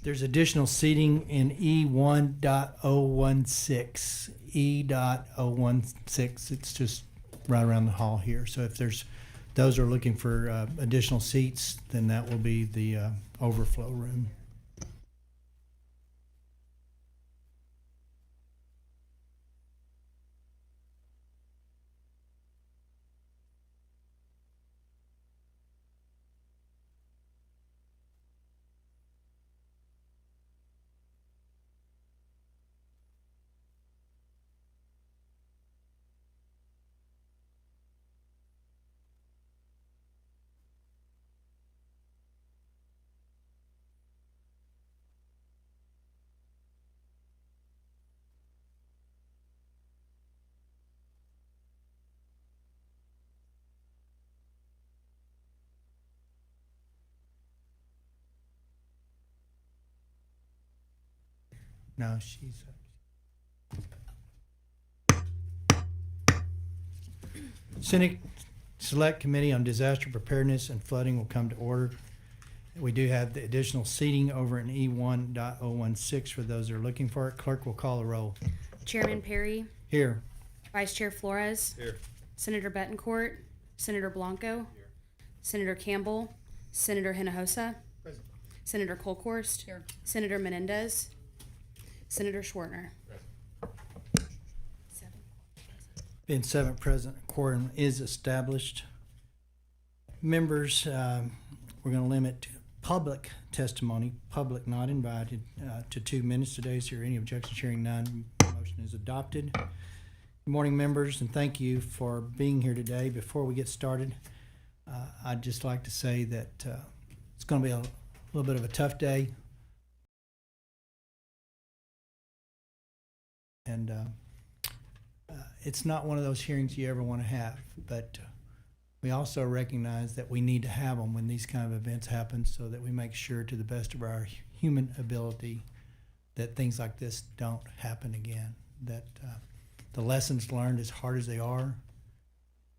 There's additional seating in E1.016. E.016. It's just right around the hall here. So if there's those are looking for additional seats, then that will be the overflow room. No, she's. Senate Select Committee on Disaster Preparedness and Flooding will come to order. We do have the additional seating over in E1.016 for those that are looking for it. Clerk will call the roll. Chairman Perry, Here. Vice Chair Flores, Here. Senator Betancourt, Senator Blanco, Senator Campbell, Senator Hinojosa, Present. Senator Kolkhorst, Senator Menendez, Senator Schwartner. Being 7 present, a quorum is established. Members, we're going to limit public testimony, public not invited, to 2 minutes today. Is there any objections? Hearing none, motion is adopted. Good morning, members, and thank you for being here today. Before we get started, I'd just like to say that it's going to be a little bit of a tough day. And it's not one of those hearings you ever want to have, but we also recognize that we need to have them when these kind of events happen so that we make sure to the best of our human ability that things like this don't happen again, that the lessons learned, as hard as they are,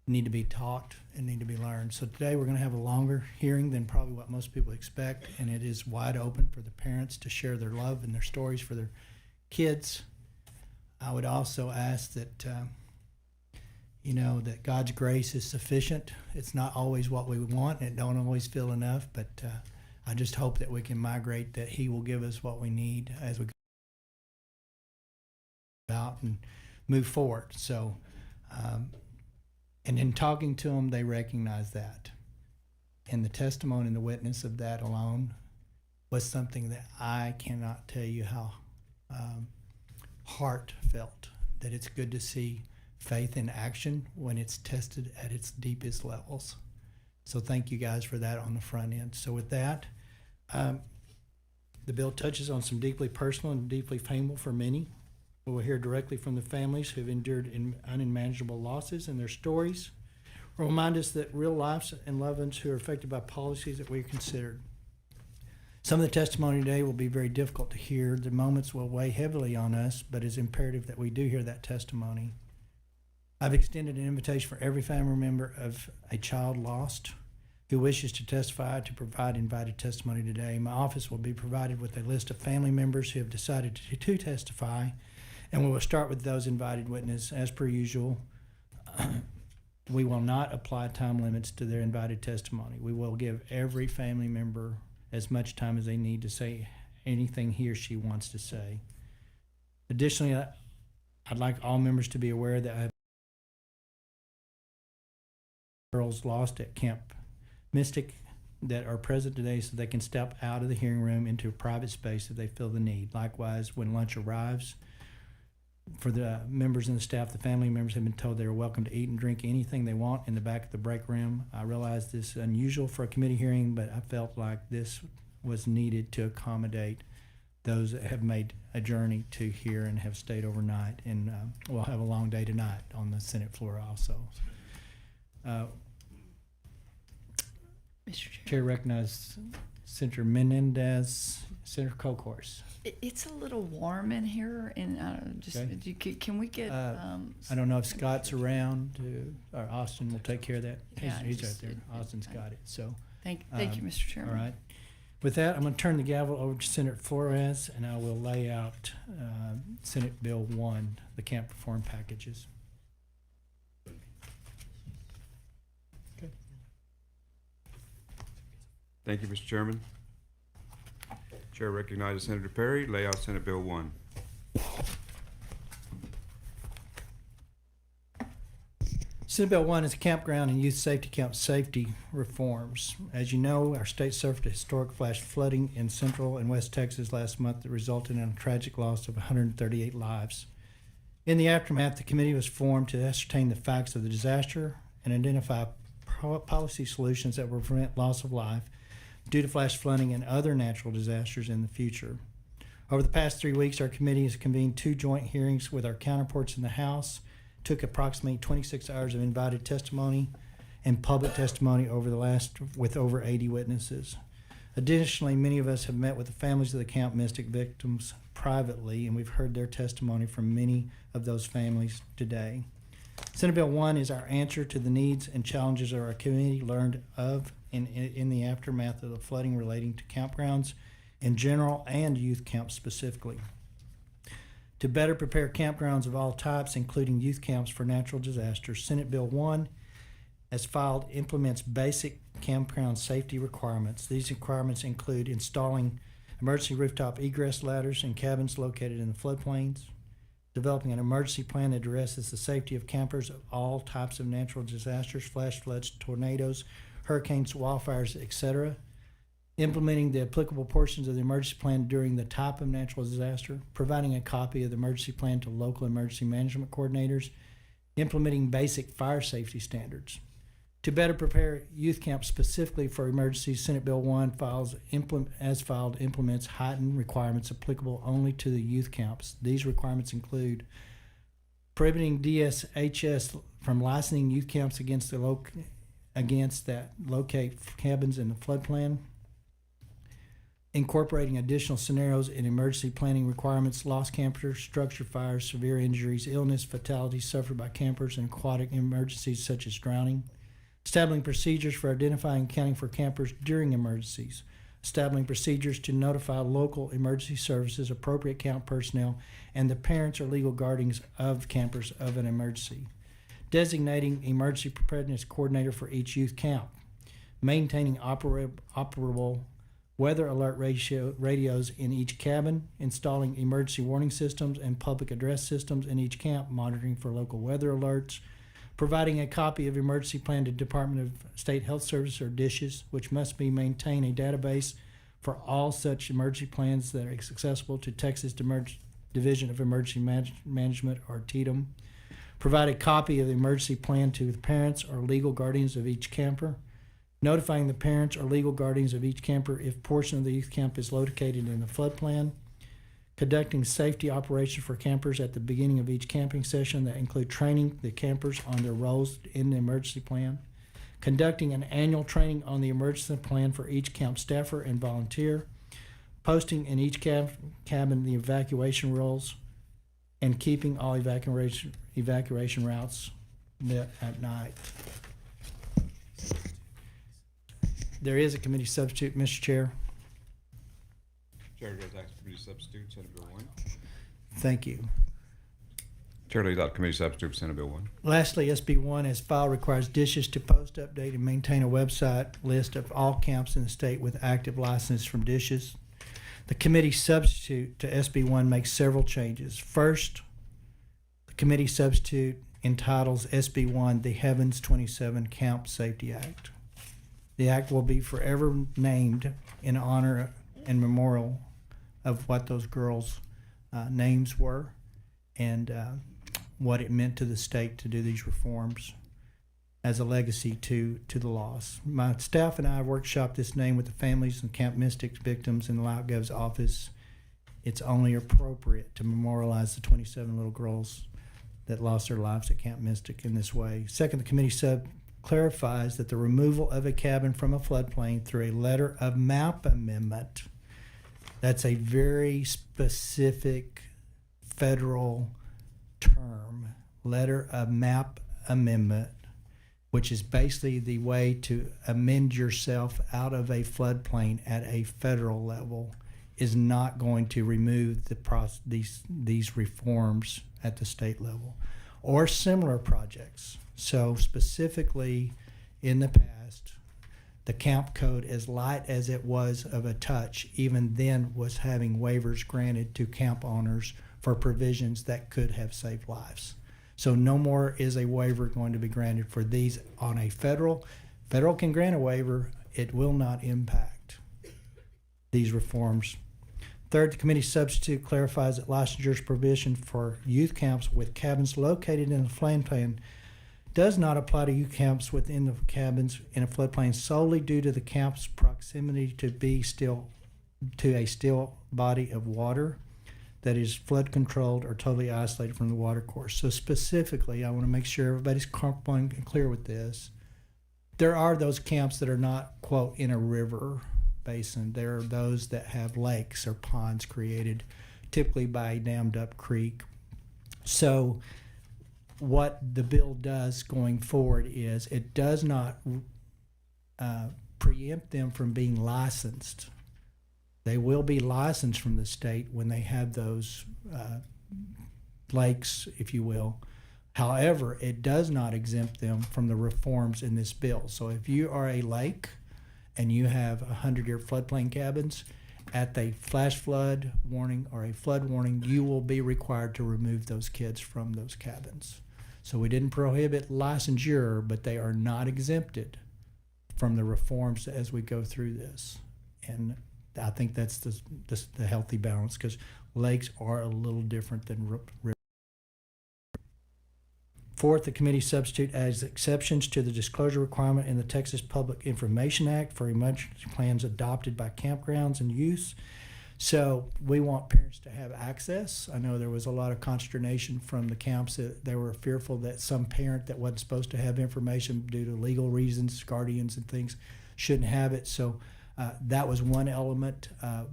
need to be taught and need to be learned. So today we're going to have a longer hearing than probably what most people expect, and it is wide open for the parents to share their love and their stories for their kids. I would also ask that, that God's grace is sufficient. It's not always what we want. It don't always feel enough, but I just hope that we can migrate, that He will give us what we need as we go out and move forward. So, and in talking to them, they recognize that. And the testimony and the witness of that alone was something that I cannot tell you how heartfelt, that it's good to see faith in action when it's tested at its deepest levels. So thank you guys for that on the front end. So with that, the bill touches on some deeply personal and deeply painful for many. We will hear directly from the families who have endured unimaginable losses and their stories. Will remind us that real lives and loved ones who are affected by policies that we considered. Some of the testimony today will be very difficult to hear. The moments will weigh heavily on us, but it's imperative that we do hear that testimony. I've extended an invitation for every family member of a child lost who wishes to testify to provide invited testimony today. My office will be provided with a list of family members who have decided to testify, and we will start with those invited witnesses. As per usual, we will not apply time limits to their invited testimony. We will give every family member as much time as they need to say anything he or she wants to say. Additionally, I'd like all members to be aware that I have girls lost at Camp Mystic that are present today, so they can step out of the hearing room into a private space if they feel the need. Likewise, when lunch arrives, for the members and the staff, the family members have been told they are welcome to eat and drink anything they want in the back of the break room. I realize this is unusual for a committee hearing, but I felt like this was needed to accommodate those that have made a journey to here and have stayed overnight. And we'll have a long day tonight on the Senate floor also. Mr. Chair recognizes Senator Menendez, Senator Kolkhorst. It's a little warm in here, and Okay. Can we get? I don't know if Scott's around, or Austin will take care of that. Yeah, He's right just- there. Austin's got it. So Thank you, Mr. Chairman. all right. With that, I'm going to turn the gavel over to Senator Flores, and I will lay out Senate Bill 1, the camp reform packages. Thank you, Mr. Chairman. Chair recognizes Senator Perry. Lay out Senate Bill 1. Senate Bill 1 is campground and youth safety camp safety reforms. As you know, our state suffered a historic flash flooding in central and west Texas last month that resulted in a tragic loss of 138 lives. In the aftermath, the committee was formed to ascertain the facts of the disaster and identify policy solutions that will prevent loss of life due to flash flooding and other natural disasters in the future. Over the past 3 weeks, our committee has convened 2 joint hearings with our counterparts in the House, took approximately 26 hours of invited testimony and public testimony with over 80 witnesses. Additionally, many of us have met with the families of the Camp Mystic victims privately, and we've heard their testimony from many of those families today. Senate Bill 1 is our answer to the needs and challenges our community learned of in the aftermath of the flooding relating to campgrounds in general and youth camps specifically. To better prepare campgrounds of all types, including youth camps for natural disasters, Senate Bill 1, as filed, implements basic campground safety requirements. These requirements include installing emergency rooftop egress ladders in cabins located in the floodplains, developing an emergency plan that addresses the safety of campers of all types of natural disasters, flash floods, tornadoes, hurricanes, wildfires, etc., implementing the applicable portions of the emergency plan during the type of natural disaster, providing a copy of the emergency plan to local emergency management coordinators, implementing basic fire safety standards. To better prepare youth camps specifically for emergencies, Senate Bill 1 implements heightened requirements applicable only to the youth camps. These requirements include prohibiting DSHS from licensing youth camps that locate cabins in the floodplain, incorporating additional scenarios in emergency planning requirements, lost campers, structure fires, severe injuries, illness, fatalities suffered by campers, and aquatic emergencies such as drowning, establishing procedures for identifying and accounting for campers during emergencies, establishing procedures to notify local emergency services, appropriate camp personnel, and the parents or legal guardians of campers of an emergency, designating emergency preparedness coordinator for each youth camp, maintaining operable weather alert radios in each cabin, installing emergency warning systems and public address systems in each camp, monitoring for local weather alerts, providing a copy of emergency plan to Department of State Health Service or DSHS, which must be maintain a database for all such emergency plans that are accessible to Texas Division of Emergency Management or TDEM, provide a copy of the emergency plan to the parents or legal guardians of each camper, notifying the parents or legal guardians of each camper if portion of the youth camp is located in the flood plan, conducting safety operations for campers at the beginning of each camping session that include training the campers on their roles in the emergency plan, conducting an annual training on the emergency plan for each camp staffer and volunteer, posting in each cabin the evacuation rules, and keeping all evacuation routes lit at night. There is a committee substitute, Mr. Chair. Chair does act as committee substitute, Senate Bill 1. Thank you. Chair lays out committee substitute for Senate Bill 1. Lastly, SB 1 as file requires DSHS to post, update, and maintain a website list of all camps in the state with active license from DSHS. The committee substitute to SB 1 makes several changes. First, the committee substitute entitles SB 1 the Heavens 27 Camp Safety Act. The act will be forever named in honor and memorial of what those girls' names were and what it meant to the state to do these reforms as a legacy to the loss. My staff and I workshopped this name with the families and Camp Mystic victims in the LoutGov's office. It's only appropriate to memorialize the 27 little girls that lost their lives at Camp Mystic in this way. Second, the committee clarifies that the removal of a cabin from a floodplain through a letter of map amendment, that's a very specific federal term, letter of map amendment, which is basically the way to amend yourself out of a floodplain at a federal level, is not going to remove these reforms at the state level or similar projects. So specifically in the past, the camp code, as light as it was of a touch, even then was having waivers granted to camp owners for provisions that could have saved lives. So no more is a waiver going to be granted for these on a federal. Federal can grant a waiver. It will not impact these reforms. Third, the committee substitute clarifies that licensure provision for youth camps with cabins located in a floodplain does not apply to youth camps within the cabins in a floodplain solely due to the camp's proximity to a still body of water that is flood controlled or totally isolated from the water course. So specifically, I want to make sure everybody's clear with this. There are those camps that are not, quote, in a river basin. There are those that have lakes or ponds created typically by a dammed up creek. So what the bill does going forward is it does not preempt them from being licensed. They will be licensed from the state when they have those lakes, if you will. However, it does not exempt them from the reforms in this bill. So if you are a lake and you have 100-year floodplain cabins, at a flash flood warning or a flood warning, you will be required to remove those kids from those cabins. So we didn't prohibit licensure, but they are not exempted from the reforms as we go through this. And I think that's the healthy balance, because lakes are a little different than rivers. Fourth, the committee substitute adds exceptions to the disclosure requirement in the Texas Public Information Act for emergency plans adopted by campgrounds and use. So we want parents to have access. I know there was a lot of consternation from the camps that they were fearful that some parent that wasn't supposed to have information due to legal reasons, guardians and things, shouldn't have it. So that was one element.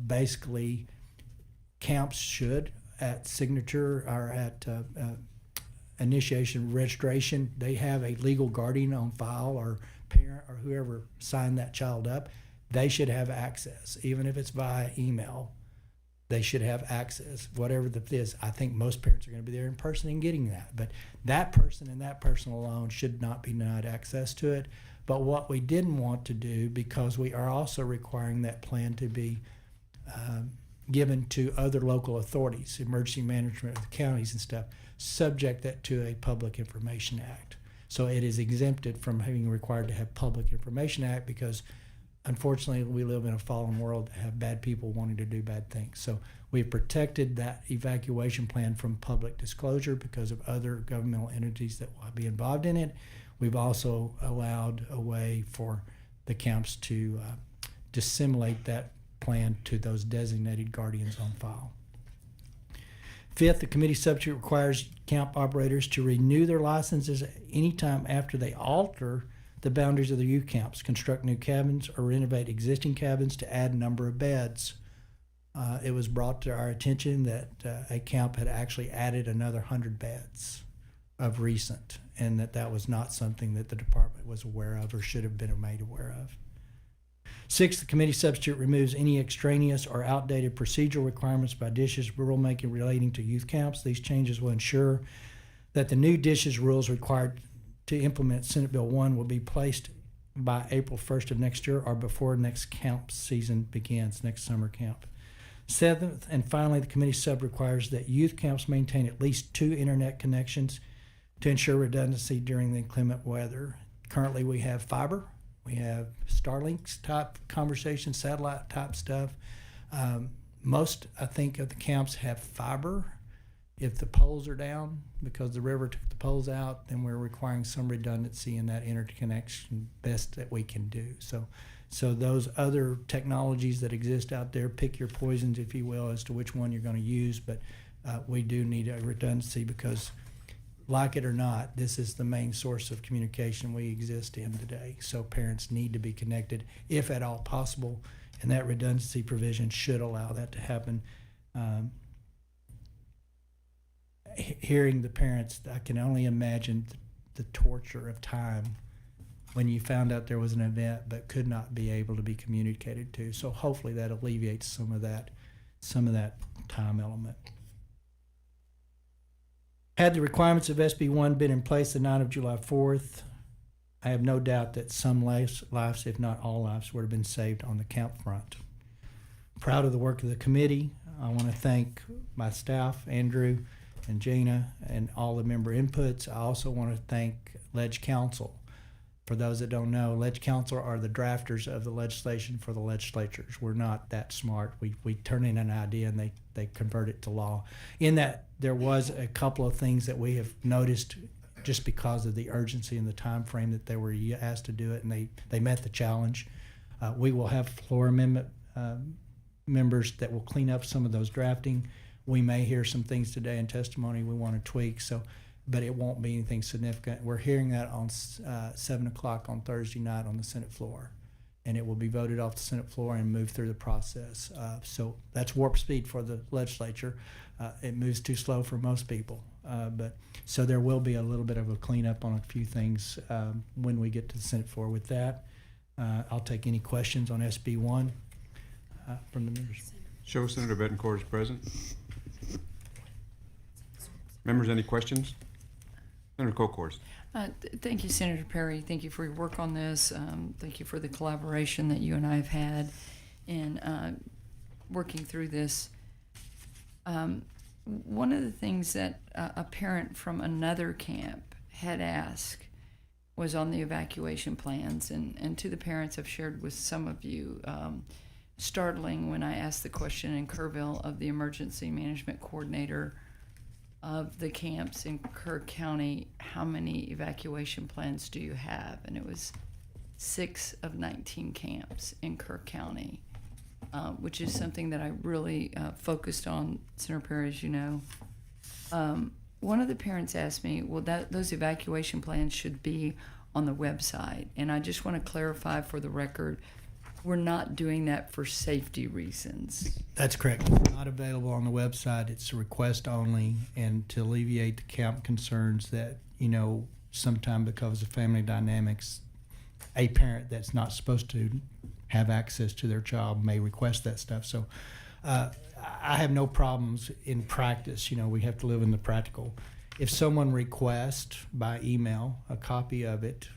Basically, camps should, at signature or at initiation registration, they have a legal guardian on file, or parent or whoever signed that child up. They should have access, even if it's via email. They should have access, whatever that is. I think most parents are going to be there in person and getting that, but that person and that person alone should not be denied access to it. But what we didn't want to do, because we are also requiring that plan to be given to other local authorities, emergency management of the counties and stuff, subject that to a Public Information Act. So it is exempted from having required to have Public Information Act, because unfortunately we live in a fallen world that have bad people wanting to do bad things. So we've protected that evacuation plan from public disclosure because of other governmental entities that will be involved in it. We've also allowed a way for the camps to disseminate that plan to those designated guardians on file. Fifth, the committee substitute requires camp operators to renew their licenses any time after they alter the boundaries of the youth camps, construct new cabins, or renovate existing cabins to add number of beds. It was brought to our attention that a camp had actually added another 100 beds of recent, and that was not something that the department was aware of or should have been made aware of. Sixth, the committee substitute removes any extraneous or outdated procedural requirements by DISH's rulemaking relating to youth camps. These changes will ensure that the new DISH's rules required to implement Senate Bill 1 will be placed by April 1st of next year or before next camp season begins, next summer camp. Seventh, and finally, the committee sub requires that youth camps maintain at least 2 internet connections to ensure redundancy during the inclement weather. Currently, we have fiber. We have Starlink's type conversation, satellite type stuff. Most, I think, of the camps have fiber. If the poles are down because the river took the poles out, then we're requiring some redundancy in that interconnection best that we can do. So those other technologies that exist out there, pick your poisons, if you will, as to which one you're going to use. But we do need a redundancy because, like it or not, this is the main source of communication we exist in today. So parents need to be connected if at all possible, and that redundancy provision should allow that to happen. Hearing the parents, I can only imagine the torture of time when you found out there was an event but could not be able to be communicated to. So hopefully that alleviates some of that time element. Had the requirements of SB 1 been in place the night of July 4th, I have no doubt that some lives, if not all lives, would have been saved on the camp front. Proud of the work of the committee. I want to thank my staff, Andrew and Jana, and all the member inputs. I also want to thank Ledge Council. For those that don't know, Ledge Council are the drafters of the legislation for the legislatures. We're not that smart. We turn in an idea and they convert it to law. In that, there was a couple of things that we have noticed just because of the urgency and the time frame that they were asked to do it, and they met the challenge. We will have floor amendment members that will clean up some of those drafting. We may hear some things today in testimony we want to tweak, but it won't be anything significant. We're hearing that on 7 o'clock on Thursday night on the Senate floor, and it will be voted off the Senate floor and move through the process. So that's warp speed for the legislature. It moves too slow for most people. So there will be a little bit of a cleanup on a few things when we get to the Senate floor. With that, I'll take any questions on SB 1 from the members. Show Senator Bettencourt is present. Members, any questions? Senator Colcourse. Thank you, Senator Perry. Thank you for your work on this. Thank you for the collaboration that you and I have had in working through this. One of the things that a parent from another camp had asked was on the evacuation plans, and to the parents I've shared with some of you, startling when I asked the question in Kerrville of the emergency management coordinator of the camps in Kerr County, how many evacuation plans do you have? And it was 6 of 19 camps in Kerr County. Which is something that I really focused on, Senator Perry, as you know. One of the parents asked me, well, those evacuation plans should be on the website. And I just want to clarify for the record, we're not doing that for safety reasons. That's correct. Not available on the website. It's a request only, and to alleviate the camp concerns that, sometime because of family dynamics, a parent that's not supposed to have access to their child may request that stuff. So I have no problems in practice. We have to live in the practical. If someone requests by email a copy of it,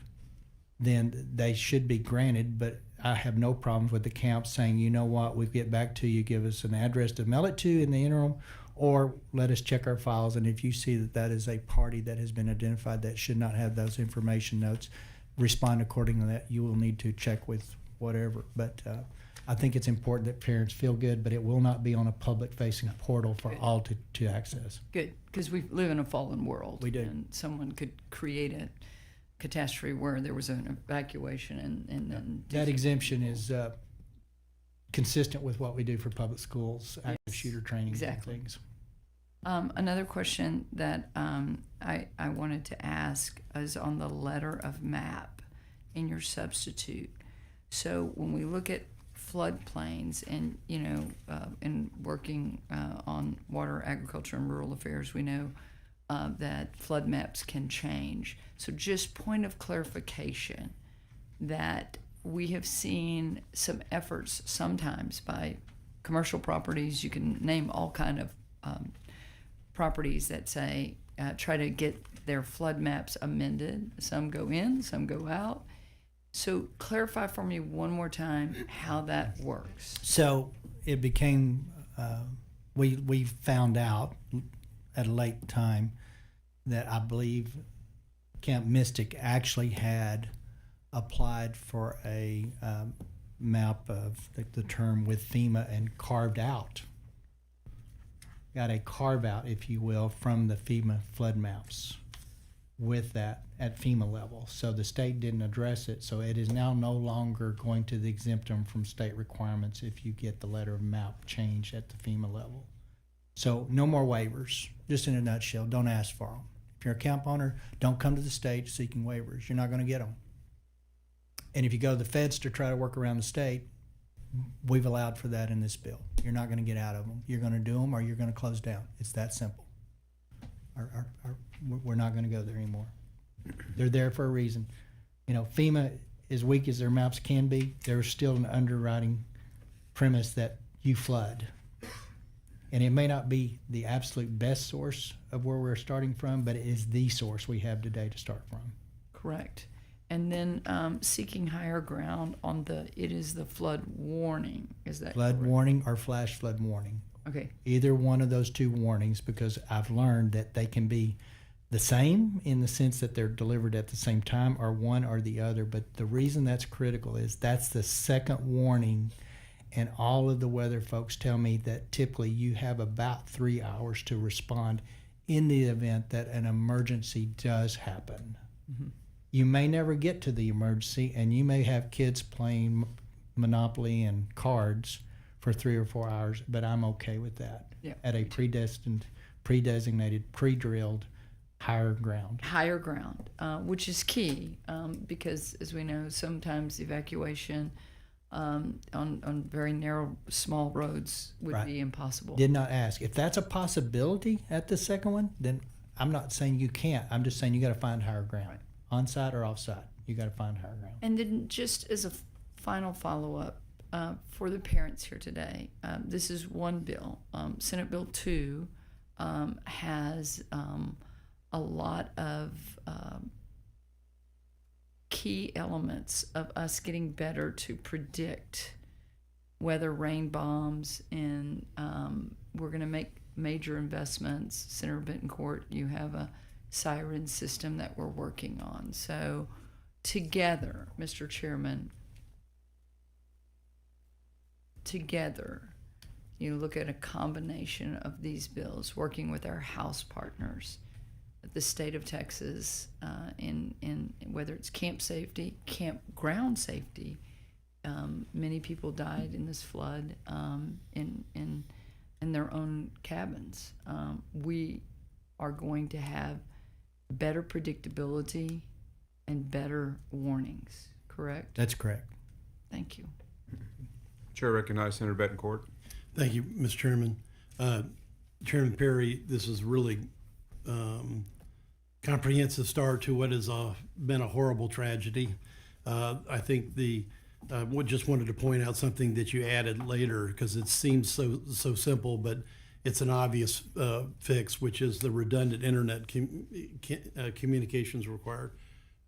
then they should be granted, but I have no problems with the camp saying, you know what, we'll get back to you, give us an address to mail it to in the interim, or let us check our files, and if you see that is a party that has been identified that should not have those information notes, respond accordingly to that. You will need to check with whatever, but I think it's important that parents feel good, but it will not be on a public-facing portal for all to access. Good, because we live in a fallen world. We do. And someone could create a catastrophe where there was an evacuation and then... That exemption is consistent with what we do for public schools, active shooter training exactly. and things. Another question that I wanted to ask is on the letter of map in your substitute. So when we look at floodplains and, in working on water, agriculture, and rural affairs, we know that flood maps can change. So just point of clarification that we have seen some efforts sometimes by commercial properties. You can name all kind of properties that say, try to get their flood maps amended. Some go in, some go out. So clarify for me one more time how that works. So it became, we found out at a late time that I believe Camp Mystic actually had applied for a map of the term with FEMA and carved out. Got a carve out, if you will, from the FEMA flood maps with that at FEMA level. So the state didn't address it. So it is now no longer going to exempt them from state requirements if you get the letter of map changed at the FEMA level. So no more waivers. Just in a nutshell, don't ask for them. If you're a camp owner, don't come to the state seeking waivers. You're not going to get them. And if you go to the feds to try to work around the state, we've allowed for that in this bill. You're not going to get out of them. You're going to do them or you're going to close down. It's that simple. We're not going to go there anymore. They're there for a reason. FEMA, as weak as their maps can be, there's still an underwriting premise that you flood. And it may not be the absolute best source of where we're starting from, but it is the source we have today to start from. Correct. And then seeking higher ground on it is the flood warning. Is that Flood correct? warning or flash flood warning. Okay. Either one of those two warnings, because I've learned that they can be the same in the sense that they're delivered at the same time, or one or the other. But the reason that's critical is that's the second warning, and all of the weather folks tell me that typically you have about 3 hours to respond in the event that an emergency does happen. Mm-hmm. You may never get to the emergency, and you may have kids playing Monopoly and cards for 3 or 4 hours, but I'm okay with that. Yeah, At a pre-designated, pre-drilled higher ground. higher ground, which is key because, as we know, sometimes evacuation on very narrow, small roads would Right. be impossible. Did not ask. If that's a possibility at the second one, then I'm not saying you can't. I'm just saying you got to find higher ground. Right. On-site or off-site, you got to find higher ground. And then, just as a final follow-up for the parents here today, this is one bill. Senate Bill 2 has a lot of key elements of us getting better to predict weather, rain bombs, and we're going to make major investments. Senator Betancourt, you have a siren system that we're working on. So together, Mr. Chairman, you look at a combination of these bills, working with our House partners, the state of Texas, in whether it's camp safety, campground safety. Many people died in this flood in their own cabins. We are going to have better predictability and better warnings, correct? That's correct. Thank you. Chair recognizes Senator Betancourt. Thank you, Mr. Chairman. Chairman Perry, this is really comprehensive start to what has been a horrible tragedy. I think just wanted to point out something that you added later, because it seems so simple, but it's an obvious fix, which is the redundant internet communications required.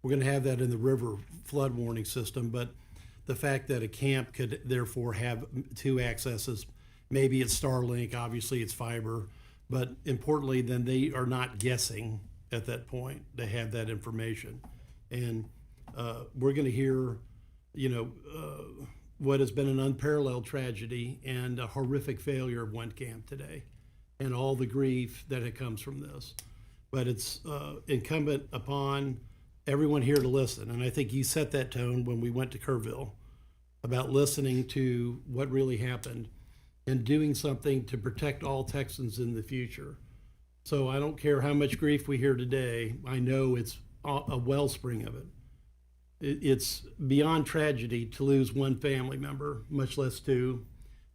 We're going to have that in the river flood warning system, but the fact that a camp could therefore have two accesses, maybe it's Starlink, obviously it's fiber, but importantly, then they are not guessing at that point. They have that information. And we're going to hear, what has been an unparalleled tragedy and a horrific failure of one camp today, and all the grief that it comes from this. But it's incumbent upon everyone here to listen. And I think you set that tone when we went to Kerrville about listening to what really happened and doing something to protect all Texans in the future. So I don't care how much grief we hear today. I know it's a wellspring of it. It's beyond tragedy to lose one family member, much less two,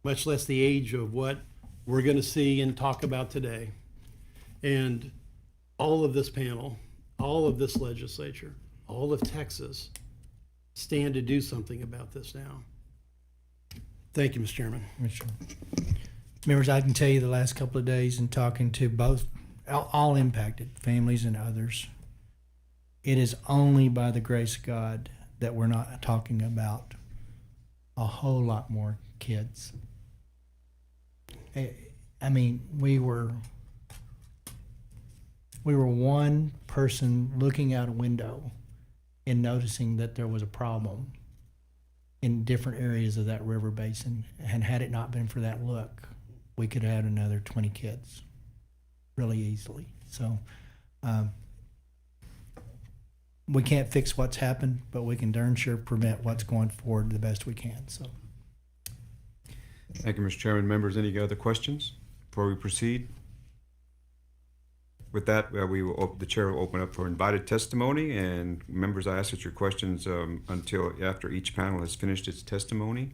much less the age of what we're going to see and talk about today. And all of this panel, all of this legislature, all of Texas stand to do something about this now. Thank you, Mr. Chairman. Sure. Members, I can tell you the last couple of days in talking to both, all impacted families and others, it is only by the grace of God that we're not talking about a whole lot more kids. I mean, we were one person looking out a window and noticing that there was a problem in different areas of that river basin. And had it not been for that look, we could have had another 20 kids really easily. So we can't fix what's happened, but we can darn sure prevent what's going forward the best we can. So Thank you, Mr. Chairman. Members, any other questions before we proceed? With that, the chair will open up for invited testimony, and members, I ask that your questions until after each panel has finished its testimony.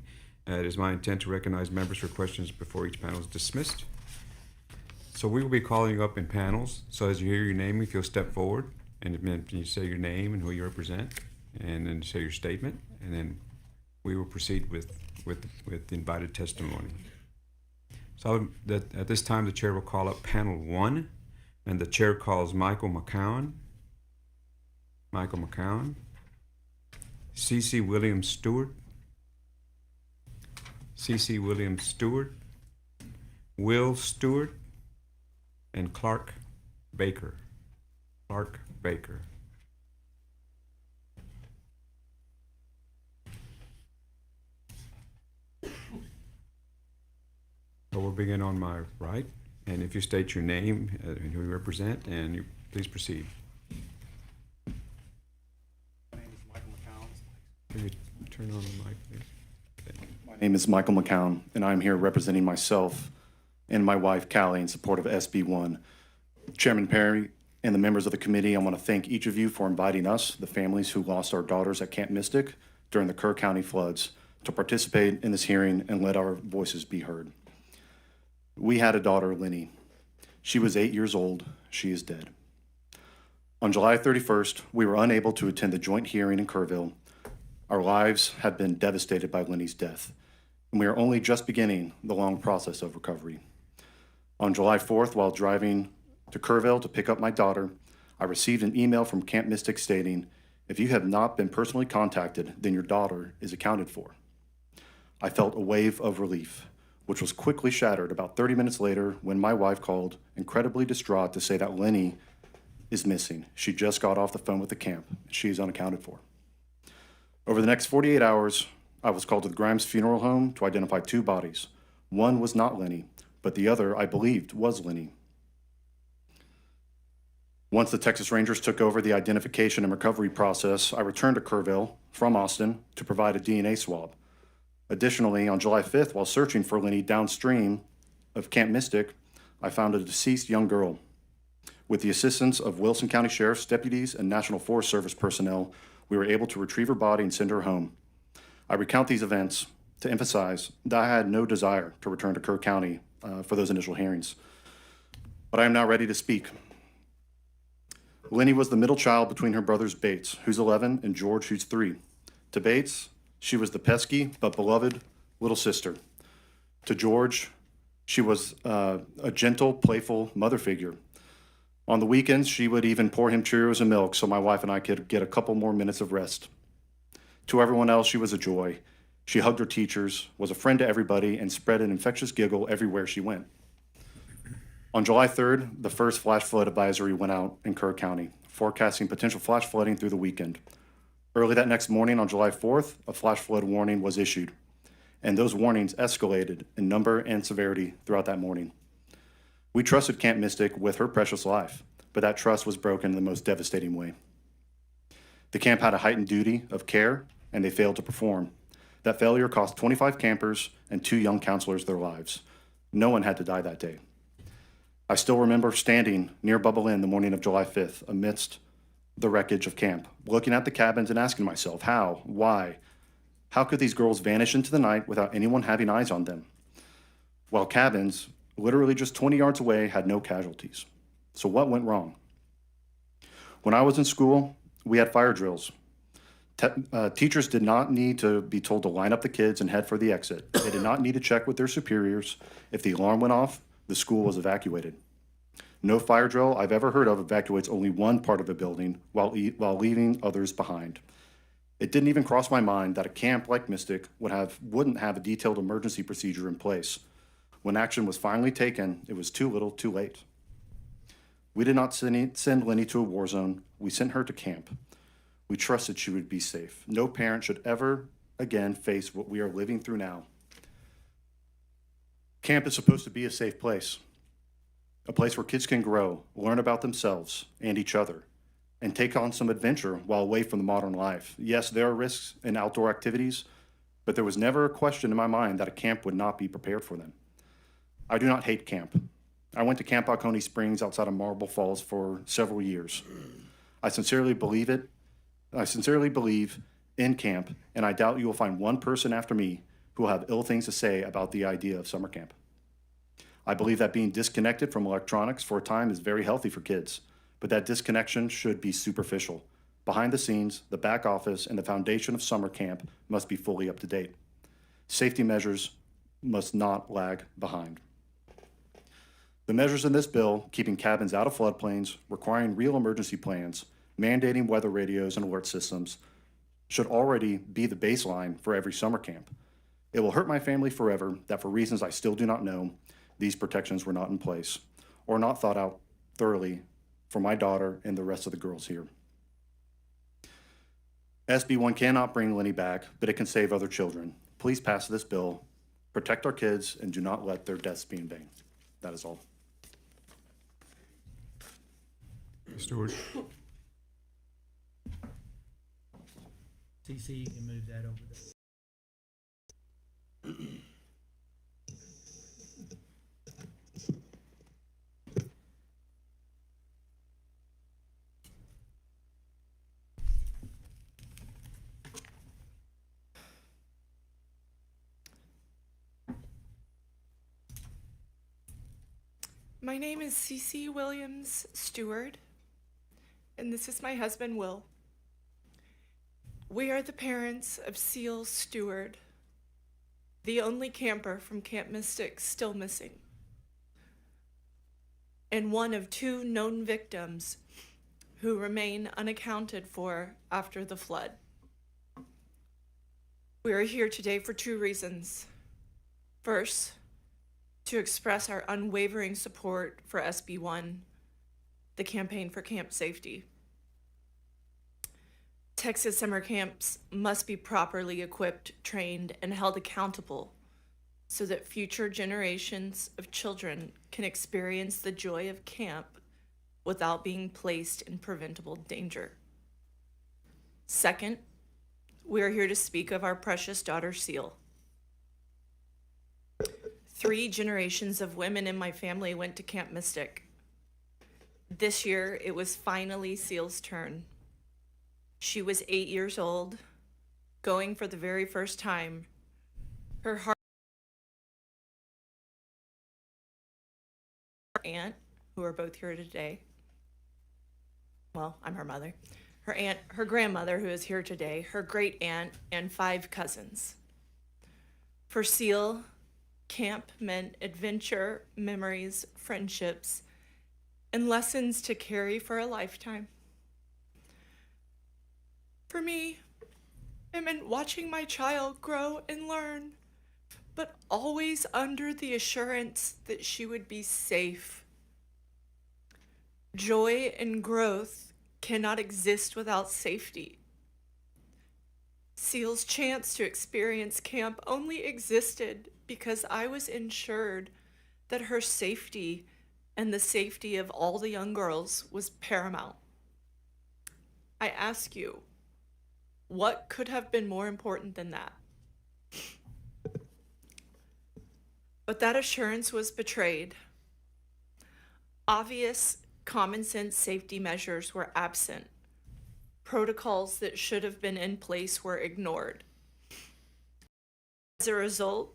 It is my intent to recognize members for questions before each panel is dismissed. So we will be calling up in panels. So as you hear your name, if you'll step forward, and you say your name and who you represent. and then say your statement, and then we will proceed with the invited testimony. So at this time, the chair will call up panel 1, and the chair calls Michael McCown, C.C. Williams Stewart, Will Stewart, and Clark Baker. So we'll begin on my right, and if you state your name and who you represent, and you please proceed. My name is Michael McCown. Can you turn on the mic, please? Okay. My name is Michael McCown, and I'm here representing myself and my wife, Callie, in support of SB1. Chairman Perry and the members of the committee, I want to thank each of you for inviting us, the families who lost our daughters at Camp Mystic during the Kerr County floods, to participate in this hearing and let our voices be heard. We had a daughter, Lenny. She was 8 years old. She is dead. On July 31st, we were unable to attend the joint hearing in Kerrville. Our lives had been devastated by Lenny's death, and we are only just beginning the long process of recovery. On July 4th, while driving to Kerrville to pick up my daughter, I received an email from Camp Mystic stating, "If you have not been personally contacted, then your daughter is accounted for." I felt a wave of relief, which was quickly shattered about 30 minutes later when my wife called, incredibly distraught, to say that Lenny is missing. She just got off the phone with the camp. She is unaccounted for. Over the next 48 hours, I was called to the Grimes Funeral Home to identify 2 bodies. One was not Lenny, but the other, I believed, was Lenny. Once the Texas Rangers took over the identification and recovery process, I returned to Kerrville from Austin to provide a DNA swab. Additionally, on July 5th, while searching for Lenny downstream of Camp Mystic, I found a deceased young girl. With the assistance of Wilson County Sheriff's deputies and National Forest Service personnel, we were able to retrieve her body and send her home. I recount these events to emphasize that I had no desire to return to Kerr County for those initial hearings. But I am now ready to speak. Lenny was the middle child between her brothers Bates, who's 11, and George, who's 3. To Bates, she was the pesky but beloved little sister. To George, she was a gentle, playful mother figure. On the weekends, she would even pour him Cheerios and milk so my wife and I could get a couple more minutes of rest. To everyone else, she was a joy. She hugged her teachers, was a friend to everybody, and spread an infectious giggle everywhere she went. On July 3rd, the first flash flood advisory went out in Kerr County, forecasting potential flash flooding through the weekend. Early that next morning on July 4th, a flash flood warning was issued, and those warnings escalated in number and severity throughout that morning. We trusted Camp Mystic with her precious life, but that trust was broken in the most devastating way. The camp had a heightened duty of care, and they failed to perform. That failure cost 25 campers and 2 young counselors their lives. No one had to die that day. I still remember standing near Bubble Inn the morning of July 5th amidst the wreckage of camp, looking at the cabins and asking myself, how, why, how could these girls vanish into the night without anyone having eyes on them? While cabins, literally just 20 yards away, had no casualties. So what went wrong? When I was in school, we had fire drills. Teachers did not need to be told to line up the kids and head for the exit. They did not need to check with their superiors. If the alarm went off, the school was evacuated. No fire drill I've ever heard of evacuates only one part of a building while leaving others behind. It didn't even cross my mind that a camp like Mystic wouldn't have a detailed emergency procedure in place. When action was finally taken, it was too little, too late. We did not send Lenny to a war zone. We sent her to camp. We trusted she would be safe. No parent should ever again face what we are living through now. Camp is supposed to be a safe place, a place where kids can grow, learn about themselves and each other, and take on some adventure while away from the modern life. Yes, there are risks in outdoor activities, but there was never a question in my mind that a camp would not be prepared for them. I do not hate camp. I went to Camp Oconee Springs outside of Marble Falls for several years. I sincerely believe in camp, and I doubt you will find one person after me who will have ill things to say about the idea of summer camp. I believe that being disconnected from electronics for a time is very healthy for kids, but that disconnection should be superficial. Behind the scenes, the back office, and the foundation of summer camp must be fully up to date. Safety measures must not lag behind. The measures in this bill, keeping cabins out of floodplains, requiring real emergency plans, mandating weather radios and alert systems, should already be the baseline for every summer camp. It will hurt my family forever that for reasons I still do not know, these protections were not in place or not thought out thoroughly for my daughter and the rest of the girls here. SB 1 cannot bring Lenny back, but it can save other children. Please pass this bill, protect our kids, and do not let their deaths be in vain. That is all. Stewart. CC, you can move that over there. My name is Cece Williams Stewart, and this is my husband, Will. We are the parents of Seal Stewart, the only camper from Camp Mystic still missing, and one of 2 known victims who remain unaccounted for after the flood. We are here today for 2 reasons. First, to express our unwavering support for SB 1, the campaign for camp safety. Texas summer camps must be properly equipped, trained, and held accountable so that future generations of children can experience the joy of camp without being placed in preventable danger. Second, we are here to speak of our precious daughter, Seal. 3 generations of women in my family went to Camp Mystic. This year, it was finally Seal's turn. She was 8 years old, going for the very first time. Her heart aunt, who are both here today. Well, I'm her mother. Her aunt, her grandmother, who is here today, her great aunt, and 5 cousins. For Seal, camp meant adventure, memories, friendships, and lessons to carry for a lifetime. For me, it meant watching my child grow and learn, but always under the assurance that she would be safe. Joy and growth cannot exist without safety. Seal's chance to experience camp only existed because I was ensured that her safety and the safety of all the young girls was paramount. I ask you, what could have been more important than that? But that assurance was betrayed. Obvious common sense safety measures were absent. Protocols that should have been in place were ignored. As a result,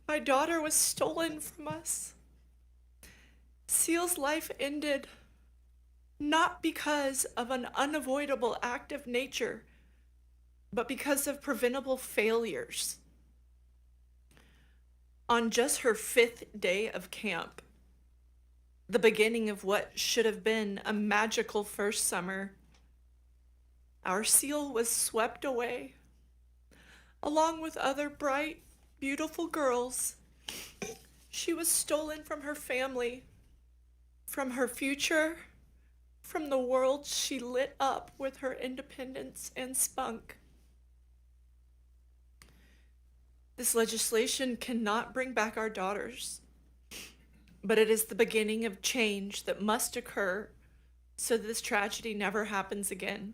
my daughter was stolen from us. Seal's life ended not because of an unavoidable act of nature, but because of preventable failures. On just her 5th day of camp, the beginning of what should have been a magical first summer, our Seal was swept away, along with other bright, beautiful girls. She was stolen from her family, from her future, from the world she lit up with her independence and spunk. This legislation cannot bring back our daughters, but it is the beginning of change that must occur so this tragedy never happens again.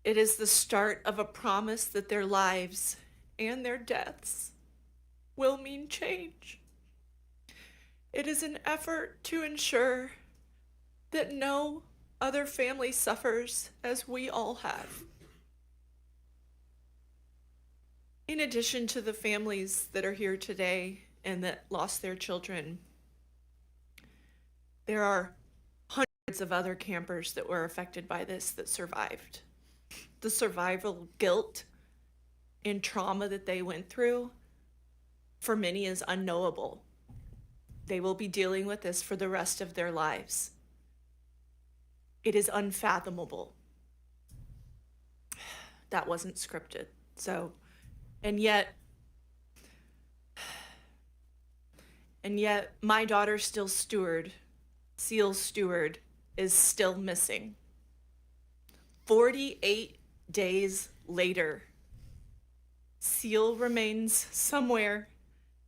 It is the start of a promise that their lives and their deaths will mean change. It is an effort to ensure that no other family suffers as we all have. In addition to the families that are here today and that lost their children, there are hundreds of other campers that were affected by this that survived. The survival guilt and trauma that they went through, for many, is unknowable. They will be dealing with this for the rest of their lives. It is unfathomable. That wasn't scripted. So, and yet my daughter Steele's steward, is still missing. 48 days later, Seal remains somewhere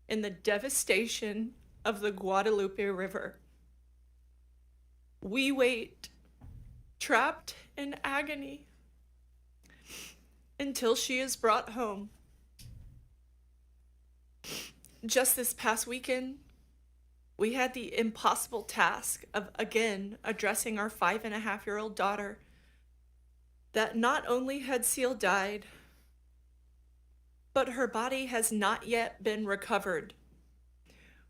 in the devastation of the Guadalupe River. We wait, trapped in agony, until she is brought home. Just this past weekend, we had the impossible task of again addressing our 5.5-year-old daughter that not only had Seal died, but her body has not yet been recovered.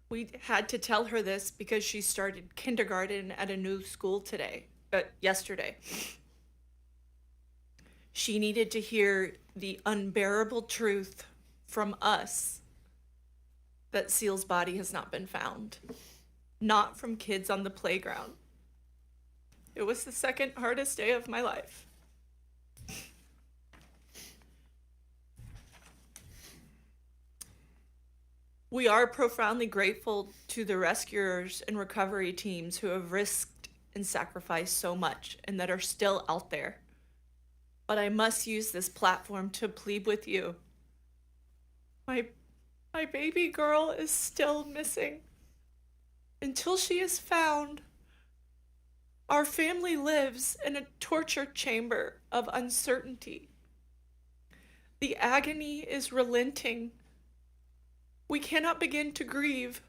We had to tell her this because she started kindergarten at a new school yesterday. She needed to hear the unbearable truth from us that Seal's body has not been found, not from kids on the playground. It was the second hardest day of my life. We are profoundly grateful to the rescuers and recovery teams who have risked and sacrificed so much and that are still out there. But I must use this platform to plead with you. My baby girl is still missing. Until she is found, our family lives in a torture chamber of uncertainty. The agony is relenting. We cannot begin to grieve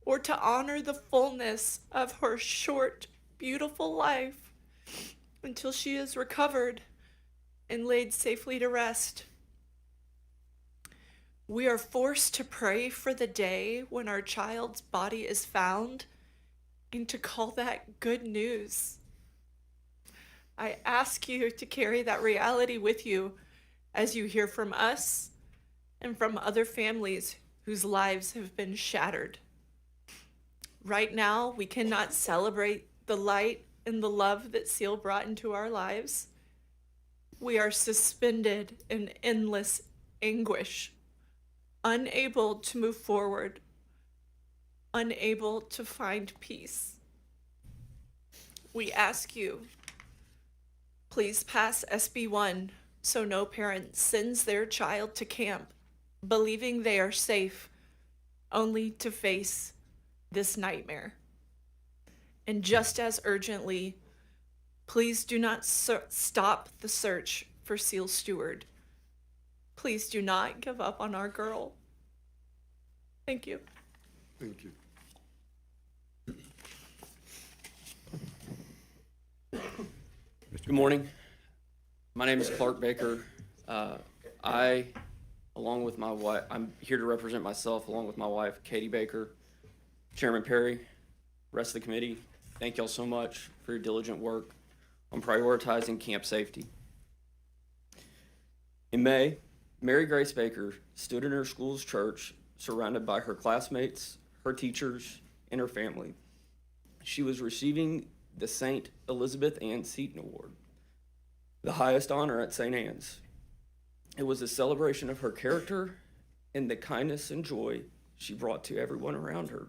or to honor the fullness of her short, beautiful life until she is recovered and laid safely to rest. We are forced to pray for the day when our child's body is found and to call that good news. I ask you to carry that reality with you as you hear from us and from other families whose lives have been shattered. Right now, we cannot celebrate the light and the love that Seal brought into our lives. We are suspended in endless anguish, unable to move forward, unable to find peace. We ask you, please pass SB1 so no parent sends their child to camp believing they are safe, only to face this nightmare. And just as urgently, please do not stop the search for Seal Stewart. Please do not give up on our girl. Thank you. Thank you. Good morning. My name is Clark Baker. Along with my wife, I'm here to represent myself along with my wife, Katie Baker, Chairman Perry, rest of the committee. Thank y'all so much for your diligent work on prioritizing camp safety. In May, Mary Grace Baker stood in her school's church surrounded by her classmates, her teachers, and her family. She was receiving the St. Elizabeth Ann Seton Award, the highest honor at St. Anne's. It was a celebration of her character and the kindness and joy she brought to everyone around her.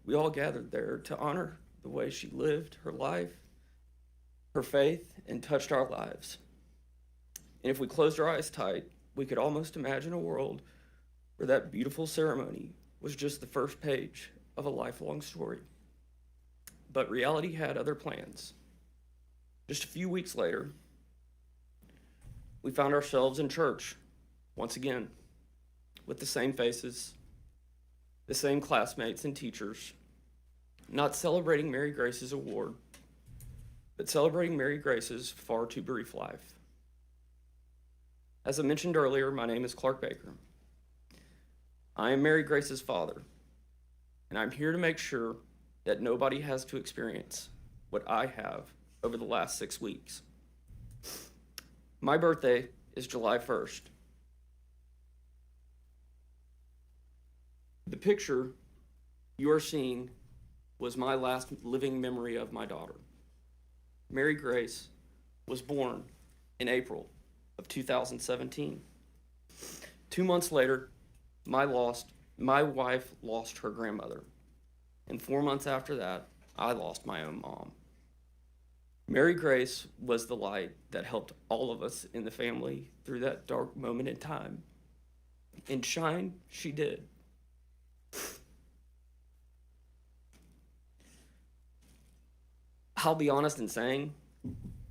We all gathered there to honor the way she lived her life, her faith, and touched our lives. And if we closed our eyes tight, we could almost imagine a world where that beautiful ceremony was just the first page of a lifelong story. But reality had other plans. Just a few weeks later, we found ourselves in church once again with the same faces, the same classmates and teachers, not celebrating Mary Grace's award, but celebrating Mary Grace's far too brief life. As I mentioned earlier, my name is Clark Baker. I am Mary Grace's father, and I'm here to make sure that nobody has to experience what I have over the last 6 weeks. My birthday is July 1st. The picture you are seeing was my last living memory of my daughter. Mary Grace was born in April of 2017. 2 months later, my wife lost her grandmother. And 4 months after that, I lost my own mom. Mary Grace was the light that helped all of us in the family through that dark moment in time. And shine she did. I'll be honest in saying,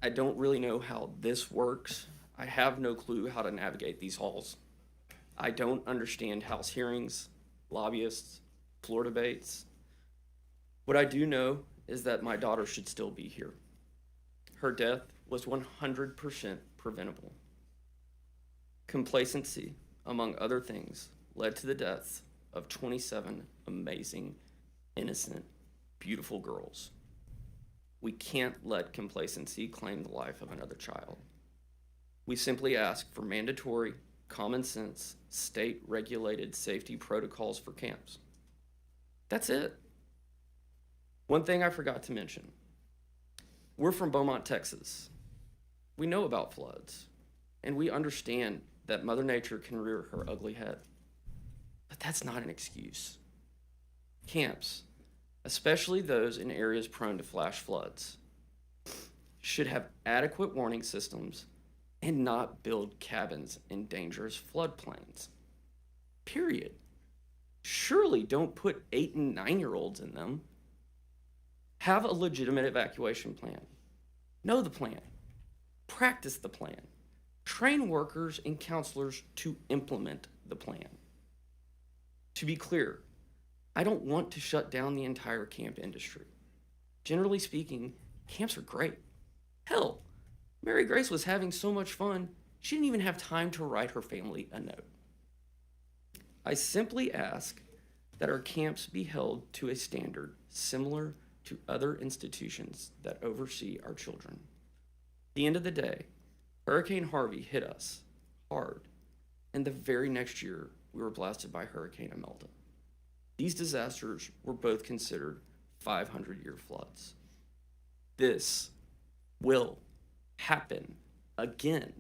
I don't really know how this works. I have no clue how to navigate these halls. I don't understand House hearings, lobbyists, floor debates. What I do know is that my daughter should still be here. Her death was 100% preventable. Complacency, among other things, led to the deaths of 27 amazing, innocent, beautiful girls. We can't let complacency claim the life of another child. We simply ask for mandatory, common sense, state-regulated safety protocols for camps. That's it. One thing I forgot to mention. We're from Beaumont, Texas. We know about floods, and we understand that Mother Nature can rear her ugly head. But that's not an excuse. Camps, especially those in areas prone to flash floods, should have adequate warning systems and not build cabins in dangerous floodplains. Period. Surely don't put 8 and 9-year-olds in them. Have a legitimate evacuation plan. Know the plan. Practice the plan. Train workers and counselors to implement the plan. To be clear, I don't want to shut down the entire camp industry. Generally speaking, camps are great. Hell, Mary Grace was having so much fun, she didn't even have time to write her family a note. I simply ask that our camps be held to a standard similar to other institutions that oversee our children. At the end of the day, Hurricane Harvey hit us hard, and the very next year, we were blasted by Hurricane Imelda. These disasters were both considered 500-year floods. This will happen again.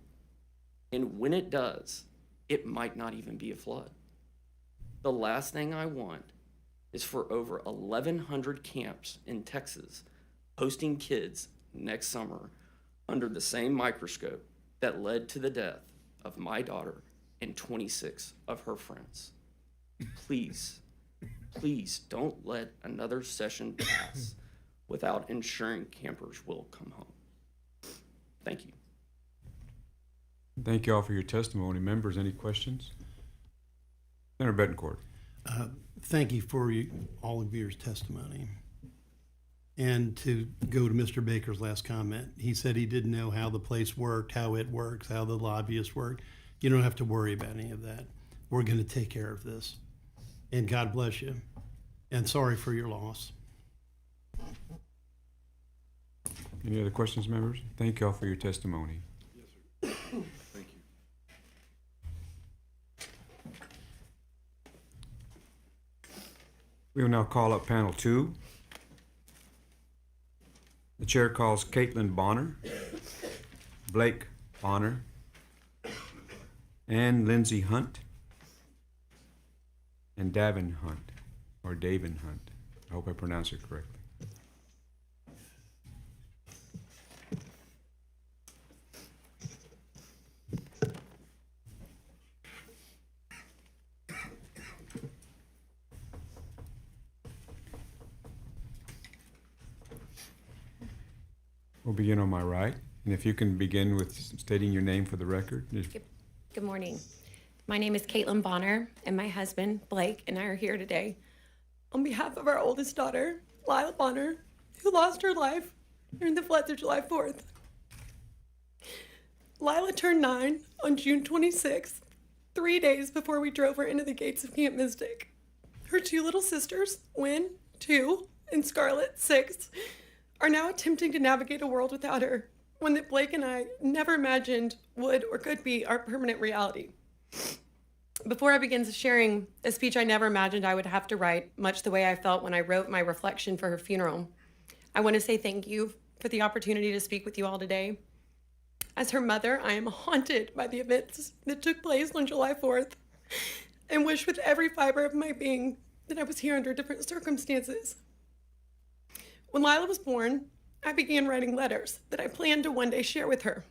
And when it does, it might not even be a flood. The last thing I want is for over 1,100 camps in Texas hosting kids next summer under the same microscope that led to the death of my daughter and 26 of her friends. Please, please don't let another session pass without ensuring campers will come home. Thank you. Thank you all for your testimony. Members, any questions? Senator Betancourt. Thank you for all of your testimony. And to go to Mr. Baker's last comment, he said he didn't know how the place worked, how it works, how the lobbyists work. You don't have to worry about any of that. We're going to take care of this. And God bless you. And sorry for your loss. Any other questions, members? Thank you all for your testimony. Yes, sir. Thank you. We will now call up panel 2. The chair calls Caitlin Bonner, Blake Bonner, and Lindsay Hunt, and Davin Hunt, or Davin Hunt. I hope I pronounced it correctly. We'll begin on my right, and if you can begin with stating your name for the record. Good morning. My name is Caitlin Bonner, and my husband, Blake, and I are here today on behalf of our oldest daughter, Lila Bonner, who lost her life during the floods of July 4th. Lila turned 9 on June 26th, 3 days before we drove her into the gates of Camp Mystic. Her 2 little sisters, Wynn, 2, and Scarlett, 6, are now attempting to navigate a world without her, one that Blake and I never imagined would or could be our permanent reality. Before I begin sharing a speech I never imagined I would have to write, much the way I felt when I wrote my reflection for her funeral, I want to say thank you for the opportunity to speak with you all today. As her mother, I am haunted by the events that took place on July 4th and wish with every fiber of my being that I was here under different circumstances. When Lila was born, I began writing letters that I planned to one day share with her.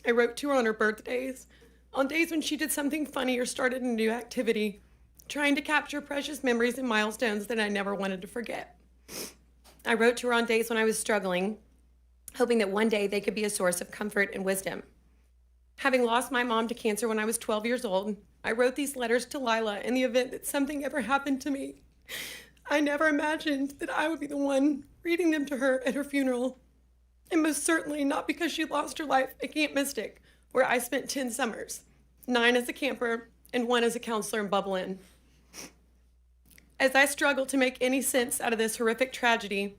I wrote to her on her birthdays, on days when she did something funny or started a new activity, trying to capture precious memories and milestones that I never wanted to forget. I wrote to her on days when I was struggling, hoping that one day they could be a source of comfort and wisdom. Having lost my mom to cancer when I was 12 years old, I wrote these letters to Lila in the event that something ever happened to me. I never imagined that I would be the one reading them to her at her funeral. And most certainly not because she lost her life at Camp Mystic, where I spent 10 summers, 9 as a camper and 1 as a counselor in Bubble Inn. As I struggle to make any sense out of this horrific tragedy,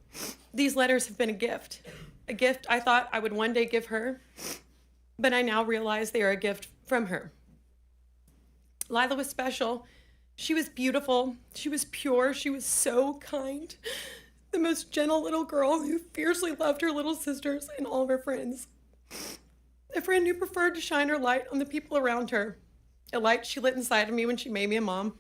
these letters have been a gift I thought I would one day give her, but I now realize they are a gift from her. Lila was special. She was beautiful. She was pure. She was so kind. The most gentle little girl who fiercely loved her little sisters and all of her friends. A friend who preferred to shine her light on the people around her. A light she lit inside of me when she made me a mom.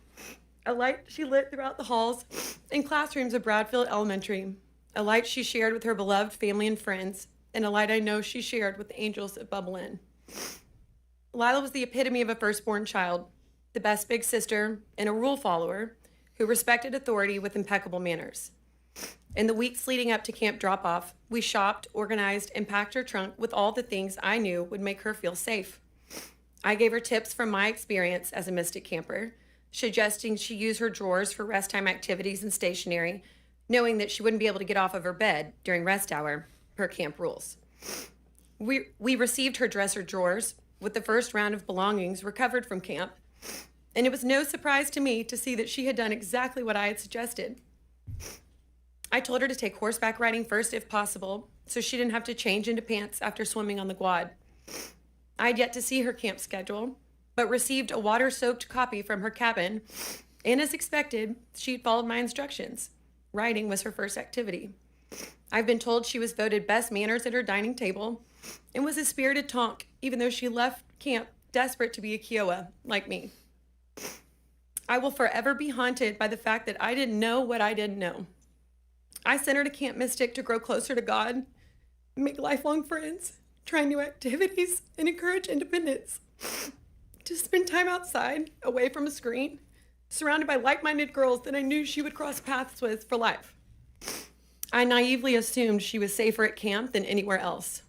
A light she lit throughout the halls and classrooms of Bradfield Elementary. A light she shared with her beloved family and friends. And a light I know she shared with the angels at Bubble Inn. Lila was the epitome of a firstborn child, the best big sister, and a rule follower who respected authority with impeccable manners. In the weeks leading up to camp drop-off, we shopped, organized, and packed her trunk with all the things I knew would make her feel safe. I gave her tips from my experience as a Mystic camper, suggesting she use her drawers for rest time activities and stationery, knowing that she wouldn't be able to get off of her bed during rest hour per camp rules. We received her dresser drawers with the first round of belongings recovered from camp, and it was no surprise to me to see that she had done exactly what I had suggested. I told her to take horseback riding first if possible, so she didn't have to change into pants after swimming on the quad. I had yet to see her camp schedule, but received a water-soaked copy from her cabin, and as expected, she had followed my instructions. Riding was her first activity. I've been told she was voted best manners at her dining table and was a spirited tonk, even though she left camp desperate to be a Kiowa, like me. I will forever be haunted by the fact that I didn't know what I didn't know. I sent her to Camp Mystic to grow closer to God, make lifelong friends, try new activities, and encourage independence. To spend time outside, away from a screen, surrounded by like-minded girls that I knew she would cross paths with for life. I naively assumed she was safer at camp than anywhere else.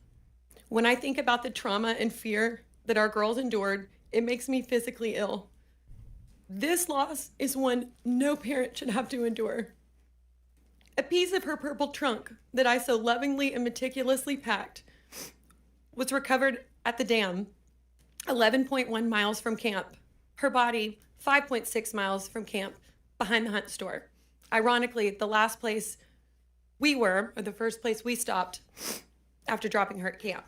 When I think about the trauma and fear that our girls endured, it makes me physically ill. This loss is one no parent should have to endure. A piece of her purple trunk that I so lovingly and meticulously packed was recovered at the dam, 11.1 miles from camp. Her body, 5.6 miles from camp, behind the Hunt store. Ironically, the last place we were, or the first place we stopped after dropping her at camp.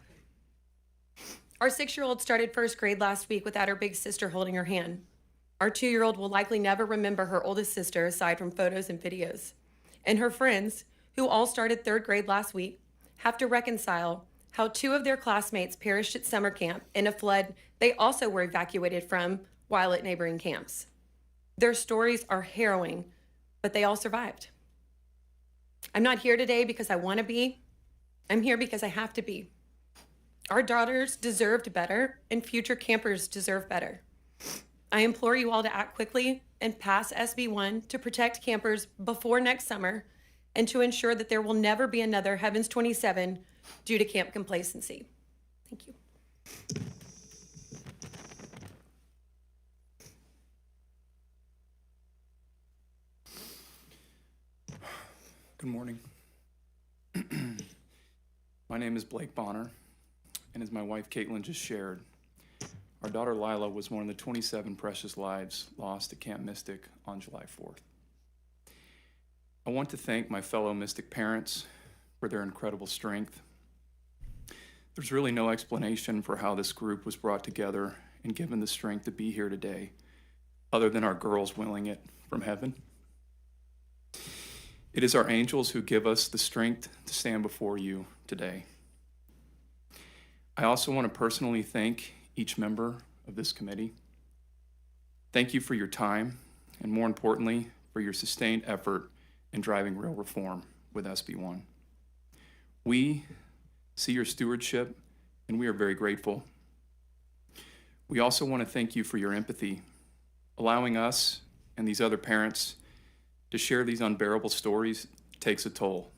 Our 6-year-old started first grade last week without her big sister holding her hand. Our 2-year-old will likely never remember her oldest sister aside from photos and videos. And her friends, who all started 3rd grade last week, have to reconcile how 2 of their classmates perished at summer camp in a flood they also were evacuated from while at neighboring camps. Their stories are harrowing, but they all survived. I'm not here today because I want to be. I'm here because I have to be. Our daughters deserved better, and future campers deserve better. I implore you all to act quickly and pass SB 1 to protect campers before next summer and to ensure that there will never be another Heavens 27 due to camp complacency. Thank you. Good morning. My name is Blake Bonner, and as my wife Caitlin just shared, our daughter Lila was one of the 27 precious lives lost at Camp Mystic on July 4th. I want to thank my fellow Mystic parents, for their incredible strength. There's really no explanation for how this group was brought together and given the strength to be here today, other than our girls willing it from heaven. It is our angels who give us the strength to stand before you today. I also want to personally thank each member of this committee. Thank you for your time, and more importantly, for your sustained effort in driving real reform with SB1. We see your stewardship, and we are very grateful. We also want to thank you for your empathy, allowing us and these other parents to share these unbearable stories takes a toll.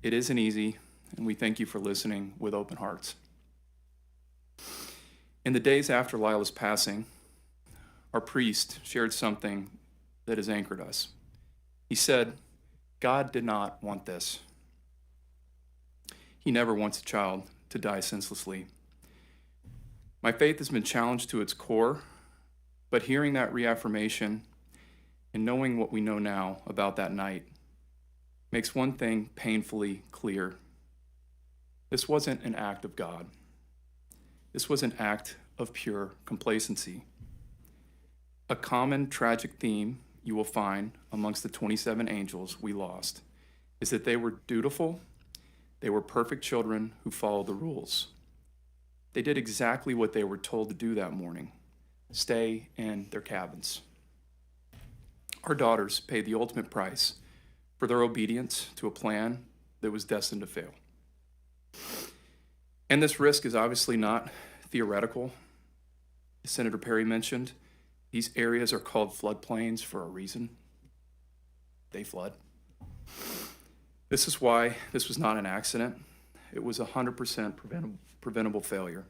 It isn't easy, and we thank you for listening with open hearts. In the days after Lila's passing, our priest shared something that has anchored us. He said, God did not want this. He never wants a child to die senselessly. My faith has been challenged to its core, but hearing that reaffirmation and knowing what we know now about that night makes one thing painfully clear. This wasn't an act of God. This was an act of pure complacency. A common tragic theme you will find amongst the 27 angels we lost is that they were dutiful, they were perfect children who followed the rules. They did exactly what they were told to do that morning, stay in their cabins. Our daughters paid the ultimate price for their obedience to a plan that was destined to fail. And this risk is obviously not theoretical. As Senator Perry mentioned, these areas are called floodplains for a reason. They flood. This is why this was not an accident. It was 100% preventable failure.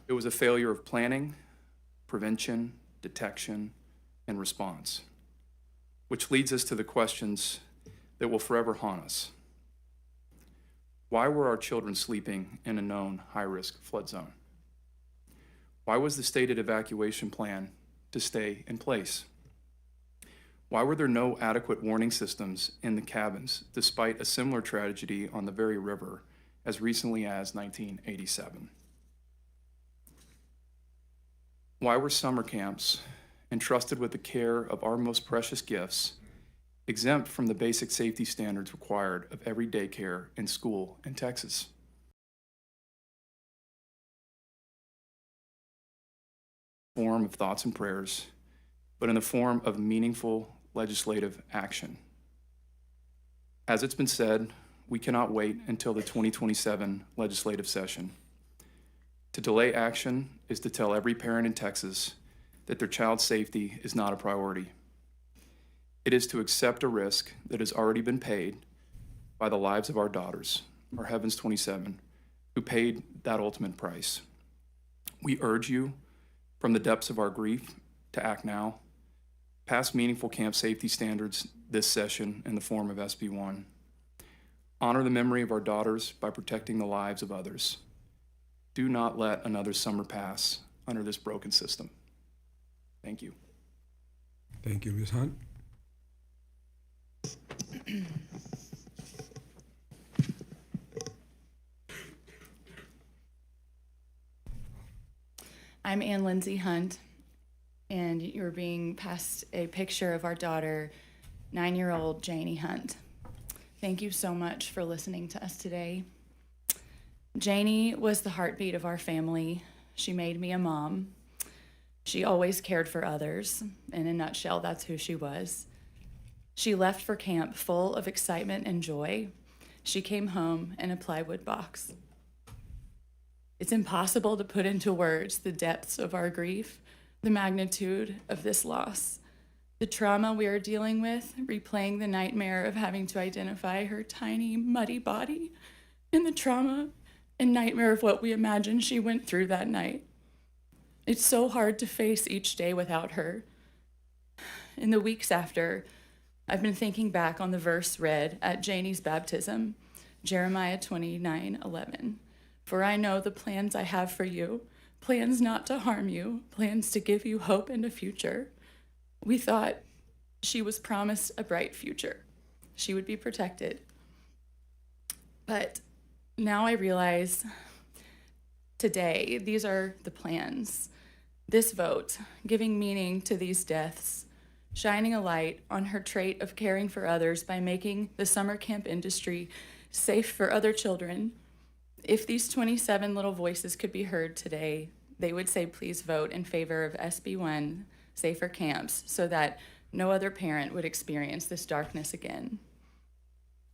It was a failure of planning, prevention, detection, and response, which leads us to the questions that will forever haunt us. Why were our children sleeping in a known high-risk flood zone? Why was the stated evacuation plan to stay in place? Why were there no adequate warning systems in the cabins, despite a similar tragedy on the very river as recently as 1987? Why were summer camps, entrusted with the care of our most precious gifts, exempt from the basic safety standards required of every daycare and school in Texas? Form of thoughts and prayers, but in the form of meaningful legislative action. As it's been said, we cannot wait until the 2027 legislative session. To delay action is to tell every parent in Texas that their child's safety is not a priority. It is to accept a risk that has already been paid by the lives of our daughters, our Heavens 27, who paid that ultimate price. We urge you, from the depths of our grief, to act now. Pass meaningful camp safety standards this session in the form of SB1. Honor the memory of our daughters by protecting the lives of others. Do not let another summer pass under this broken system. Thank you. Thank you, Ms. Hunt. I'm Ann Lindsay Hunt, and you're being passed a picture of our daughter, 9-year-old Janie Hunt. Thank you so much for listening to us today. Janie was the heartbeat of our family. She made me a mom. She always cared for others. In a nutshell, that's who she was. She left for camp full of excitement and joy. She came home in a plywood box. It's impossible to put into words the depths of our grief, the magnitude of this loss, the trauma we are dealing with, replaying the nightmare of having to identify her tiny, muddy body, and the trauma and nightmare of what we imagine she went through that night. It's so hard to face each day without her. In the weeks after, I've been thinking back on the verse read at Janie's baptism, Jeremiah 29:11. For I know the plans I have for you, plans not to harm you, plans to give you hope and a future. We thought she was promised a bright future. She would be protected. But now I realize today, these are the plans. This vote, giving meaning to these deaths, shining a light on her trait of caring for others by making the summer camp industry safe for other children. If these 27 little voices could be heard today, they would say, please vote in favor of SB1, safer camps, so that no other parent would experience this darkness again.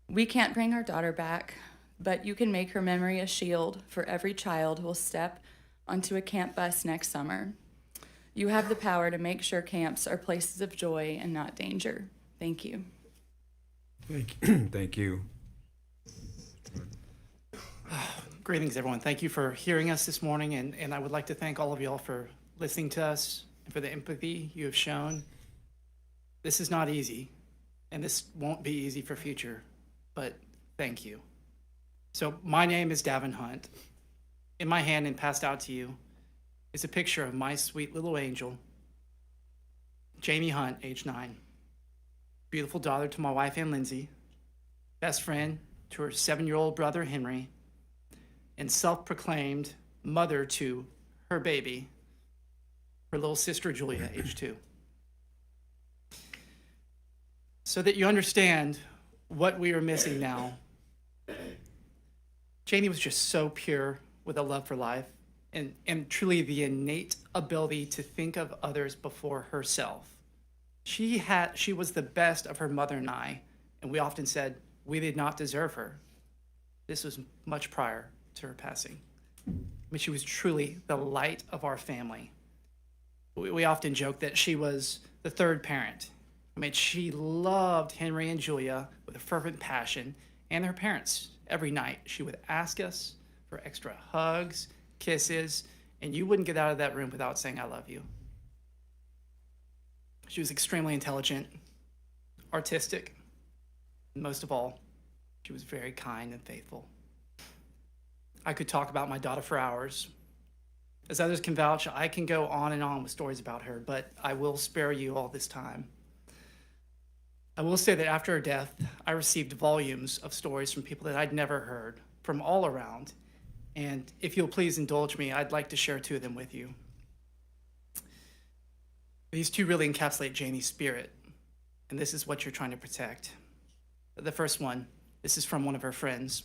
We can't bring our daughter back, but you can make her memory a shield for every child who will step onto a camp bus next summer. You have the power to make sure camps are places of joy and not danger. Thank you. Thank you. Greetings, everyone. Thank you for hearing us this morning, and I would like to thank all of y'all for listening to us and for the empathy you have shown. This is not easy, and this won't be easy for future, but thank you. So my name is Davin Hunt. In my hand and passed out to you is a picture of my sweet little angel, Jamie Hunt, age 9. Beautiful daughter to my wife, Ann Lindsay, best friend to her 7-year-old brother, Henry, and self-proclaimed mother to her baby, her little sister, Julia, age 2. So that you understand what we are missing now, Jamie was just so pure with a love for life and truly the innate ability to think of others before herself. She was the best of her mother and I, and we often said we did not deserve her. This was much prior to her passing. I mean, she was truly the light of our family. We often joke that she was the third parent. I mean, she loved Henry and Julia with a fervent passion, and her parents. Every night, she would ask us for extra hugs, kisses, and you wouldn't get out of that room without saying, I love you. She was extremely intelligent, artistic, and most of all, she was very kind and faithful. I could talk about my daughter for hours. As others can vouch, I can go on and on with stories about her, but I will spare you all this time. I will say that after her death, I received volumes of stories from people that I'd never heard from all around. And if you'll please indulge me, I'd like to share 2 of them with you. These 2 really encapsulate Jamie's spirit, and this is what you're trying to protect. The first one, this is from one of her friends.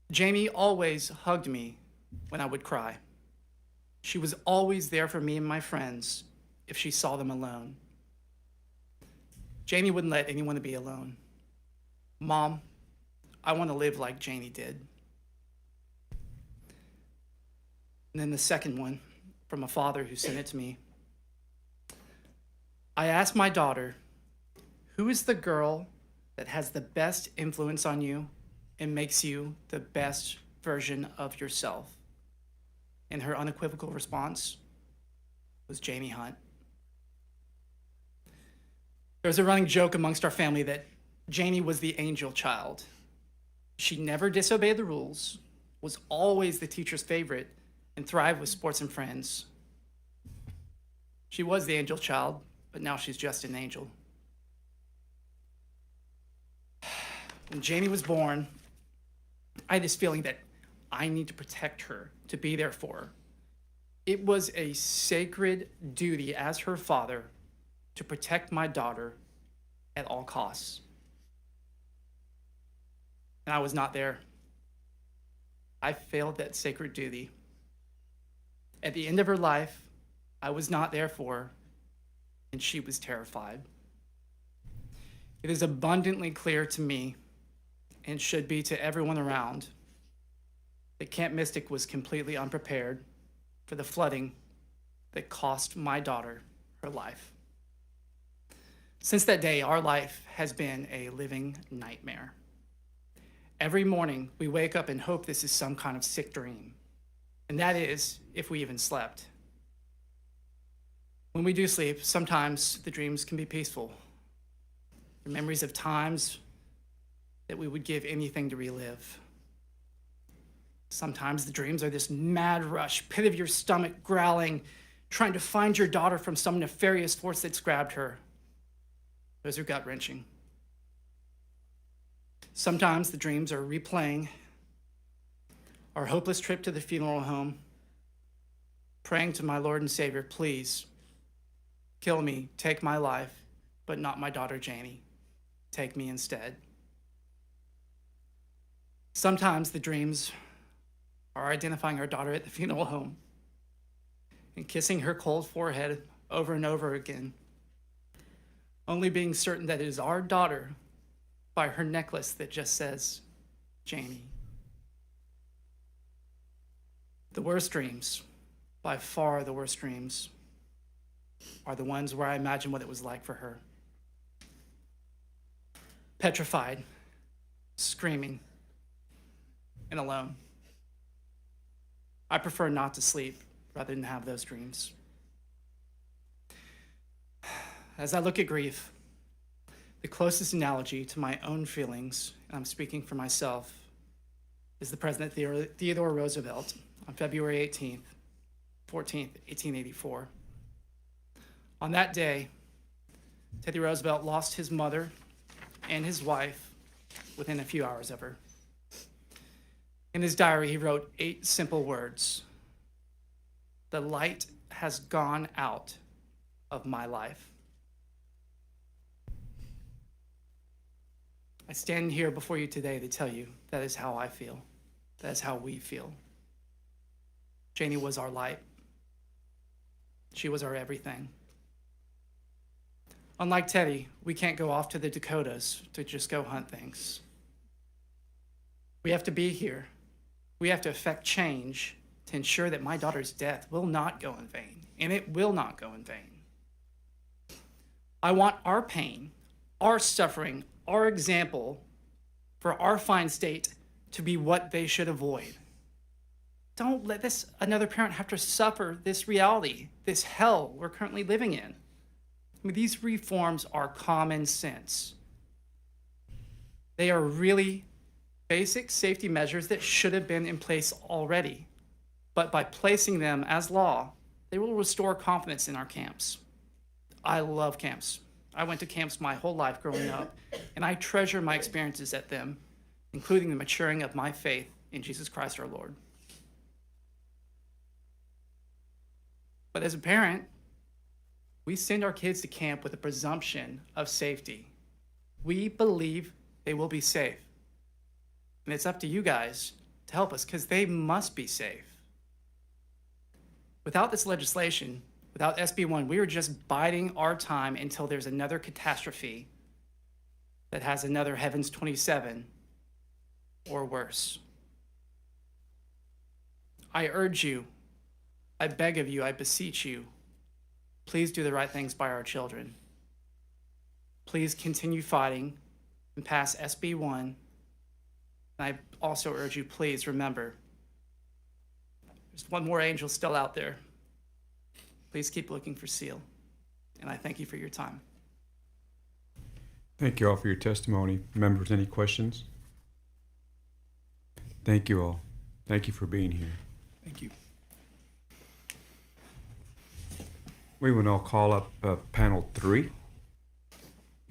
Jamie always hugged me when I would cry. She was always there for me and my friends if she saw them alone. Jamie wouldn't let anyone be alone. Mom, I want to live like Jamie did. And then the second one, from a father who sent it to me. I asked my daughter, who is the girl that has the best influence on you and makes you the best version of yourself? And her unequivocal response was Jamie Hunt. There's a running joke amongst our family that Jamie was the angel child. She never disobeyed the rules, was always the teacher's favorite, and thrived with sports and friends. She was the angel child, but now she's just an angel. When Jamie was born, I had this feeling that I need to protect her, to be there for her. It was a sacred duty as her father to protect my daughter at all costs. And I was not there. I failed that sacred duty. At the end of her life, I was not there for her, and she was terrified. It is abundantly clear to me, and should be to everyone around, that Camp Mystic was completely unprepared for the flooding that cost my daughter her life. Since that day, our life has been a living nightmare. Every morning, we wake up and hope this is some kind of sick dream. And that is, if we even slept. When we do sleep, sometimes the dreams can be peaceful. The memories of times that we would give anything to relive. Sometimes the dreams are this mad rush, pit of your stomach growling, trying to find your daughter from some nefarious force that's grabbed her. Those are gut-wrenching. Sometimes the dreams are replaying our hopeless trip to the funeral home, praying to my Lord and Savior, please kill me, take my life, but not my daughter Janie. Take me instead. Sometimes the dreams are identifying our daughter at the funeral home and kissing her cold forehead over and over again, only being certain that it is our daughter by her necklace that just says, Janie. The worst dreams, by far the worst dreams, are the ones where I imagine what it was like for her. Petrified, screaming, and alone. I prefer not to sleep rather than have those dreams. As I look at grief, the closest analogy to my own feelings, and I'm speaking for myself, is the President Theodore Roosevelt on February 14th, 1884. On that day, Teddy Roosevelt lost his mother and his wife within a few hours of her. In his diary, he wrote 8 simple words. The light has gone out of my life. I stand here before you today to tell you that is how I feel. That is how we feel. Janie was our light. She was our everything. Unlike Teddy, we can't go off to the Dakotas to just go hunt things. We have to be here. We have to effect change to ensure that my daughter's death will not go in vain, and it will not go in vain. I want our pain, our suffering, our example for our fine state to be what they should avoid. Don't let another parent have to suffer this reality, this hell we're currently living in. I mean, these reforms are common sense. They are really basic safety measures that should have been in place already. But by placing them as law, they will restore confidence in our camps. I love camps. I went to camps my whole life growing up, and I treasure my experiences at them, including the maturing of my faith in Jesus Christ our Lord. But as a parent, we send our kids to camp with a presumption of safety. We believe they will be safe. And it's up to you guys to help us, because they must be safe. Without this legislation, without SB 1, we are just biding our time until there's another catastrophe that has another Heavens 27 or worse. I urge you, I beg of you, I beseech you, please do the right things by our children. Please continue fighting and pass SB 1. And I also urge you, please remember, there's one more angel still out there. Please keep looking for Seal. And I thank you for your time. Thank you all for your testimony. Members, any questions? Thank you all. Thank you for being here. Thank you. We will now call up panel 3.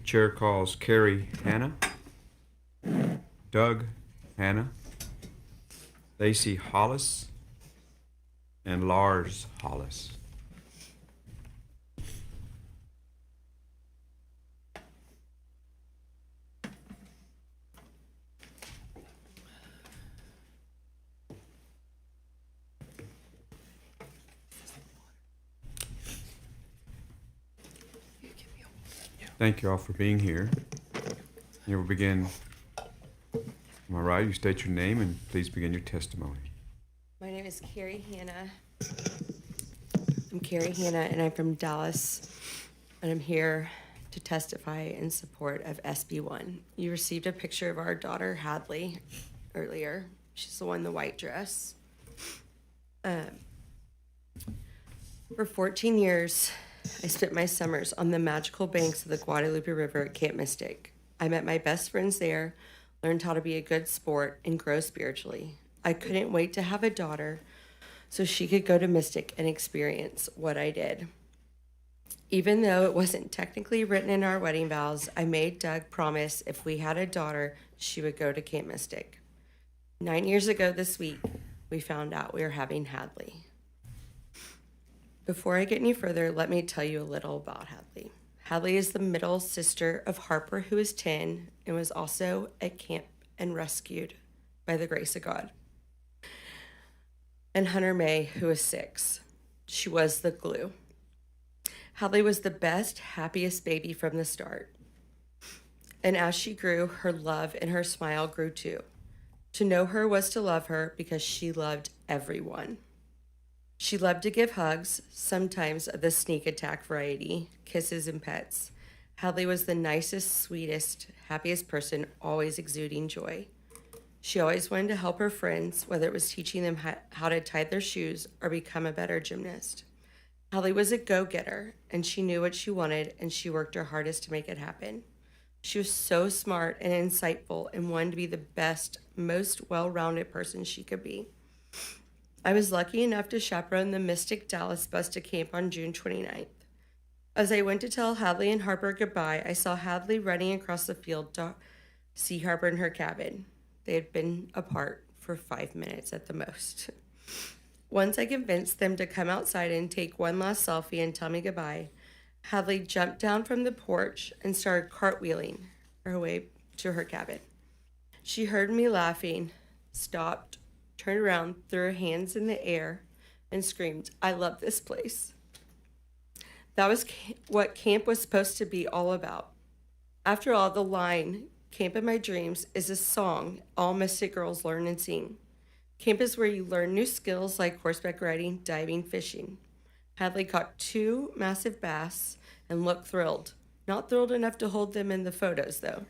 Chair calls Carrie Hanna, Doug Hanna, Lacey Hollis, and Lars Hollis. Thank you all for being here. You will begin. Am I right? You state your name and please begin your testimony. My name is Carrie Hanna. I'm Carrie Hanna, and I'm from Dallas, and I'm here to testify in support of SB 1. You received a picture of our daughter, Hadley, earlier. She's the one in the white dress. For 14 years, I spent my summers on the magical banks of the Guadalupe River at Camp Mystic. I met my best friends there, learned how to be a good sport, and grow spiritually. I couldn't wait to have a daughter so she could go to Mystic and experience what I did. Even though it wasn't technically written in our wedding vows, I made Doug promise if we had a daughter, she would go to Camp Mystic. 9 years ago this week, we found out we were having Hadley. Before I get any further, let me tell you a little about Hadley. Hadley is the middle sister of Harper, who is 10 and was also at camp and rescued by the grace of God, and Hunter May, who is 6. She was the glue. Hadley was the best, happiest baby from the start. And as she grew, her love and her smile grew too. To know her was to love her because she loved everyone. She loved to give hugs, sometimes of the sneak attack variety, kisses and pets. Hadley was the nicest, sweetest, happiest person, always exuding joy. She always wanted to help her friends, whether it was teaching them how to tie their shoes or become a better gymnast. Hadley was a go-getter, and she knew what she wanted, and she worked her hardest to make it happen. She was so smart and insightful and wanted to be the best, most well-rounded person she could be. I was lucky enough to chaperone the Mystic Dallas bus to camp on June 29th. As I went to tell Hadley and Harper goodbye, I saw Hadley running across the field to see Harper in her cabin. They had been apart for 5 minutes at the most. Once I convinced them to come outside and take one last selfie and tell me goodbye, Hadley jumped down from the porch and started cartwheeling her way to her cabin. She heard me laughing, stopped, turned around, threw her hands in the air, and screamed, "I love this place." That was what camp was supposed to be all about. After all, the line, "Camp in My Dreams," is a song all Mystic girls learn and sing. Camp is where you learn new skills like horseback riding, diving, fishing. Hadley caught 2 massive bass and looked thrilled. Not thrilled enough to hold them in the photos, though.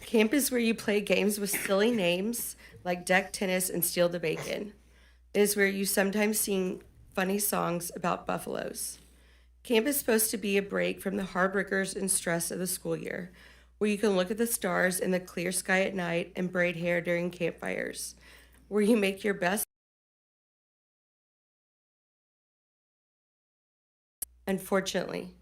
Camp is where you play games with silly names like deck tennis and steal the bacon. It is where you sometimes sing funny songs about buffaloes. Camp is supposed to be a break from the hard rigors and stress of the school year, where you can look at the stars in the clear sky at night and braid hair during campfires, where you make your best. Unfortunately,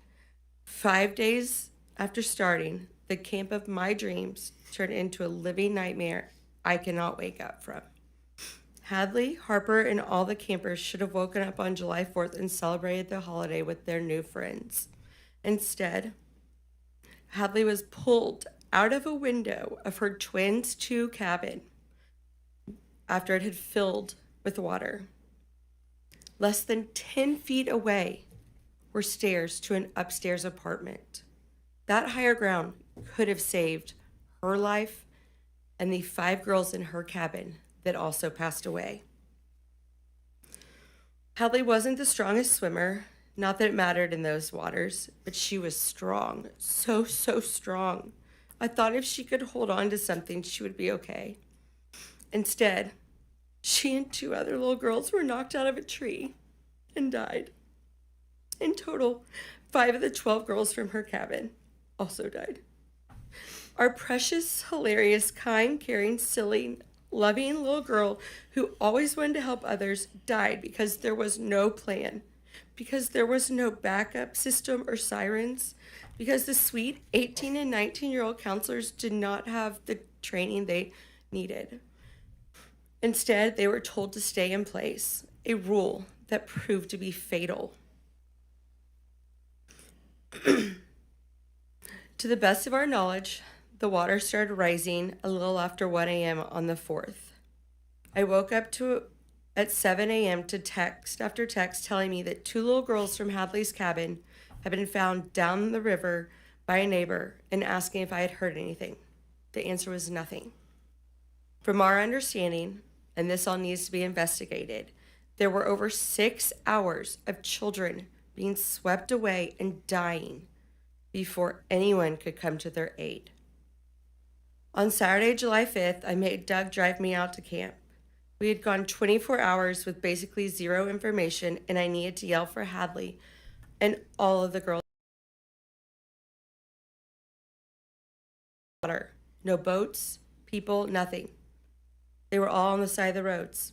5 days after starting, the camp of my dreams turned into a living nightmare I cannot wake up from. Hadley, Harper, and all the campers should have woken up on July 4th and celebrated the holiday with their new friends. Instead, Hadley was pulled out of a window of her twins' 2 cabin after it had filled with water. Less than 10 feet away were stairs to an upstairs apartment. That higher ground could have saved her life and the 5 girls in her cabin that also passed away. Hadley wasn't the strongest swimmer, not that it mattered in those waters, but she was strong, so strong. I thought if she could hold on to something, she would be okay. Instead, she and 2 other little girls were knocked out of a tree and died. In total, 5 of the 12 girls from her cabin also died. Our precious, hilarious, kind, caring, silly, loving little girl who always wanted to help others died because there was no plan, because there was no backup system or sirens, because the sweet 18 and 19-year-old counselors did not have the training they needed. Instead, they were told to stay in place, a rule that proved to be fatal. To the best of our knowledge, the water started rising a little after 1 a.m. on the 4th. I woke up at 7 a.m. to text after text telling me that 2 little girls from Hadley's cabin had been found down the river by a neighbor and asking if I had heard anything. The answer was nothing. From our understanding, and this all needs to be investigated, there were over 6 hours of children being swept away and dying before anyone could come to their aid. On Saturday, July 5th, I made Doug drive me out to camp. We had gone 24 hours with basically zero information, and I needed to yell for Hadley and all of the girls. No boats, people, nothing. They were all on the side of the roads.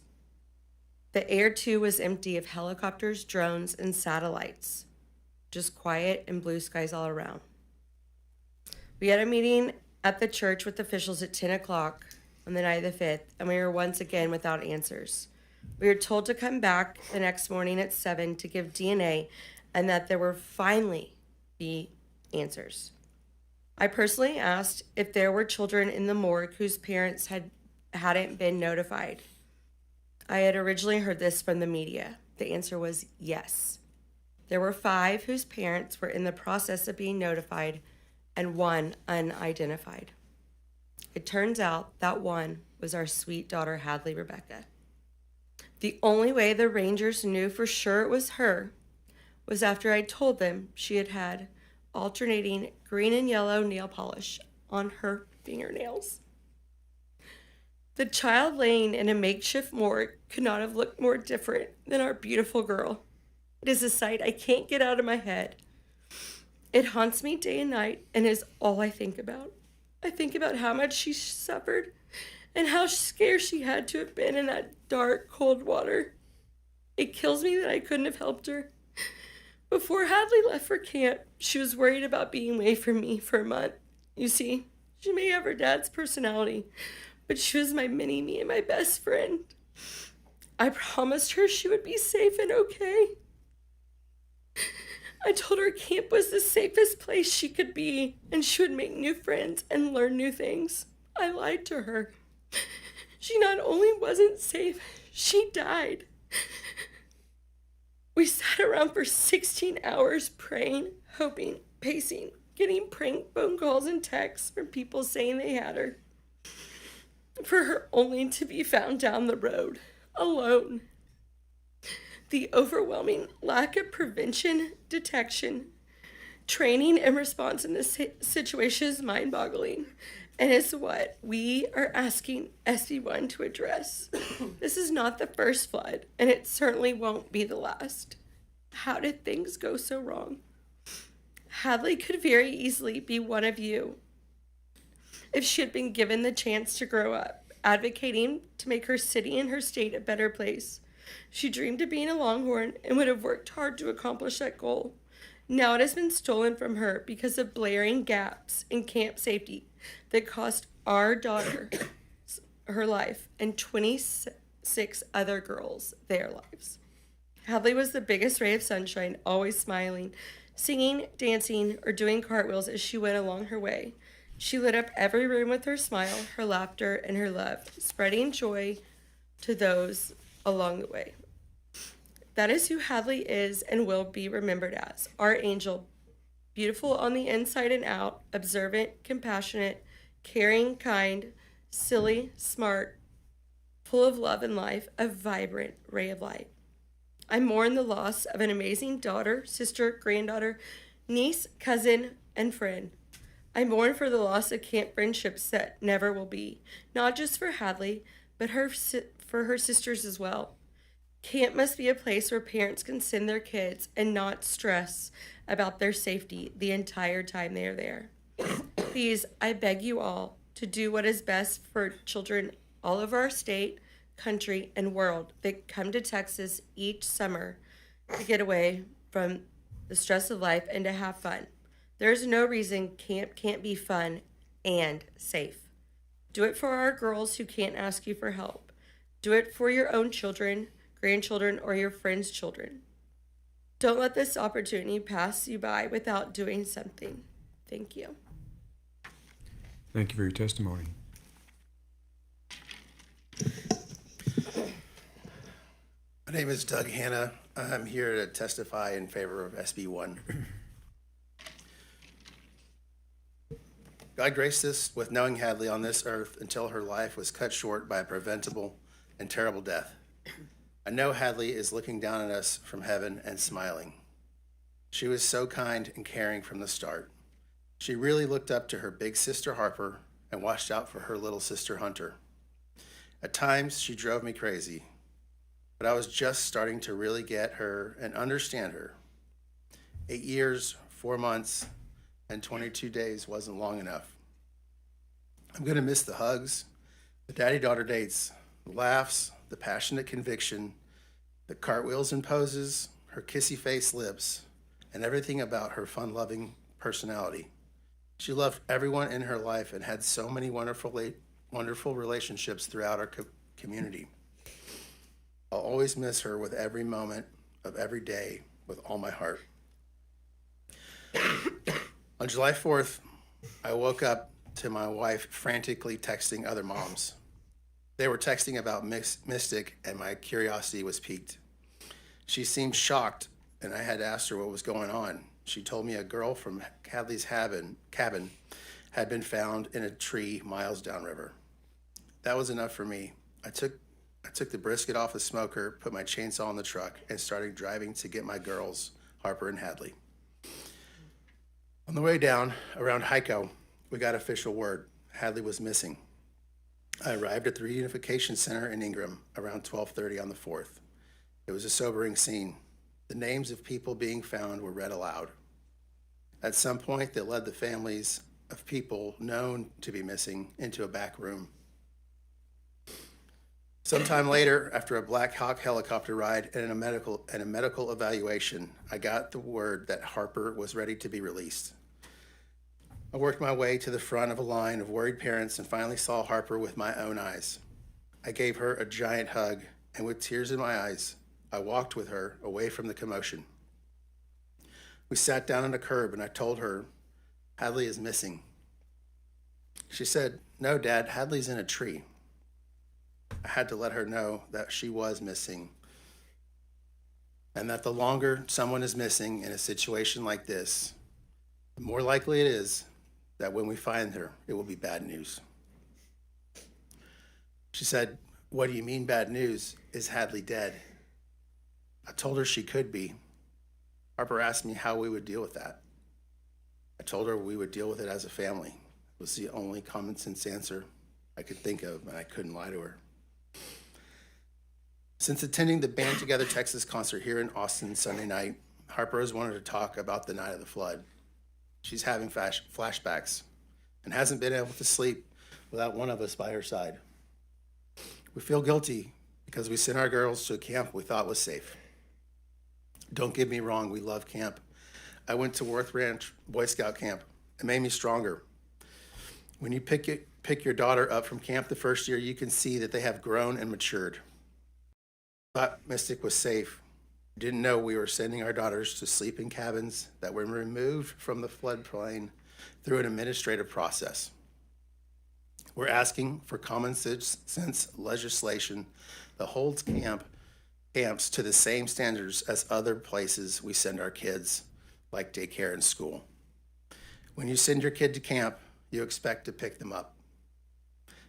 The air, too, was empty of helicopters, drones, and satellites. just quiet and blue skies all around. We had a meeting at the church with officials at 10 o'clock on the night of the 5th, and we were once again without answers. We were told to come back the next morning at 7 to give DNA and that there would finally be answers. I personally asked if there were children in the morgue whose parents hadn't been notified. I had originally heard this from the media. The answer was yes. There were 5 whose parents were in the process of being notified and 1 unidentified. It turns out that 1 was our sweet daughter, Hadley Rebecca. The only way the Rangers knew for sure it was her was after I told them she had had alternating green and yellow nail polish on her fingernails. The child laying in a makeshift morgue could not have looked more different than our beautiful girl. It is a sight I can't get out of my head. It haunts me day and night and is all I think about. I think about how much she suffered and how scared she had to have been in that dark, cold water. It kills me that I couldn't have helped her. Before Hadley left for camp, she was worried about being away from me for a month. You see, she may have her dad's personality, but she was my mini-me and my best friend. I promised her she would be safe and okay. I told her camp was the safest place she could be, and she would make new friends and learn new things. I lied to her. She not only wasn't safe, she died. We sat around for 16 hours praying, hoping, pacing, getting prank phone calls and texts from people saying they had her. For her only to be found down the road, alone. The overwhelming lack of prevention, detection, training, and response in this situation is mind-boggling, and is what we are asking SB1 to address. This is not the first flood, and it certainly won't be the last. How did things go so wrong? Hadley could very easily be one of you if she had been given the chance to grow up, advocating to make her city and her state a better place. She dreamed of being a Longhorn and would have worked hard to accomplish that goal. Now it has been stolen from her because of blaring gaps in camp safety that cost our daughter her life and 26 other girls their lives. Hadley was the biggest ray of sunshine, always smiling, singing, dancing, or doing cartwheels as she went along her way. She lit up every room with her smile, her laughter, and her love, spreading joy to those along the way. That is who Hadley is and will be remembered as, our angel, beautiful on the inside and out, observant, compassionate, caring, kind, silly, smart, full of love and life, a vibrant ray of light. I mourn the loss of an amazing daughter, sister, granddaughter, niece, cousin, and friend. I mourn for the loss of camp friendships that never will be, not just for Hadley, but for her sisters as well. Camp must be a place where parents can send their kids and not stress about their safety the entire time they are there. Please, I beg you all to do what is best for children all over our state, country, and world that come to Texas each summer to get away from the stress of life and to have fun. There's no reason camp can't be fun and safe. Do it for our girls who can't ask you for help. Do it for your own children, grandchildren, or your friends' children. Don't let this opportunity pass you by without doing something. Thank you. Thank you for your testimony. My name is Doug Hanna. I'm here to testify in favor of SB1. God graced us with knowing Hadley on this earth until her life was cut short by a preventable and terrible death. I know Hadley is looking down at us from heaven and smiling. She was so kind and caring from the start. She really looked up to her big sister Harper and watched out for her little sister Hunter. At times, she drove me crazy, but I was just starting to really get her and understand her. 8 years, 4 months, and 22 days wasn't long enough. I'm going to miss the hugs, the daddy-daughter dates, the laughs, the passionate conviction, the cartwheels and poses, her kissy-face lips, and everything about her fun-loving personality. She loved everyone in her life and had so many wonderful relationships throughout our community. I'll always miss her with every moment of every day with all my heart. On July 4th, I woke up to my wife frantically texting other moms. They were texting about Mystic, and my curiosity was piqued. She seemed shocked, and I had asked her what was going on. She told me a girl from Hadley's cabin had been found in a tree miles downriver. That was enough for me. I took the brisket off the smoker, put my chainsaw in the truck, and started driving to get my girls, Harper and Hadley. On the way down, around Heiko, we got official word. Hadley was missing. I arrived at the reunification center in Ingram around 12:30 on the 4th. It was a sobering scene. The names of people being found were read aloud. At some point, they led the families of people known to be missing into a back room. Sometime later, after a Black Hawk helicopter ride and a medical evaluation, I got the word that Harper was ready to be released. I worked my way to the front of a line of worried parents and finally saw Harper with my own eyes. I gave her a giant hug, and with tears in my eyes, I walked with her away from the commotion. We sat down on a curb, and I told her, Hadley is missing. She said, "No, Dad, Hadley's in a tree." I had to let her know that she was missing, and that the longer someone is missing in a situation like this, the more likely it is that when we find her, it will be bad news. She said, "What do you mean bad news? Is Hadley dead?" I told her she could be. Harper asked me how we would deal with that. I told her we would deal with it as a family. It was the only common sense answer I could think of, and I couldn't lie to her. Since attending the Band Together Texas concert here in Austin Sunday night, Harper has wanted to talk about the night of the flood. She's having flashbacks and hasn't been able to sleep without one of us by her side. We feel guilty because we sent our girls to a camp we thought was safe. Don't get me wrong, we love camp. I went to Worth Ranch Boy Scout camp. It made me stronger. When you pick your daughter up from camp the first year, you can see that they have grown and matured. Thought Mystic was safe. Didn't know we were sending our daughters to sleep in cabins that were removed from the floodplain through an administrative process. We're asking for common sense legislation that holds camps to the same standards as other places we send our kids, like daycare and school. When you send your kid to camp, you expect to pick them up.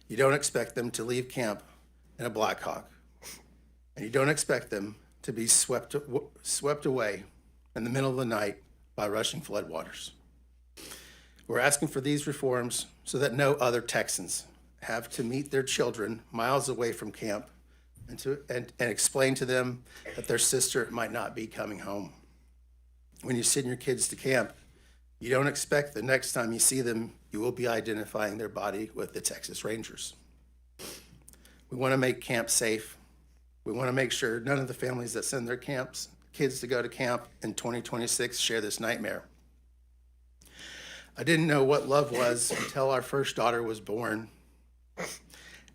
You don't expect them to leave camp in a Black Hawk. And you don't expect them to be swept away in the middle of the night by rushing floodwaters. We're asking for these reforms so that no other Texans have to meet their children miles away from camp and explain to them that their sister might not be coming home. When you send your kids to camp, you don't expect the next time you see them, you will be identifying their body with the Texas Rangers. We want to make camp safe. We want to make sure none of the families that send their kids to go to camp in 2026 share this nightmare. I didn't know what love was until our first daughter was born.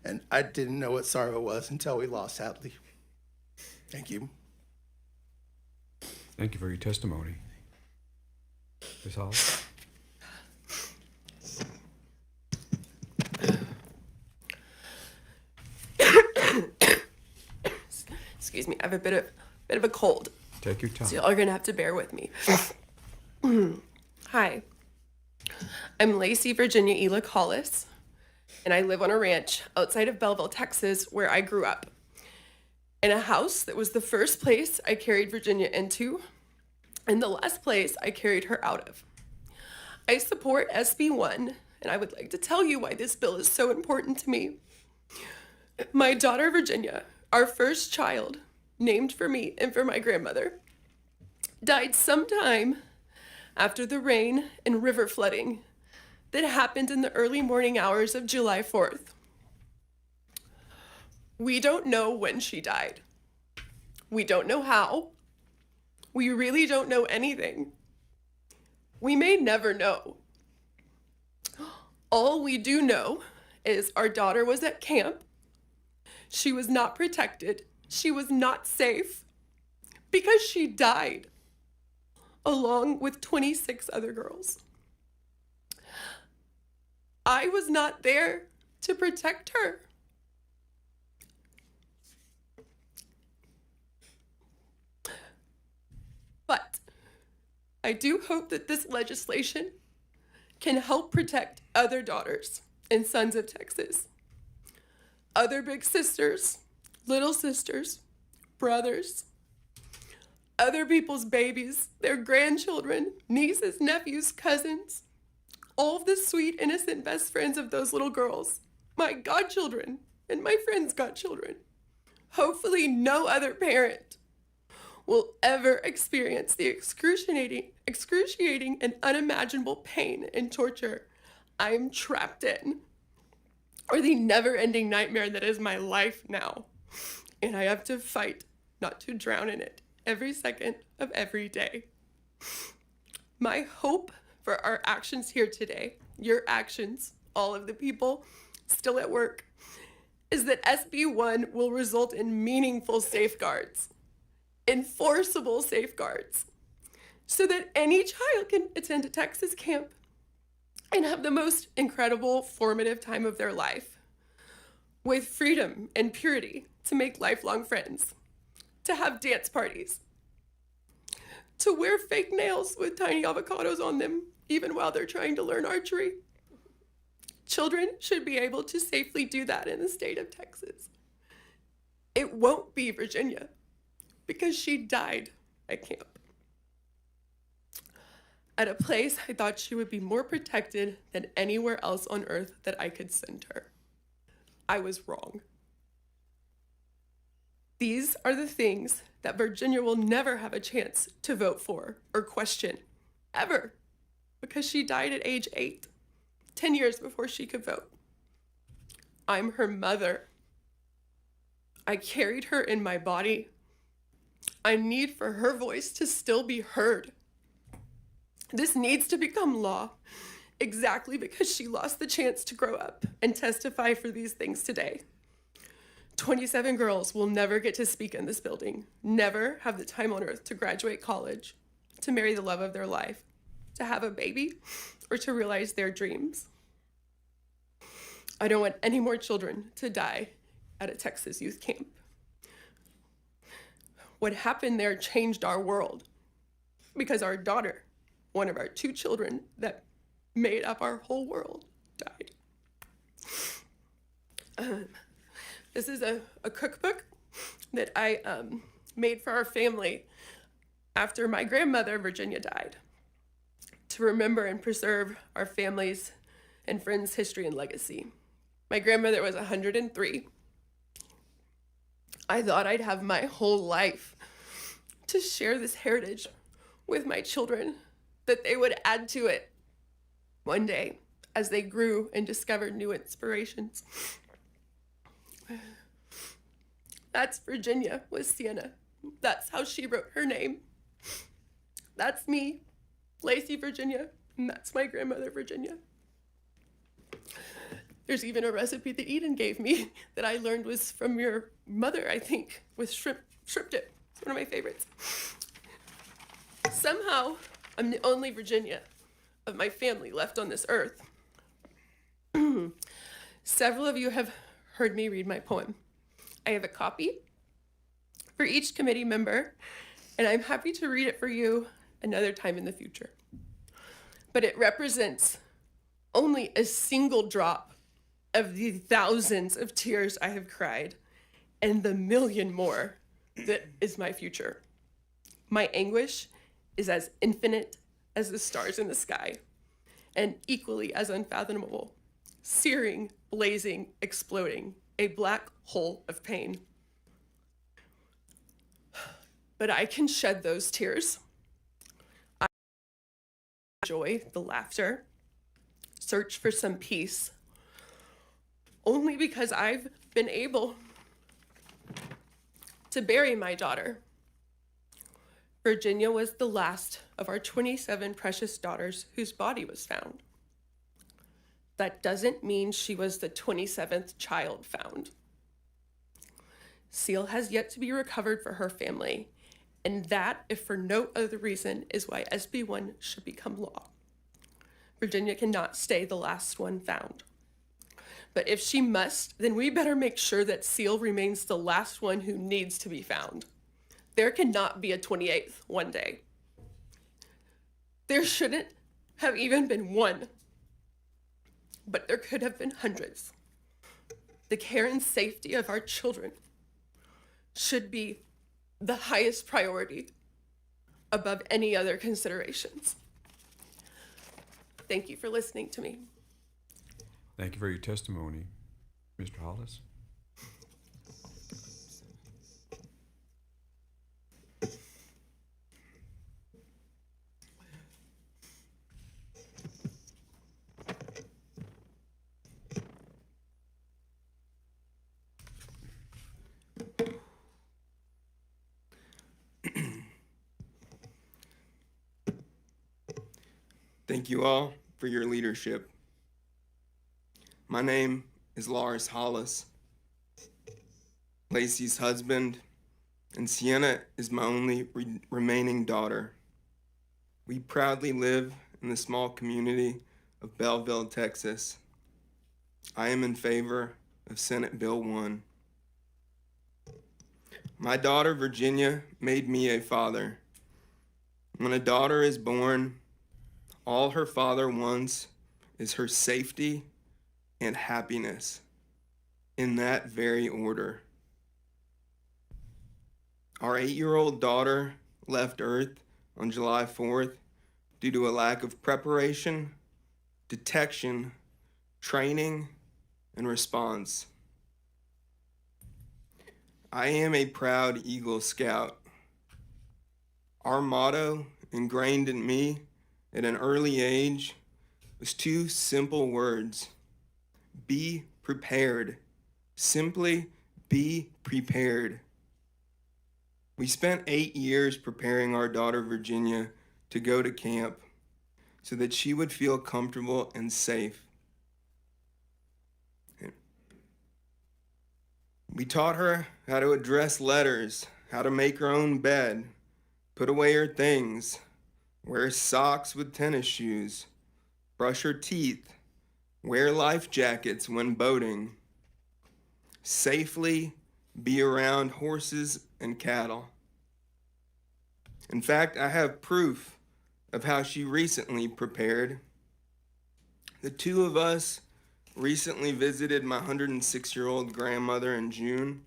And I didn't know what sorrow was until we lost Hadley. Thank you. Thank you for your testimony. Ms. Hall? Excuse me, I have a bit of a cold. Take your time. So y'all are gonna have to bear with me. Hi, I'm Lacey Virginia Ela Collis, and I live on a ranch outside of Belleville, Texas, where I grew up. In a house that was the first place I carried Virginia into, and the last place I carried her out of. I support SB1, and I would like to tell you why this bill is so important to me. My daughter Virginia, our first child, named for me and for my grandmother, died sometime after the rain and river flooding that happened in the early morning hours of July 4th. We don't know when she died. We don't know how. We really don't know anything. We may never know. All we do know is our daughter was at camp. She was not protected. She was not safe because she died along with 26 other girls. I was not there to protect her. But I do hope that this legislation can help protect other daughters and sons of Texas, other big sisters, little sisters, brothers, other people's babies, their grandchildren, nieces, nephews, cousins, all of the sweet, innocent best friends of those little girls, my godchildren and my friends' godchildren. Hopefully no other parent will ever experience the excruciating and unimaginable pain and torture I am trapped in, or the never-ending nightmare that is my life now. And I have to fight not to drown in it every second of every day. My hope for our actions here today, your actions, all of the people still at work, is that SB 1 will result in meaningful safeguards, enforceable safeguards, so that any child can attend a Texas camp and have the most incredible formative time of their life, with freedom and purity to make lifelong friends, to have dance parties, to wear fake nails with tiny avocados on them, even while they're trying to learn archery. Children should be able to safely do that in the state of Texas. It won't be Virginia, because she died at camp, at a place I thought she would be more protected than anywhere else on earth that I could send her. I was wrong. These are the things that Virginia will never have a chance to vote for or question, ever, because she died at age 8, 10 years before she could vote. I'm her mother. I carried her in my body. I need for her voice to still be heard. This needs to become law, exactly because she lost the chance to grow up and testify for these things today. 27 girls will never get to speak in this building, never have the time on earth to graduate college, to marry the love of their life, to have a baby, or to realize their dreams. I don't want any more children to die at a Texas youth camp. What happened there changed our world because our daughter, one of our 2 children that made up our whole world, died. This is a cookbook that I made for our family after my grandmother, Virginia, died, to remember and preserve our family's and friends' history and legacy. My grandmother was 103. I thought I'd have my whole life to share this heritage with my children, that they would add to it one day as they grew and discovered new inspirations. That's Virginia with Sienna. That's how she wrote her name. That's me, Lacey Virginia, and that's my grandmother Virginia. There's even a recipe that Eden gave me that I learned was from your mother, I think, with shrimp dip. It's one of my favorites. Somehow, I'm the only Virginia of my family left on this earth. Several of you have heard me read my poem. I have a copy for each committee member, and I'm happy to read it for you another time in the future. But it represents only a single drop of the thousands of tears I have cried and the million more that is my future. My anguish is as infinite as the stars in the sky and equally as unfathomable, searing, blazing, exploding, a black hole of pain. But I can shed those tears. I enjoy the laughter, search for some peace, only because I've been able to bury my daughter, Virginia was the last of our 27 precious daughters whose body was found. That doesn't mean she was the 27th child found. Seal has yet to be recovered for her family, and that, if for no other reason, is why SB 1 should become law. Virginia cannot stay the last one found. But if she must, then we better make sure that Seal remains the last one who needs to be found. There cannot be a 28th one day. There shouldn't have even been one, but there could have been hundreds. The care and safety of our children should be the highest priority above any other considerations. Thank you for listening to me. Thank you for your testimony, Mr. Hollis. Thank you all for your leadership. My name is Lars Hollis, Lacey's husband, and Sienna is my only remaining daughter. We proudly live in the small community of Belleville, Texas. I am in favor of Senate Bill 1. My daughter Virginia made me a father. When a daughter is born, all her father wants is her safety and happiness, in that very order. Our 8-year-old daughter left Earth on July 4th due to a lack of preparation, detection, training, and response. I am a proud Eagle Scout. Our motto, ingrained in me at an early age, was 2 simple words: be prepared. Simply be prepared. We spent 8 years preparing our daughter Virginia to go to camp so that she would feel comfortable and safe. We taught her how to address letters, how to make her own bed, put away her things, wear socks with tennis shoes, brush her teeth, wear life jackets when boating, safely be around horses and cattle. In fact, I have proof of how she recently prepared. The 2 of us recently visited my 106-year-old grandmother in June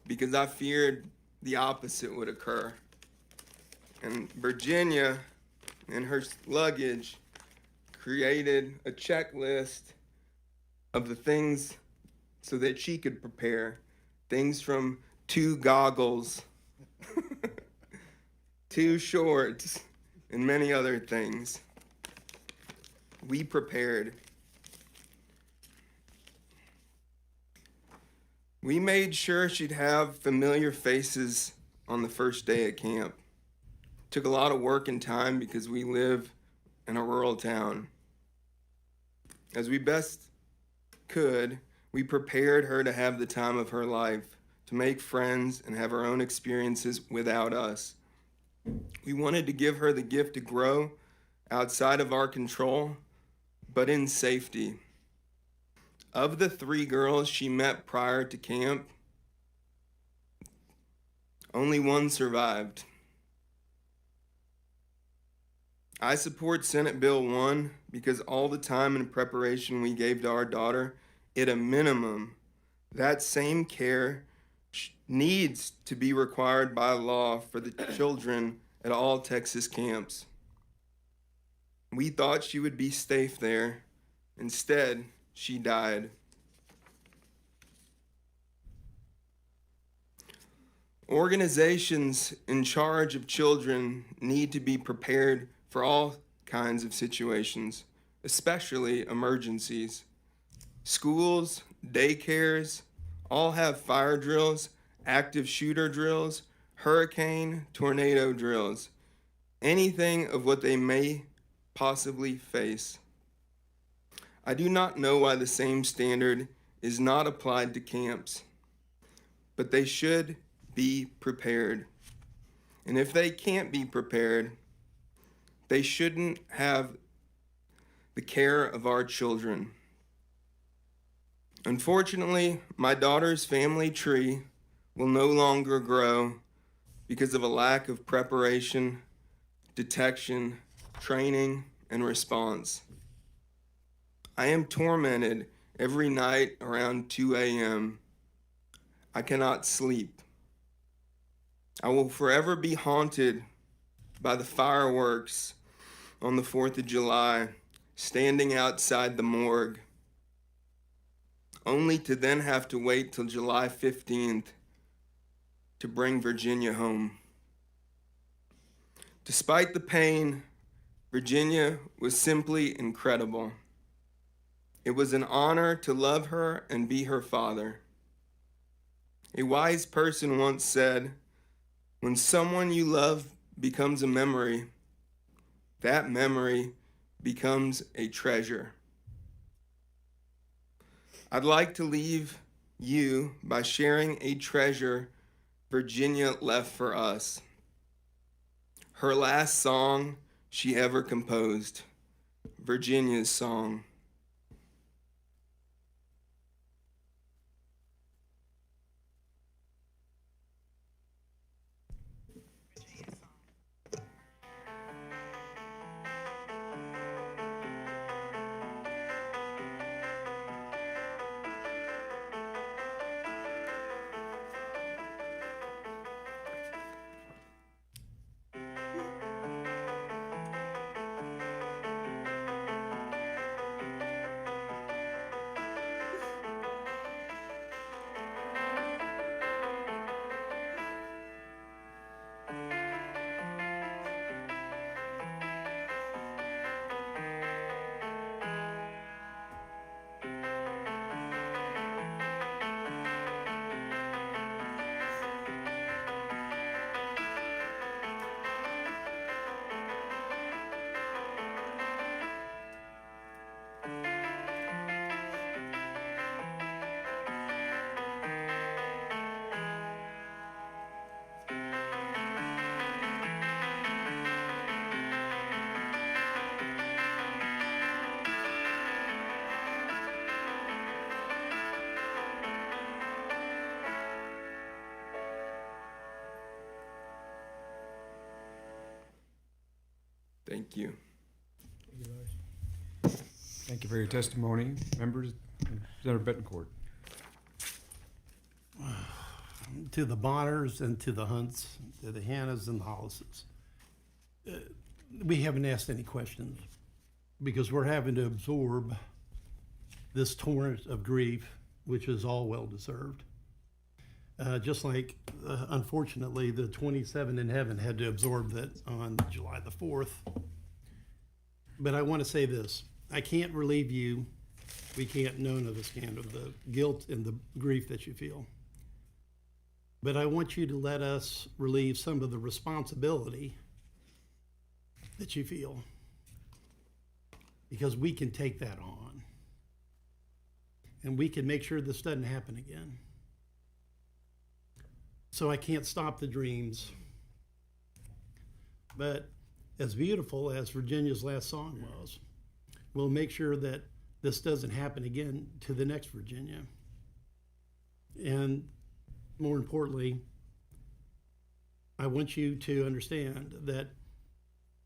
because I feared the opposite would occur. And Virginia and her luggage created a checklist of the things so that she could prepare. Things from 2 goggles, 2 shorts, and many other things. We prepared. We made sure she'd have familiar faces on the first day at camp. Took a lot of work and time because we live in a rural town. As we best could, we prepared her to have the time of her life, to make friends and have her own experiences without us. We wanted to give her the gift to grow outside of our control, but in safety. Of the 3 girls she met prior to camp, only 1 survived. I support Senate Bill 1 because all the time and preparation we gave to our daughter, at a minimum, that same care needs to be required by law for the children at all Texas camps. We thought she would be safe there. Instead, she died. Organizations in charge of children need to be prepared for all kinds of situations, especially emergencies. Schools, daycares, all have fire drills, active shooter drills, hurricane, tornado drills, anything of what they may possibly face. I do not know why the same standard is not applied to camps, but they should be prepared. And if they can't be prepared, they shouldn't have the care of our children. Unfortunately, my daughter's family tree will no longer grow because of a lack of preparation, detection, training, and response. I am tormented every night around 2 a.m. I cannot sleep. I will forever be haunted by the fireworks on the 4th of July, standing outside the morgue, only to then have to wait till July 15th to bring Virginia home. Despite the pain, Virginia was simply incredible. It was an honor to love her and be her father. A wise person once said, "When someone you love becomes a memory, that memory becomes a treasure." I'd like to leave you by sharing a treasure Virginia left for us. Her last song she ever composed, Virginia's song. Thank you. Thank you for your testimony, members. Senator Betancourt. To the Bonners and to the Hunts, to the Hannahs and the Hollises. We haven't asked any questions because we're having to absorb this torrent of grief, which is all well-deserved. Just like, unfortunately, the 27 in heaven had to absorb that on July the 4th. But I want to say this. I can't relieve you. We can't, none of us can, of the guilt and the grief that you feel. But I want you to let us relieve some of the responsibility that you feel, because we can take that on. And we can make sure this doesn't happen again. So I can't stop the dreams. But as beautiful as Virginia's last song was, we'll make sure that this doesn't happen again to the next Virginia. And more importantly, I want you to understand that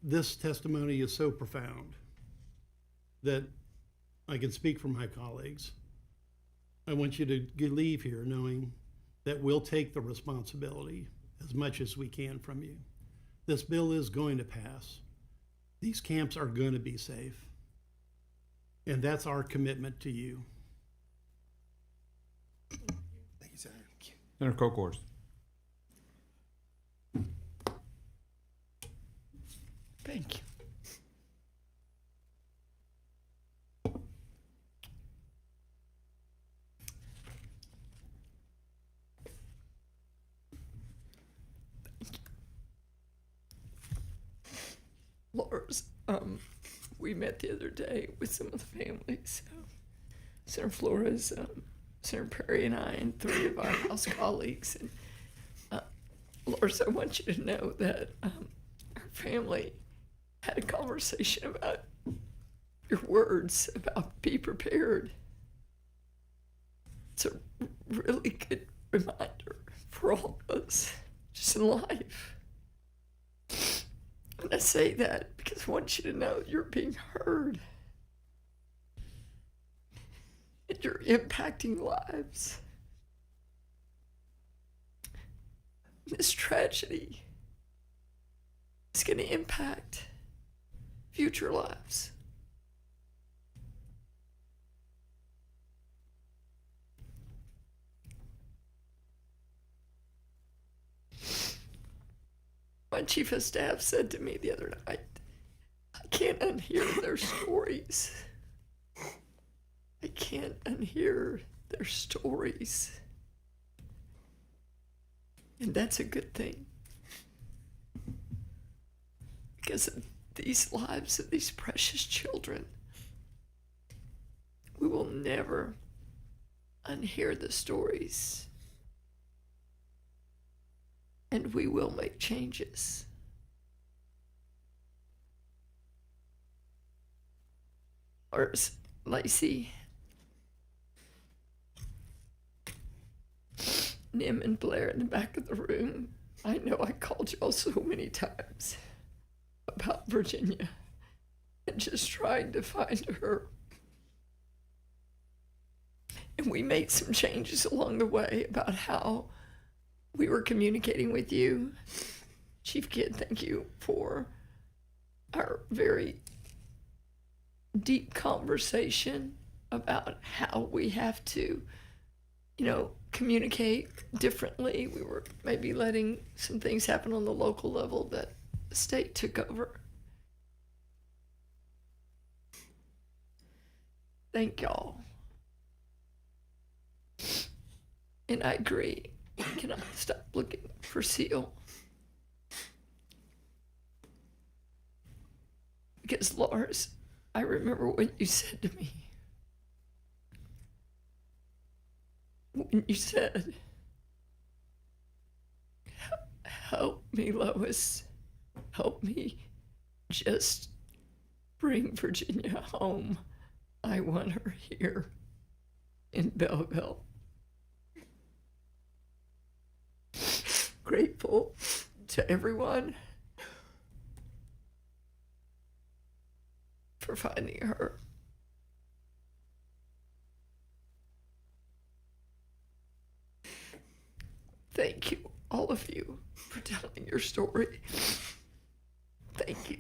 this testimony is so profound that I can speak for my colleagues. I want you to leave here knowing that we'll take the responsibility as much as we can from you. This bill is going to pass. These camps are going to be safe. And that's our commitment to you. Thank you, Senator. Senator Kokhorst. Thank you. Laura's, we met the other day with some of the families. Senator Flores, Senator Perry, and I, and 3 of our House colleagues. And Laura's, I want you to know that our family had a conversation about your words about be prepared. It's a really good reminder for all of us, just in life. And I say that because I want you to know that you're being heard. And you're impacting lives. This tragedy is going to impact future lives. My chief of staff said to me the other night, I can't unhear their stories. I can't unhear their stories. And that's a good thing. Because of these lives of these precious children, we will never unhear the stories. And we will make changes. Or Lacey, Nim and Blair in the back of the room, I know I called y'all so many times about Virginia and just trying to find her. And we made some changes along the way about how we were communicating with you. Chief Kidd, thank you for our very deep conversation about how we have to, communicate differently. We were maybe letting some things happen on the local level that the state took over. Thank y'all. And I agree. We cannot stop looking for Seal. Because, Lars, I remember what you said to me. When you said, help me, Lois. Help me just bring Virginia home. I want her here in Belleville. Grateful to everyone for finding her. Thank you, all of you, for telling your story. Thank you.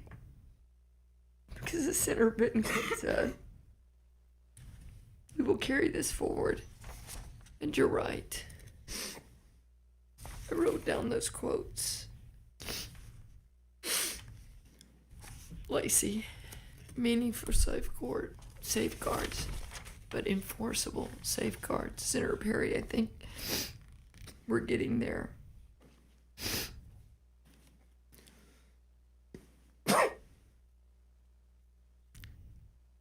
Because as Senator Bittencourt said, we will carry this forward. And you're right. I wrote down those quotes. Lacey, meaningful safeguards, but enforceable safeguards. Senator Perry, I think we're getting there.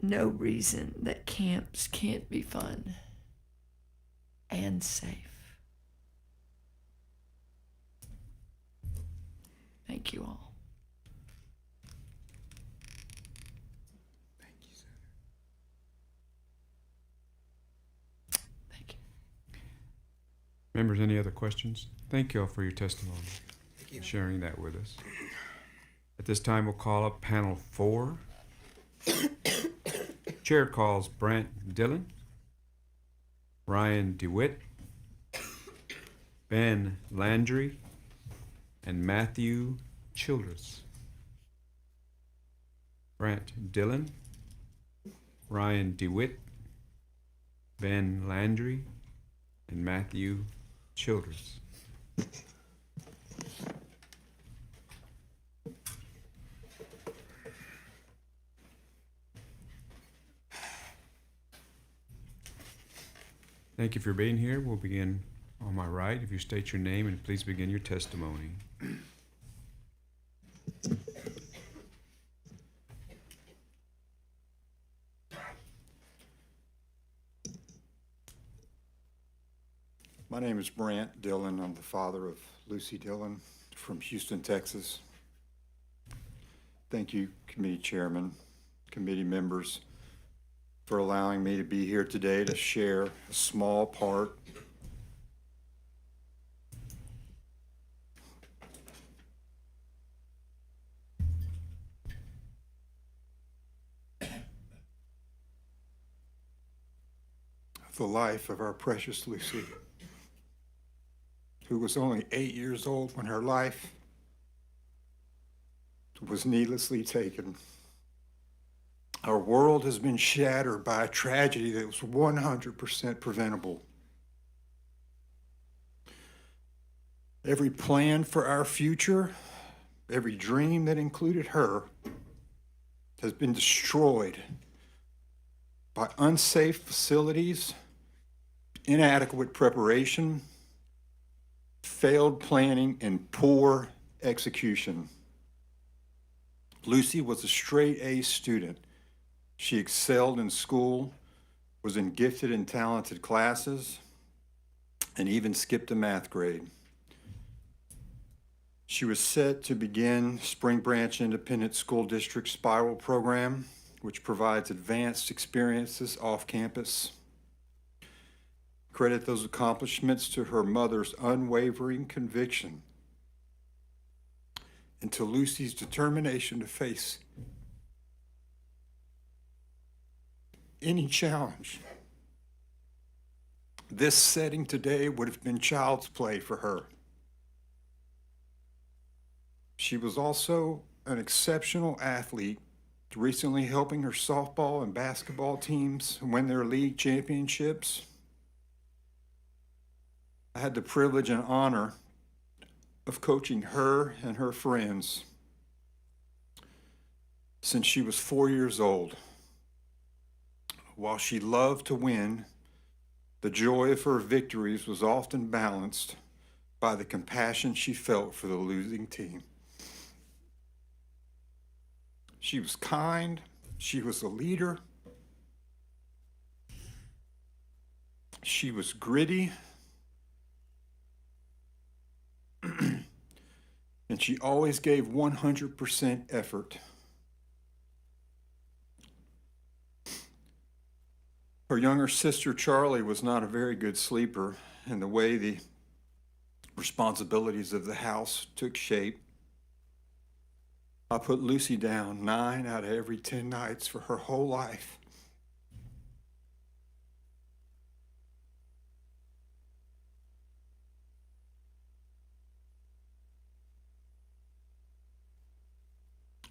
No reason that camps can't be fun and safe. Thank you all. Thank you, Senator. Thank you. Members, any other questions? Thank you all for your testimony. Thank you. And sharing that with us. At this time, we'll call up panel 4. Chair calls Brant Dillon, Ryan DeWitt, Ben Landry, and Matthew Childress. Brant Dillon, Ryan DeWitt, Ben Landry, and Matthew Childress. Thank you for being here. We'll begin on my right. If you state your name and please begin your testimony. My name is Brant Dillon. I'm the father of Lucy Dillon from Houston, Texas. Thank you, committee chairman, committee members, for allowing me to be here today to share a small part of the life of our precious Lucy, who was only 8 years old when her life was needlessly taken. Our world has been shattered by a tragedy that was 100% preventable. Every plan for our future, every dream that included her, has been destroyed by unsafe facilities, inadequate preparation, failed planning, and poor execution. Lucy was a straight A student. She excelled in school, was in gifted and talented classes, and even skipped a math grade. She was set to begin Spring Branch Independent School District Spiral Program, which provides advanced experiences off campus. Credit those accomplishments to her mother's unwavering conviction and to Lucy's determination to face any challenge. This setting today would have been child's play for her. She was also an exceptional athlete, recently helping her softball and basketball teams win their league championships. I had the privilege and honor of coaching her and her friends since she was 4 years old. While she loved to win, the joy of her victories was often balanced by the compassion she felt for the losing team. She was kind, she was a leader, she was gritty, and she always gave 100% effort. Her younger sister, Charlie, was not a very good sleeper, and the way the responsibilities of the house took shape, I put Lucy down 9 out of every 10 nights for her whole life.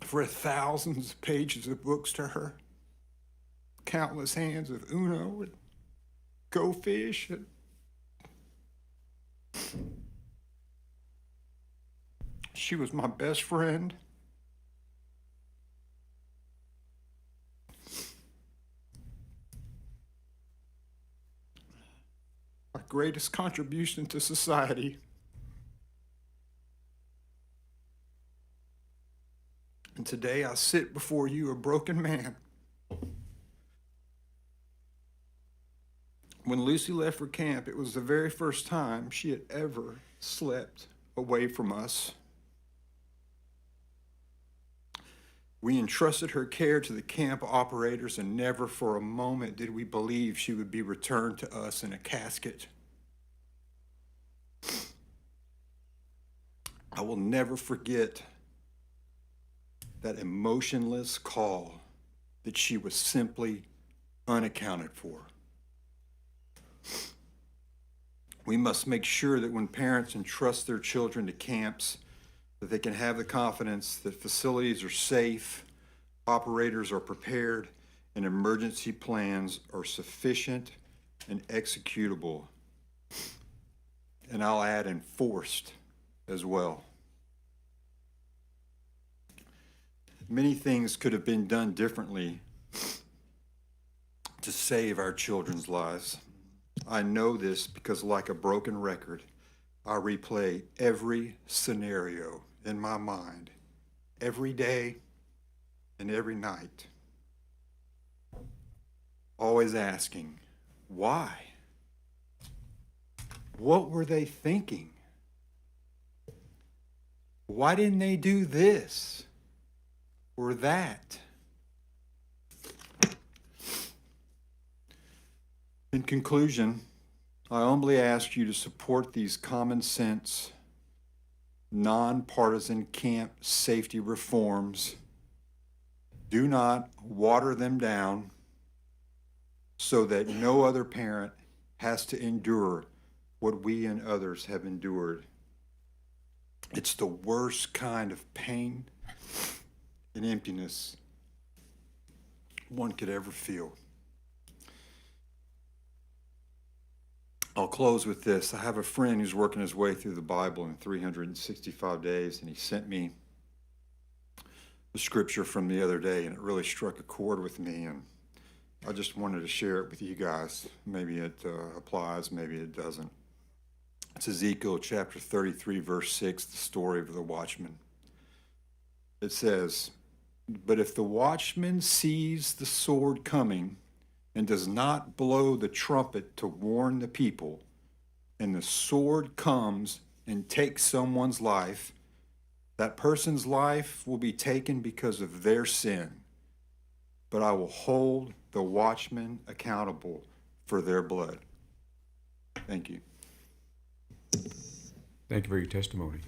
I've read thousands of pages of books to her, countless hands of Uno and Go Fish. And she was my best friend. My greatest contribution to society. And today I sit before you a broken man. When Lucy left for camp, it was the very first time she had ever slept away from us. We entrusted her care to the camp operators, and never for a moment did we believe she would be returned to us in a casket. I will never forget that emotionless call that she was simply unaccounted for. We must make sure that when parents entrust their children to camps, that they can have the confidence that facilities are safe, operators are prepared, and emergency plans are sufficient and executable. And I'll add enforced as well. Many things could have been done differently to save our children's lives. I know this because, like a broken record, I replay every scenario in my mind, every day and every night, always asking, why? What were they thinking? Why didn't they do this or that? In conclusion, I humbly ask you to support these common sense, nonpartisan camp safety reforms. Do not water them down so that no other parent has to endure what we and others have endured. It's the worst kind of pain and emptiness one could ever feel. I'll close with this. I have a friend who's working his way through the Bible in 365 days, and he sent me the scripture from the other day, and it really struck a chord with me, and I just wanted to share it with you guys. Maybe it applies, maybe it doesn't. It's Ezekiel chapter 33, verse 6, the story of the watchman. It says, "But if the watchman sees the sword coming and does not blow the trumpet to warn the people, and the sword comes and takes someone's life, that person's life will be taken because of their sin. But I will hold the watchman accountable for their blood." Thank you. Thank you for your testimony.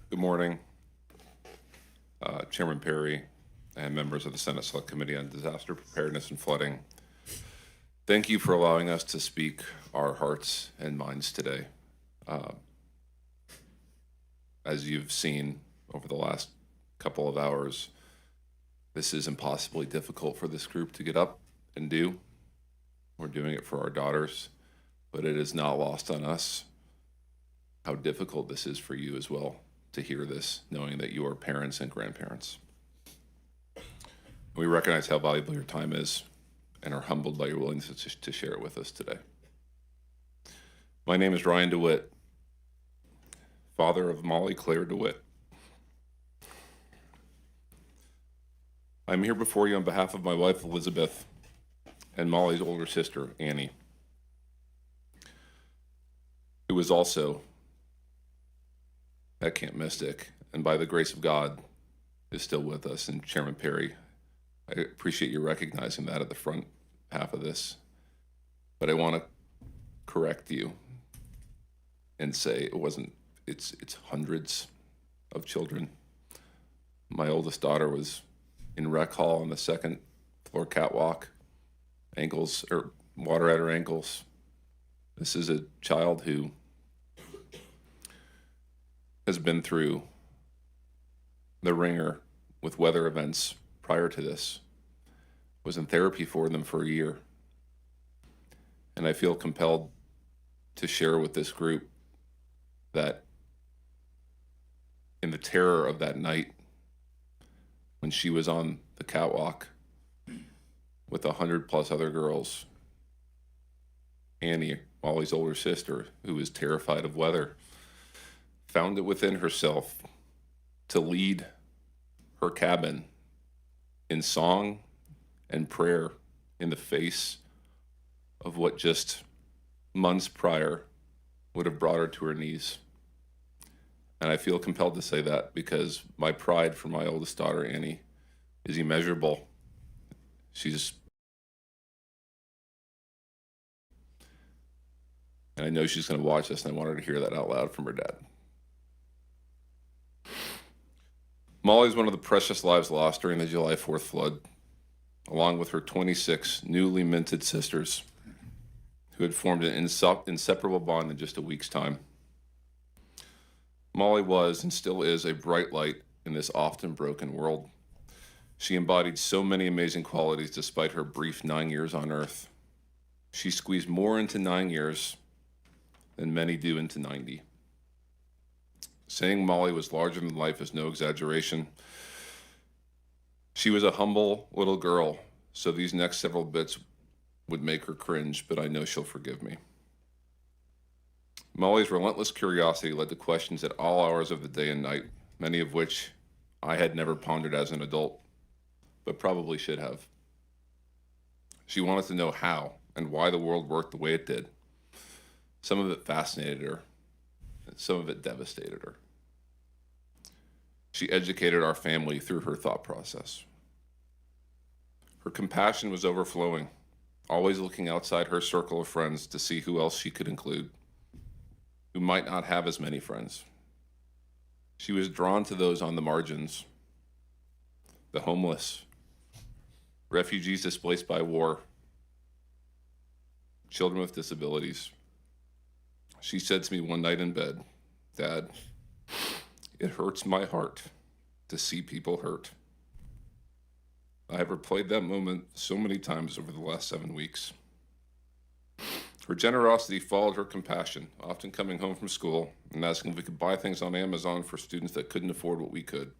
Good morning, Chairman Perry and members of the Senate Select Committee on Disaster Preparedness and Flooding. Thank you for allowing us to speak our hearts and minds today. As you've seen over the last couple of hours, this is impossibly difficult for this group to get up and do. We're doing it for our daughters, but it is not lost on us how difficult this is for you as well to hear this, knowing that you are parents and grandparents. We recognize how valuable your time is and are humbled by your willingness to share it with us today. My name is Ryan DeWitt, father of Molly Claire DeWitt. I'm here before you on behalf of my wife, Elizabeth, and Molly's older sister, Annie, who was also at Camp Mystic, and by the grace of God, is still with us. And Chairman Perry, I appreciate you recognizing that at the front half of this. But I want to correct you and say it's hundreds of children. My oldest daughter was in rec hall on the second floor catwalk, water at her ankles. This is a child who has been through the ringer with weather events prior to this, was in therapy for them for a year. And I feel compelled to share with this group that in the terror of that night, when she was on the catwalk with 100+ other girls, Annie, Molly's older sister, who was terrified of weather, found it within herself to lead her cabin in song and prayer in the face of what just months prior would have brought her to her knees. And I feel compelled to say that because my pride for my oldest daughter, Annie, is immeasurable. And I know she's going to watch this, and I want her to hear that out loud from her dad. Molly is one of the precious lives lost during the July 4th flood, along with her 26 newly minted sisters who had formed an inseparable bond in just a week's time. Molly was and still is a bright light in this often broken world. She embodied so many amazing qualities despite her brief 9 years on Earth. She squeezed more into 9 years than many do into 90. Saying Molly was larger than life is no exaggeration. She was a humble little girl, so these next several bits would make her cringe, but I know she'll forgive me. Molly's relentless curiosity led to questions at all hours of the day and night, many of which I had never pondered as an adult. but probably should have. She wanted to know how and why the world worked the way it did. Some of it fascinated her, and some of it devastated her. She educated our family through her thought process. Her compassion was overflowing, always looking outside her circle of friends to see who else she could include, who might not have as many friends. She was drawn to those on the margins, the homeless, refugees displaced by war, children with disabilities. She said to me one night in bed, "Dad, it hurts my heart to see people hurt." I have replayed that moment so many times over the last 7 weeks. Her generosity followed her compassion, often coming home from school and asking if we could buy things on Amazon for students that couldn't afford what we could.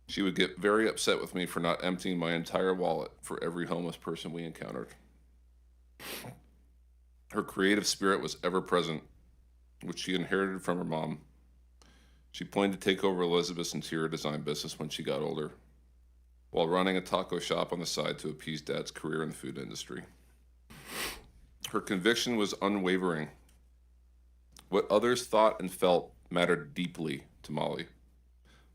She would get very upset with me for not emptying my entire wallet for every homeless person we encountered. Her creative spirit was ever present, which she inherited from her mom. She planned to take over Elizabeth's interior design business when she got older, while running a taco shop on the side to appease Dad's career in the food industry. Her conviction was unwavering. What others thought and felt mattered deeply to Molly,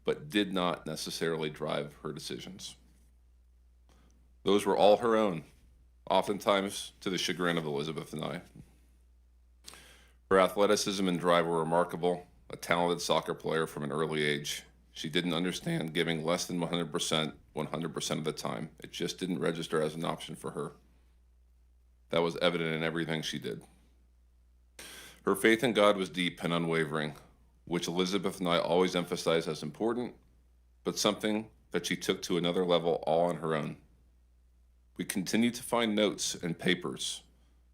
but did not necessarily drive her decisions. Those were all her own, oftentimes to the chagrin of Elizabeth and I. Her athleticism and drive were remarkable, a talented soccer player from an early age. She didn't understand giving less than 100% of the time. It just didn't register as an option for her. That was evident in everything she did. Her faith in God was deep and unwavering, which Elizabeth and I always emphasized as important, but something that she took to another level all on her own. We continue to find notes and papers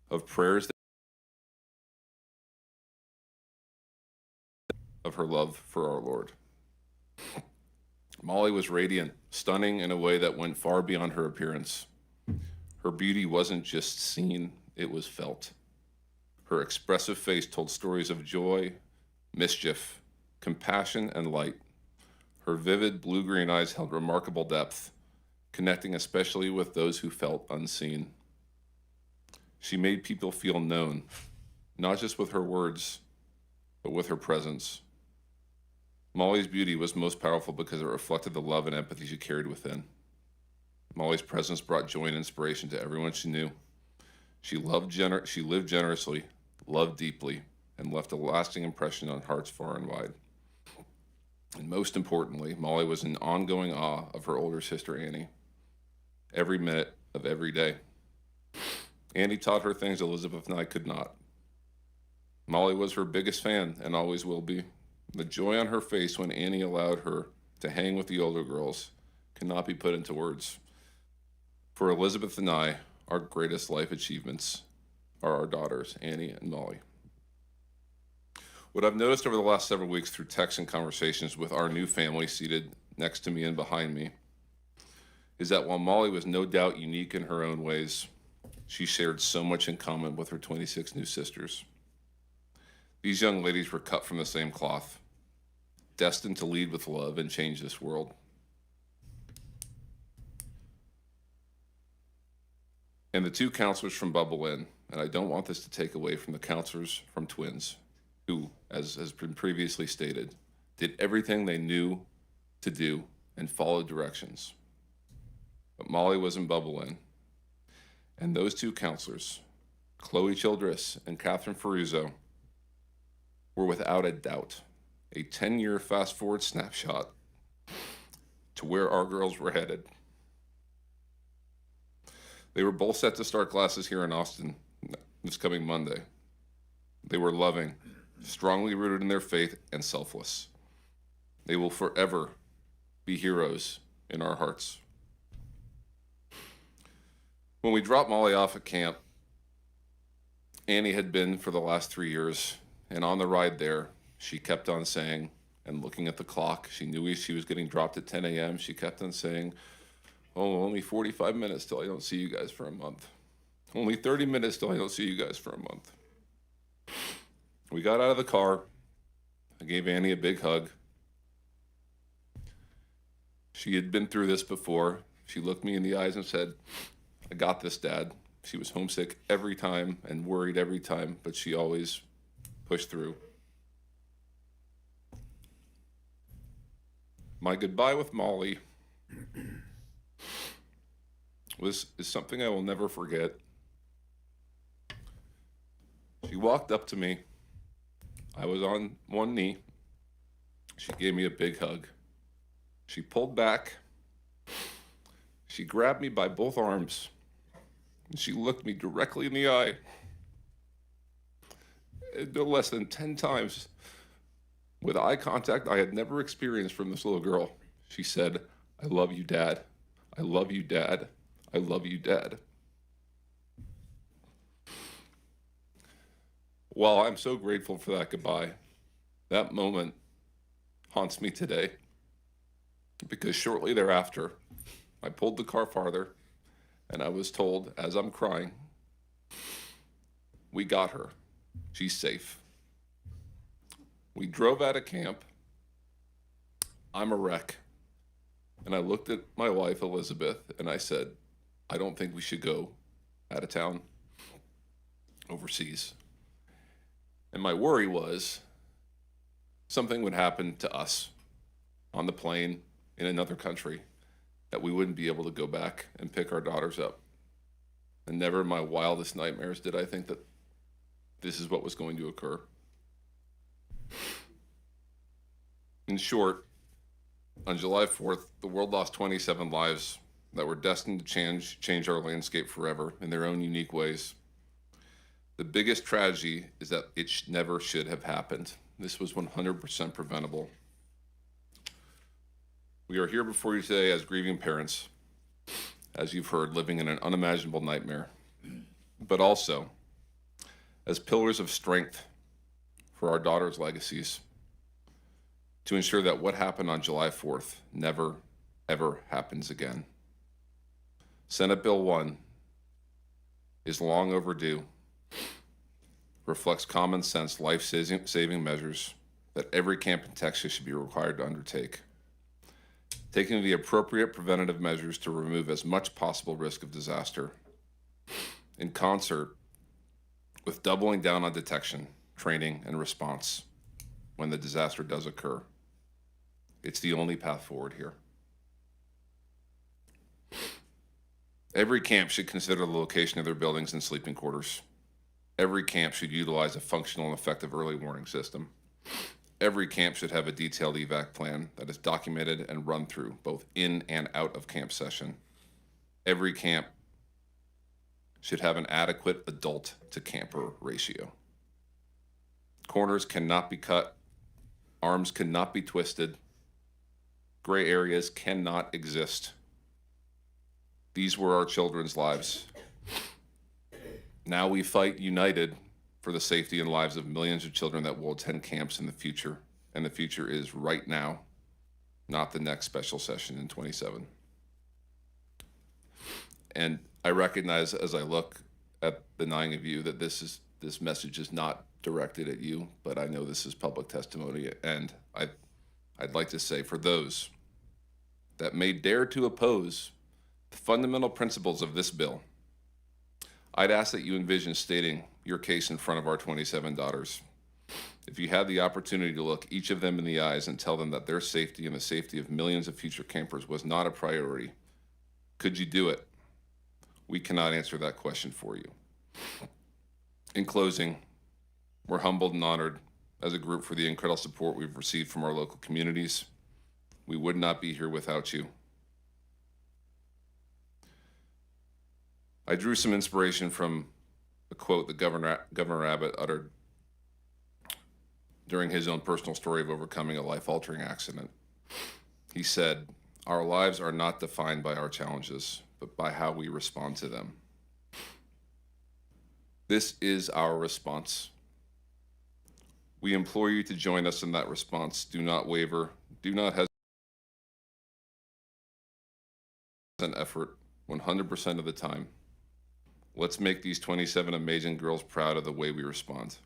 of prayers of her love for our Lord. Molly was radiant, stunning in a way that went far beyond her appearance. Her beauty wasn't just seen, it was felt. Her expressive face told stories of joy, mischief, compassion, and light. Her vivid blue-green eyes held remarkable depth, connecting especially with those who felt unseen. She made people feel known, not just with her words, but with her presence. Molly's beauty was most powerful because it reflected the love and empathy she carried within. Molly's presence brought joy and inspiration to everyone she knew. She lived generously, loved deeply, and left a lasting impression on hearts far and wide. And most importantly, Molly was in ongoing awe of her older sister, Annie, every minute of every day. Annie taught her things Elizabeth and I could not. Molly was her biggest fan and always will be. The joy on her face when Annie allowed her to hang with the older girls cannot be put into words. For Elizabeth and I, our greatest life achievements are our daughters, Annie and Molly. What I've noticed over the last several weeks through texts and conversations with our new family seated next to me and behind me is that while Molly was no doubt unique in her own ways, she shared so much in common with her 26 new sisters. These young ladies were cut from the same cloth, destined to lead with love and change this world. And the two counselors from Bubble Inn, and I don't want this to take away from the counselors from Twins, who, as has been previously stated, did everything they knew to do and followed directions. But Molly was in Bubble Inn, and those two counselors, Chloe Childress and Catherine Ferruzzo, were without a doubt a 10-year fast-forward snapshot to where our girls were headed. They were both set to start classes here in Austin this coming Monday. They were loving, strongly rooted in their faith, and selfless. They will forever be heroes in our hearts. When we dropped Molly off at camp, Annie had been for the last 3 years, and on the ride there, she kept on saying, and looking at the clock, she knew she was getting dropped at 10 a.m. She kept on saying, "Oh, only 45 minutes till I don't see you guys for a month. Only 30 minutes till I don't see you guys for a month." We got out of the car. I gave Annie a big hug. She had been through this before. She looked me in the eyes and said, "I got this, Dad." She was homesick every time and worried every time, but she always pushed through. My goodbye with Molly is something I will never forget. She walked up to me. I was on one knee. She gave me a big hug. She pulled back. She grabbed me by both arms, and she looked me directly in the eye. And no less than 10 times, with eye contact I had never experienced from this little girl, she said, "I love you, Dad. I love you, Dad. I love you, Dad." While I'm so grateful for that goodbye, that moment haunts me today, because shortly thereafter, I pulled the car farther, and I was told, as I'm crying, "We got her. She's safe." We drove out of camp. I'm a wreck. And I looked at my wife, Elizabeth, and I said, "I don't think we should go out of town, overseas." And my worry was something would happen to us on the plane in another country, that we wouldn't be able to go back and pick our daughters up. And never in my wildest nightmares did I think that this is what was going to occur. In short, on July 4th, the world lost 27 lives that were destined to change our landscape forever in their own unique ways. The biggest tragedy is that it never should have happened. This was 100% preventable. We are here before you today as grieving parents, as you've heard, living in an unimaginable nightmare, but also as pillars of strength for our daughters' legacies, to ensure that what happened on July 4th never, ever happens again. Senate Bill 1 is long overdue, reflects common sense life-saving measures that every camp in Texas should be required to undertake, taking the appropriate preventative measures to remove as much possible risk of disaster, in concert with doubling down on detection, training, and response when the disaster does occur. It's the only path forward here. Every camp should consider the location of their buildings and sleeping quarters. Every camp should utilize a functional and effective early warning system. Every camp should have a detailed evac plan that is documented and run through both in and out of camp session. Every camp should have an adequate adult to camper ratio. Corners cannot be cut. Arms cannot be twisted. Gray areas cannot exist. These were our children's lives. Now we fight united for the safety and lives of millions of children that will attend camps in the future. And the future is right now, not the next special session in 27. And I recognize as I look at the 9 of you that this message is not directed at you, but I know this is public testimony. And I'd like to say, for those that may dare to oppose the fundamental principles of this bill, I'd ask that you envision stating your case in front of our 27 daughters. If you had the opportunity to look each of them in the eyes and tell them that their safety and the safety of millions of future campers was not a priority, could you do it? We cannot answer that question for you. In closing, we're humbled and honored as a group for the incredible support we've received from our local communities. We would not be here without you. I drew some inspiration from a quote that Governor Abbott uttered during his own personal story of overcoming a life-altering accident. He said, "Our lives are not defined by our challenges, but by how we respond to them." This is our response. We implore you to join us in that response. Do not waver. Do not hesitate. An effort 100% of the time. Let's make these 27 amazing girls proud of the way we respond.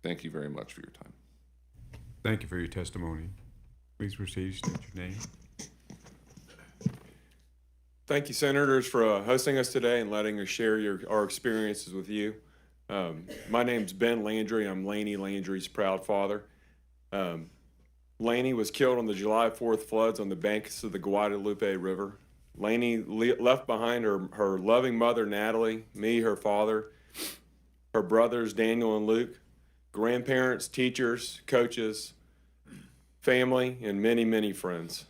Thank you very much for your time. Thank you for your testimony. Please proceed, state your name. Thank you, Senators, for hosting us today and letting us share our experiences with you. My name's Ben Landry. I'm Laney Landry's proud father. Laney was killed on the July 4th floods on the banks of the Guadalupe River. Laney left behind her loving mother, Natalie, me, her father, her brothers, Daniel and Luke, grandparents, teachers, coaches, family, and many, many friends.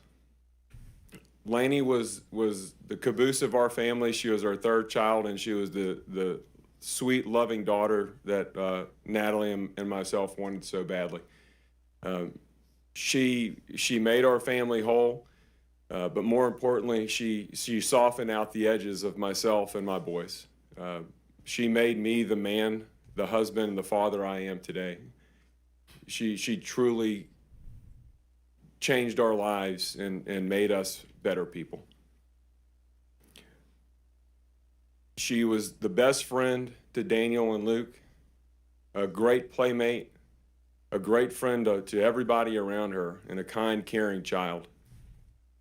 Laney was the caboose of our family. She was our third child, and she was the sweet, loving daughter that Natalie and myself wanted so badly. She made our family whole, but more importantly, she softened out the edges of myself and my boys. She made me the man, the husband, and the father I am today. She truly changed our lives and made us better people. She was the best friend to Daniel and Luke, a great playmate, a great friend to everybody around her, and a kind, caring child.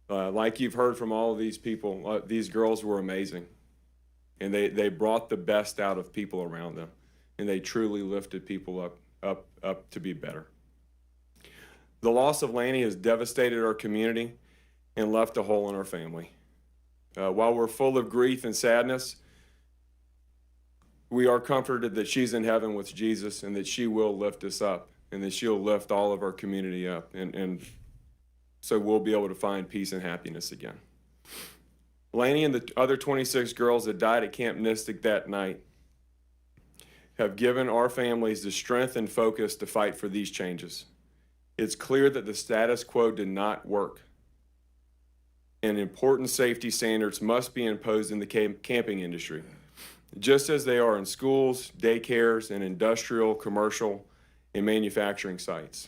Like you've heard from all of these people, these girls were amazing. And they brought the best out of people around them. And they truly lifted people up to be better. The loss of Laney has devastated our community and left a hole in our family. While we're full of grief and sadness, we are comforted that she's in heaven with Jesus and that she will lift us up and that she'll lift all of our community up. And so we'll be able to find peace and happiness again. Laney and the other 26 girls that died at Camp Mystic that night have given our families the strength and focus to fight for these changes. It's clear that the status quo did not work, and important safety standards must be imposed in the camping industry, just as they are in schools, daycares, and industrial, commercial, and manufacturing sites.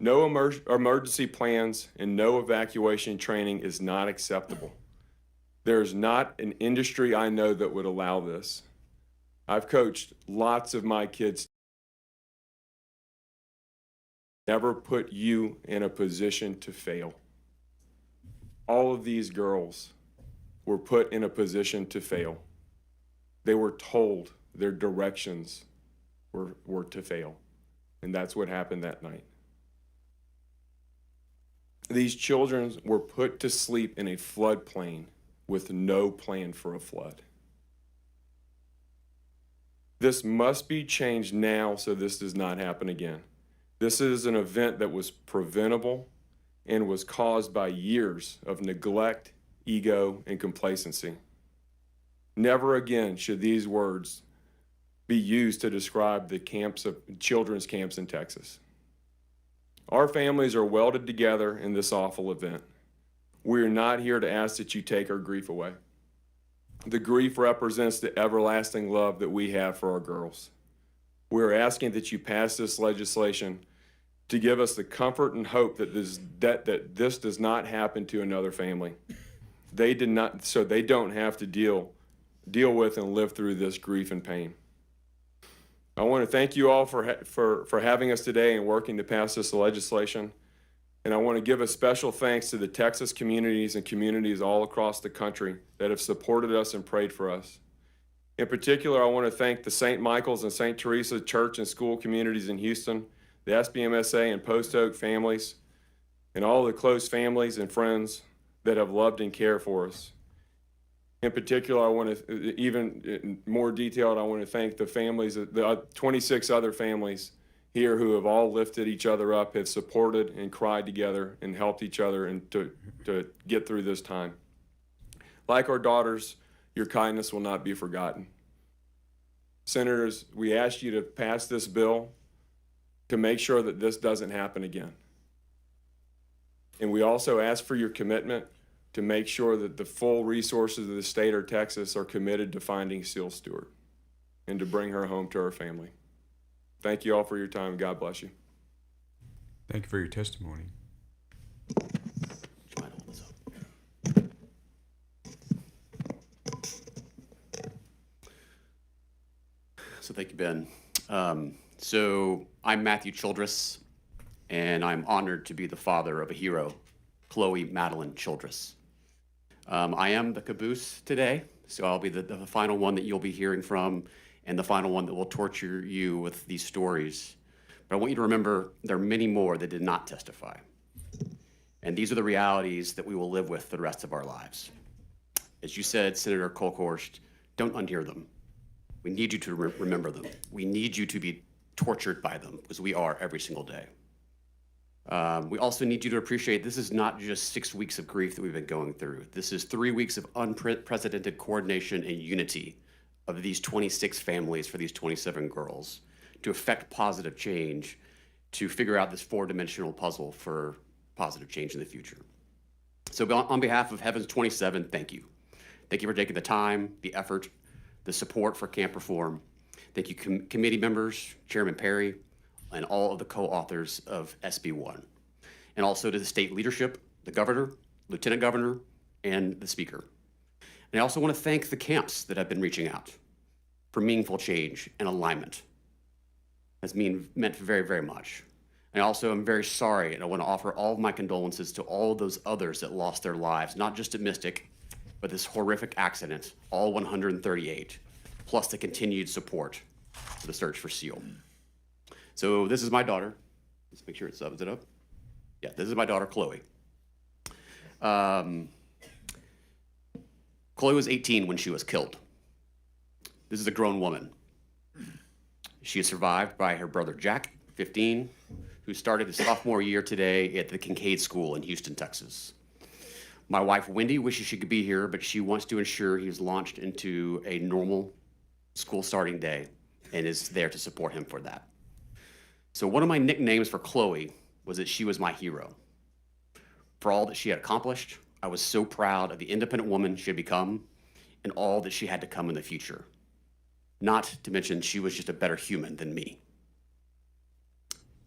No emergency plans and no evacuation training is not acceptable. There is not an industry I know that would allow this. I've coached lots of my kids. Never put you in a position to fail. All of these girls were put in a position to fail. They were told their directions were to fail. And that's what happened that night. These children were put to sleep in a floodplain with no plan for a flood. This must be changed now so this does not happen again. This is an event that was preventable and was caused by years of neglect, ego, and complacency. Never again should these words be used to describe the children's camps in Texas. Our families are welded together in this awful event. We are not here to ask that you take our grief away. The grief represents the everlasting love that we have for our girls. We are asking that you pass this legislation to give us the comfort and hope that this does not happen to another family. They did not, so they don't have to deal with and live through this grief and pain. I want to thank you all for having us today and working to pass this legislation. And I want to give a special thanks to the Texas communities and communities all across the country that have supported us and prayed for us. In particular, I want to thank the St. Michael's and St. Teresa church and school communities in Houston, the SBMSA and Post Oak families, and all the close families and friends that have loved and cared for us. In particular, I want to, even more detailed, I want to thank the families, the 26 other families here who have all lifted each other up, have supported and cried together and helped each other and to get through this time. Like our daughters, your kindness will not be forgotten. Senators, we ask you to pass this bill to make sure that this doesn't happen again. And we also ask for your commitment to make sure that the full resources of the state of Texas are committed to finding Seal Stewart and to bring her home to her family. Thank you all for your time, and God bless you. Thank you for your testimony. So thank you, Ben. So I'm Matthew Childress. and I'm honored to be the father of a hero, Chloe Madeline Childress. I am the caboose today, so I'll be the final one that you'll be hearing from and the final one that will torture you with these stories. But I want you to remember there are many more that did not testify. And these are the realities that we will live with for the rest of our lives. As you said, Senator Kolkhorst, don't unhear them. We need you to remember them. We need you to be tortured by them, because we are every single day. We also need you to appreciate this is not just 6 weeks of grief that we've been going through. This is 3 weeks of unprecedented coordination and unity of these 26 families for these 27 girls to effect positive change, to figure out this 4-dimensional puzzle for positive change in the future. So on behalf of Heaven's 27, thank you. Thank you for taking the time, the effort, the support for camp reform. Thank you committee members, Chairman Perry, and all of the co-authors of SB1. And also to the state leadership, the governor, lieutenant governor, and the speaker. And I also want to thank the camps that have been reaching out for meaningful change and alignment. That's meant very, very much. And also, I'm very sorry, and I want to offer all of my condolences to all of those others that lost their lives, not just at Mystic, but this horrific accident, all 138, plus the continued support for the search for Seal. So this is my daughter. Let's make sure it's up. Is it up? Yeah, this is my daughter, Chloe. Chloe was 18 when she was killed. This is a grown woman. She is survived by her brother, Jack, 15, who started his sophomore year today at the Kincaid School in Houston, Texas. My wife, Wendy, wishes she could be here, but she wants to ensure he is launched into a normal school starting day and is there to support him for that. So one of my nicknames for Chloe was that she was my hero. For all that she had accomplished, I was so proud of the independent woman she had become and all that she had to come in the future. Not to mention, she was just a better human than me.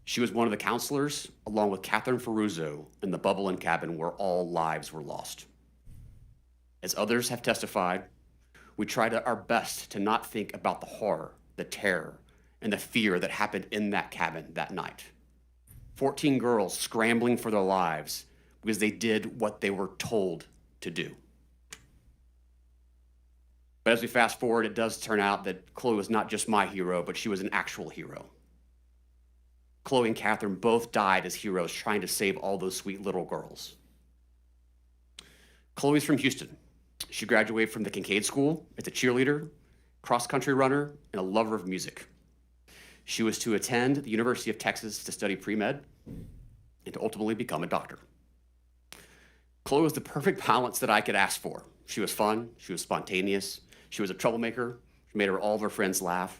She was one of the counselors, along with Catherine Ferruzzo, in the bubble and cabin where all lives were lost. As others have testified, we tried our best to not think about the horror, the terror, and the fear that happened in that cabin that night. 14 girls scrambling for their lives because they did what they were told to do. But as we fast forward, it does turn out that Chloe was not just my hero, but she was an actual hero. Chloe and Catherine both died as heroes trying to save all those sweet little girls. Chloe's from Houston. She graduated from the Kincaid School as a cheerleader, cross-country runner, and a lover of music. She was to attend the University of Texas to study pre-med and to ultimately become a doctor. Chloe was the perfect balance that I could ask for. She was fun, she was spontaneous, she was a troublemaker, she made all of her friends laugh.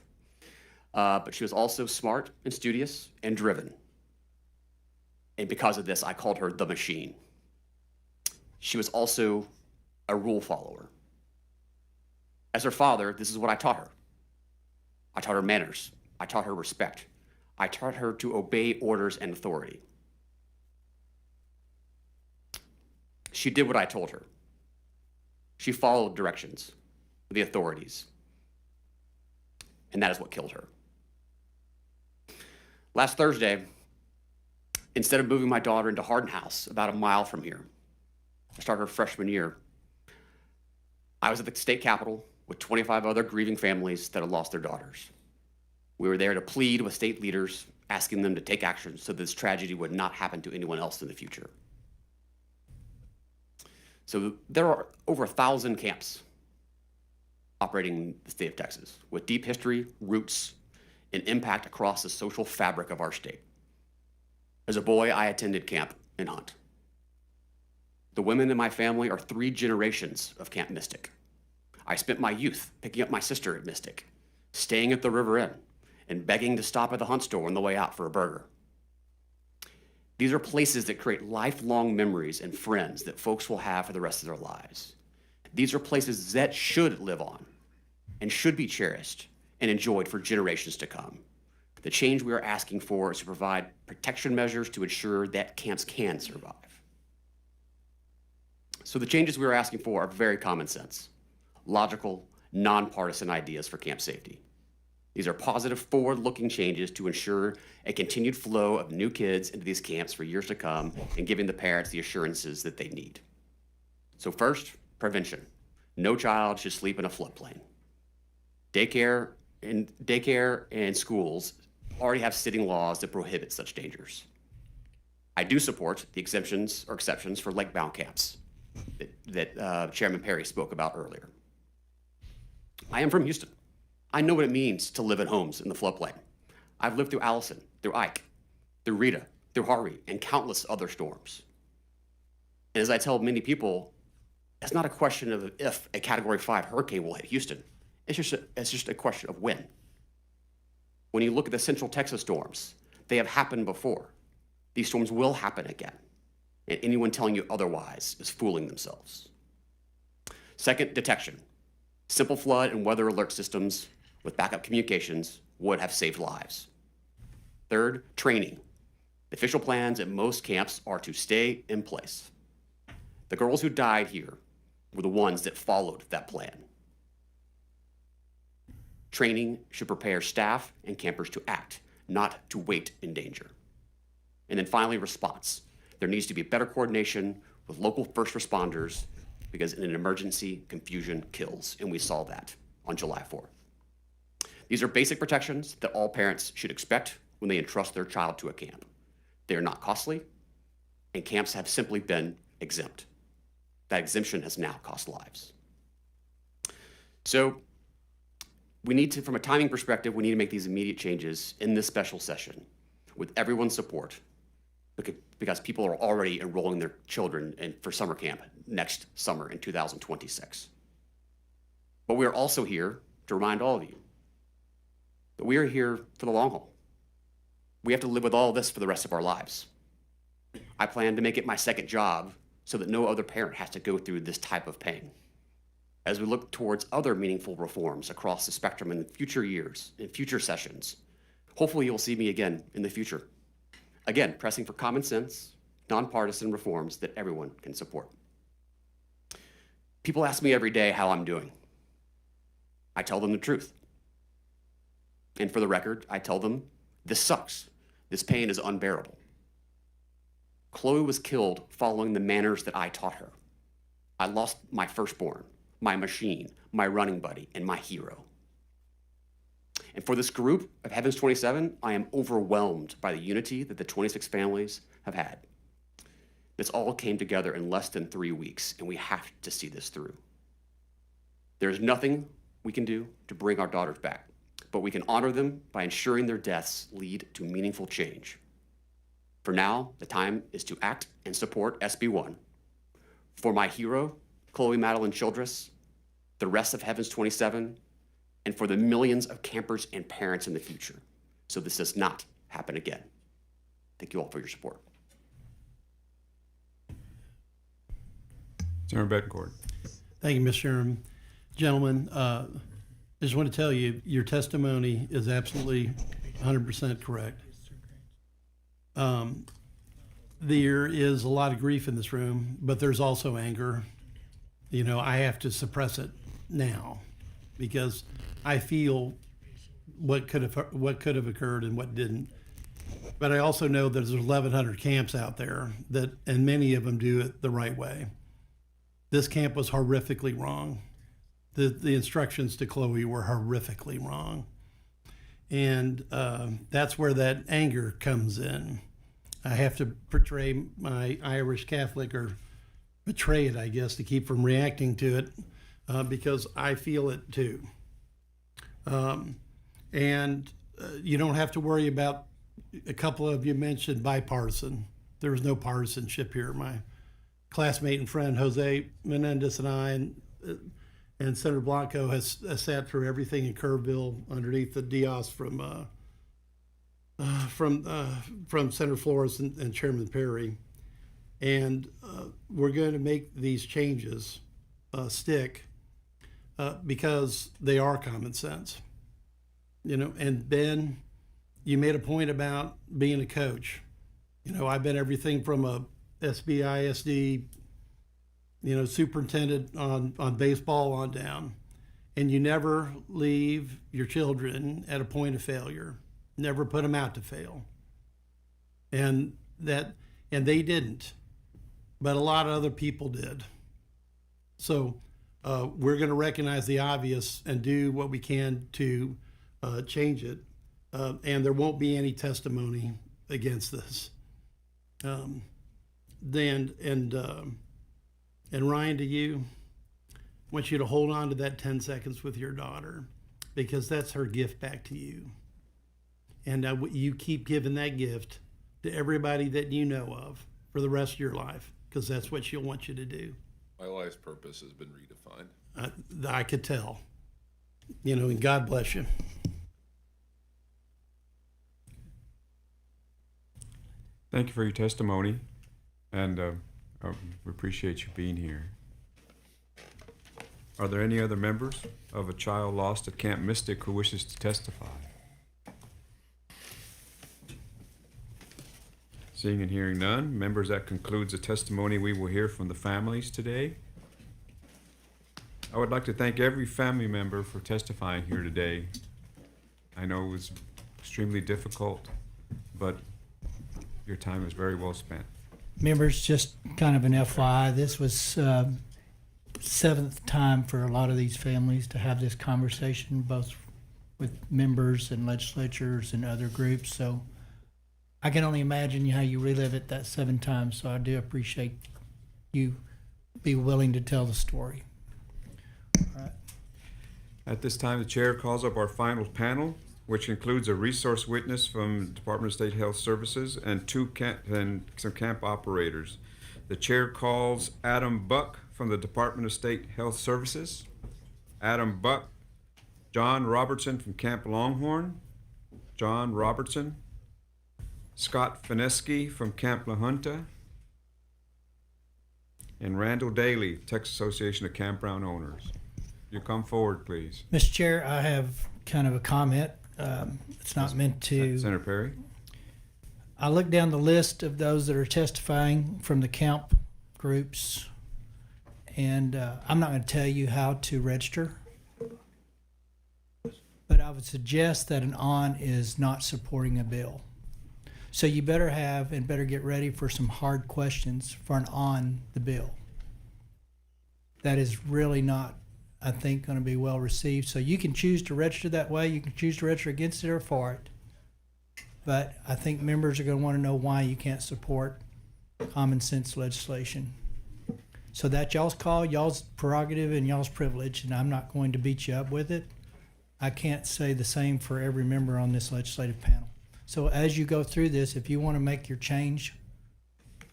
But she was also smart and studious and driven. And because of this, I called her the machine. She was also a rule follower. As her father, this is what I taught her. I taught her manners. I taught her respect. I taught her to obey orders and authority. She did what I told her. She followed directions of the authorities. And that is what killed her. Last Thursday, instead of moving my daughter into Hardin House, about a mile from here, to start her freshman year, I was at the state capitol with 25 other grieving families that had lost their daughters. We were there to plead with state leaders, asking them to take action so this tragedy would not happen to anyone else in the future. So there are over 1,000 camps operating in the state of Texas with deep history, roots, and impact across the social fabric of our state. As a boy, I attended camp in Hunt. The women in my family are 3 generations of Camp Mystic. I spent my youth picking up my sister at Mystic, staying at the River Inn, and begging to stop at the Hunt store on the way out for a burger. These are places that create lifelong memories and friends that folks will have for the rest of their lives. These are places that should live on and should be cherished and enjoyed for generations to come. The change we are asking for is to provide protection measures to ensure that camps can survive. So the changes we are asking for are very common sense, logical, nonpartisan ideas for camp safety. These are positive, forward-looking changes to ensure a continued flow of new kids into these camps for years to come and giving the parents the assurances that they need. So first, prevention. No child should sleep in a floodplain. Daycare and schools already have sitting laws that prohibit such dangers. I do support the exemptions or exceptions for lake-bound camps that Chairman Perry spoke about earlier. I am from Houston. I know what it means to live in homes in the floodplain. I've lived through Allison, through Ike, through Rita, through Harvey, and countless other storms. And as I tell many people, it's not a question of if a Category 5 hurricane will hit Houston. It's just a question of when. When you look at the Central Texas storms, they have happened before. These storms will happen again. And anyone telling you otherwise is fooling themselves. Second, detection. Simple flood and weather alert systems with backup communications would have saved lives. Third, training. The official plans at most camps are to stay in place. The girls who died here were the ones that followed that plan. Training should prepare staff and campers to act, not to wait in danger. And then finally, response. There needs to be better coordination with local first responders because in an emergency, confusion kills, and we saw that on July 4th. These are basic protections that all parents should expect when they entrust their child to a camp. They are not costly, and camps have simply been exempt. That exemption has now cost lives. So we need to, from a timing perspective, we need to make these immediate changes in this special session with everyone's support because people are already enrolling their children for summer camp next summer in 2026. But we are also here to remind all of you that we are here for the long haul. We have to live with all this for the rest of our lives. I plan to make it my second job so that no other parent has to go through this type of pain. As we look towards other meaningful reforms across the spectrum in future years, in future sessions, hopefully you'll see me again in the future. Again, pressing for common sense, nonpartisan reforms that everyone can support. People ask me every day how I'm doing. I tell them the truth. And for the record, I tell them, this sucks. This pain is unbearable. Chloe was killed following the manners that I taught her. I lost my firstborn, my machine, my running buddy, and my hero. And for this group of Heavens 27, I am overwhelmed by the unity that the 26 families have had. This all came together in less than 3 weeks, and we have to see this through. There is nothing we can do to bring our daughters back, but we can honor them by ensuring their deaths lead to meaningful change. For now, the time is to act and support SB1. For my hero, Chloe Madeline Childress, the rest of Heavens 27, and for the millions of campers and parents in the future, so this does not happen again. Thank you all for your support. Senator Betancourt. Thank you, Mr. Chairman. Gentlemen, I just want to tell you, your testimony is absolutely 100% correct. There is a lot of grief in this room, but there's also anger. You know, I have to suppress it now because I feel what could have occurred and what didn't. But I also know that there's 1,100 camps out there that, and many of them do it the right way. This camp was horrifically wrong. The instructions to Chloe were horrifically wrong. And that's where that anger comes in. I have to portray my Irish Catholic, or betray it, I guess, to keep from reacting to it, because I feel it too. You don't have to worry about, a couple of you mentioned bipartisan. There was no partisanship here. My classmate and friend Jose Menendez and I and Senator Blanco has sat through everything in Kerrville underneath the Dios from Senator Flores and Chairman Perry. And we're going to make these changes stick because they are common sense. You know, and Ben, you made a point about being a coach. You know, I've been everything from a SBISD, superintendent on baseball on down. And you never leave your children at a point of failure. Never put them out to fail. And they didn't, but a lot of other people did. So we're going to recognize the obvious and do what we can to change it. And there won't be any testimony against this. And Ryan, to you, I want you to hold on to that 10 seconds with your daughter, because that's her gift back to you. And you keep giving that gift to everybody that you know of for the rest of your life, because that's what she'll want you to do. My life's purpose has been redefined. I could tell. And God bless you. Thank you for your testimony, and we appreciate you being here. Are there any other members of a child lost at Camp Mystic who wishes to testify? Seeing and hearing none, members, that concludes the testimony we will hear from the families today. I would like to thank every family member for testifying here today. I know it was extremely difficult, but your time is very well spent. Members, just kind of an FYI, this was seventh time for a lot of these families to have this conversation, both with members and legislatures and other groups. So I can only imagine how you relive it that 7 times. So I do appreciate you be willing to tell the story. All right. At this time, the chair calls up our final panel, which includes a resource witness from the Department of State Health Services and some camp operators. The chair calls Adam Buck from the Department of State Health Services. Adam Buck. John Robertson from Camp Longhorn. John Robertson. Scott Fineski from Camp La Junta. And Randall Daly, Texas Association of Campground Owners. You come forward, please. Mr. Chair, I have kind of a comment. It's not meant to. Senator Perry. I looked down the list of those that are testifying from the camp groups, and I'm not going to tell you how to register, but I would suggest that an ON is not supporting a bill. So you better get ready for some hard questions for an on the bill. That is really not, I think, going to be well received. So you can choose to register that way. You can choose to register against it or for it. But I think members are going to want to know why you can't support common sense legislation. So that's y'all's call, y'all's prerogative, and y'all's privilege, and I'm not going to beat you up with it. I can't say the same for every member on this legislative panel. So as you go through this, if you want to make your change,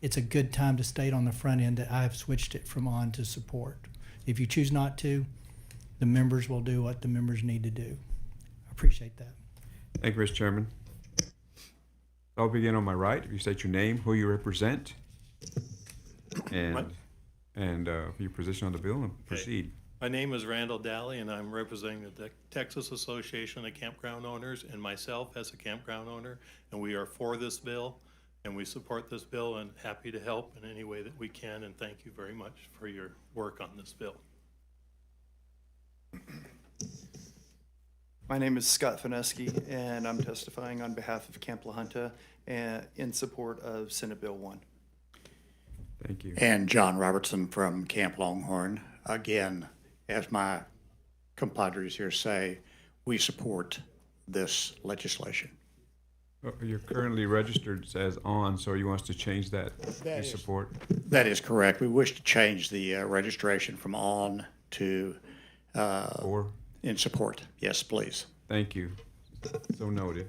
it's a good time to state on the front end that I have switched it from on to support. If you choose not to, the members will do what the members need to do. I appreciate that. Thank you, Mr. Chairman. I'll begin on my right. If you state your name, who you represent, and your position on the bill, and proceed. My name is Randall Daly, and I'm representing the Texas Association of Campground Owners and myself as a campground owner, and we are for this bill, and we support this bill and happy to help in any way that we can, and thank you very much for your work on this bill. My name is Scott Fineski, and I'm testifying on behalf of Camp La Junta in support of Senate Bill 1. Thank you. And John Robertson from Camp Longhorn. Again, as my compadres here say, we support this legislation. You're currently registered as on, so you want us to change that? You support? That is correct. We wish to change the registration from on to for? In support. Yes, please. Thank you. So noted.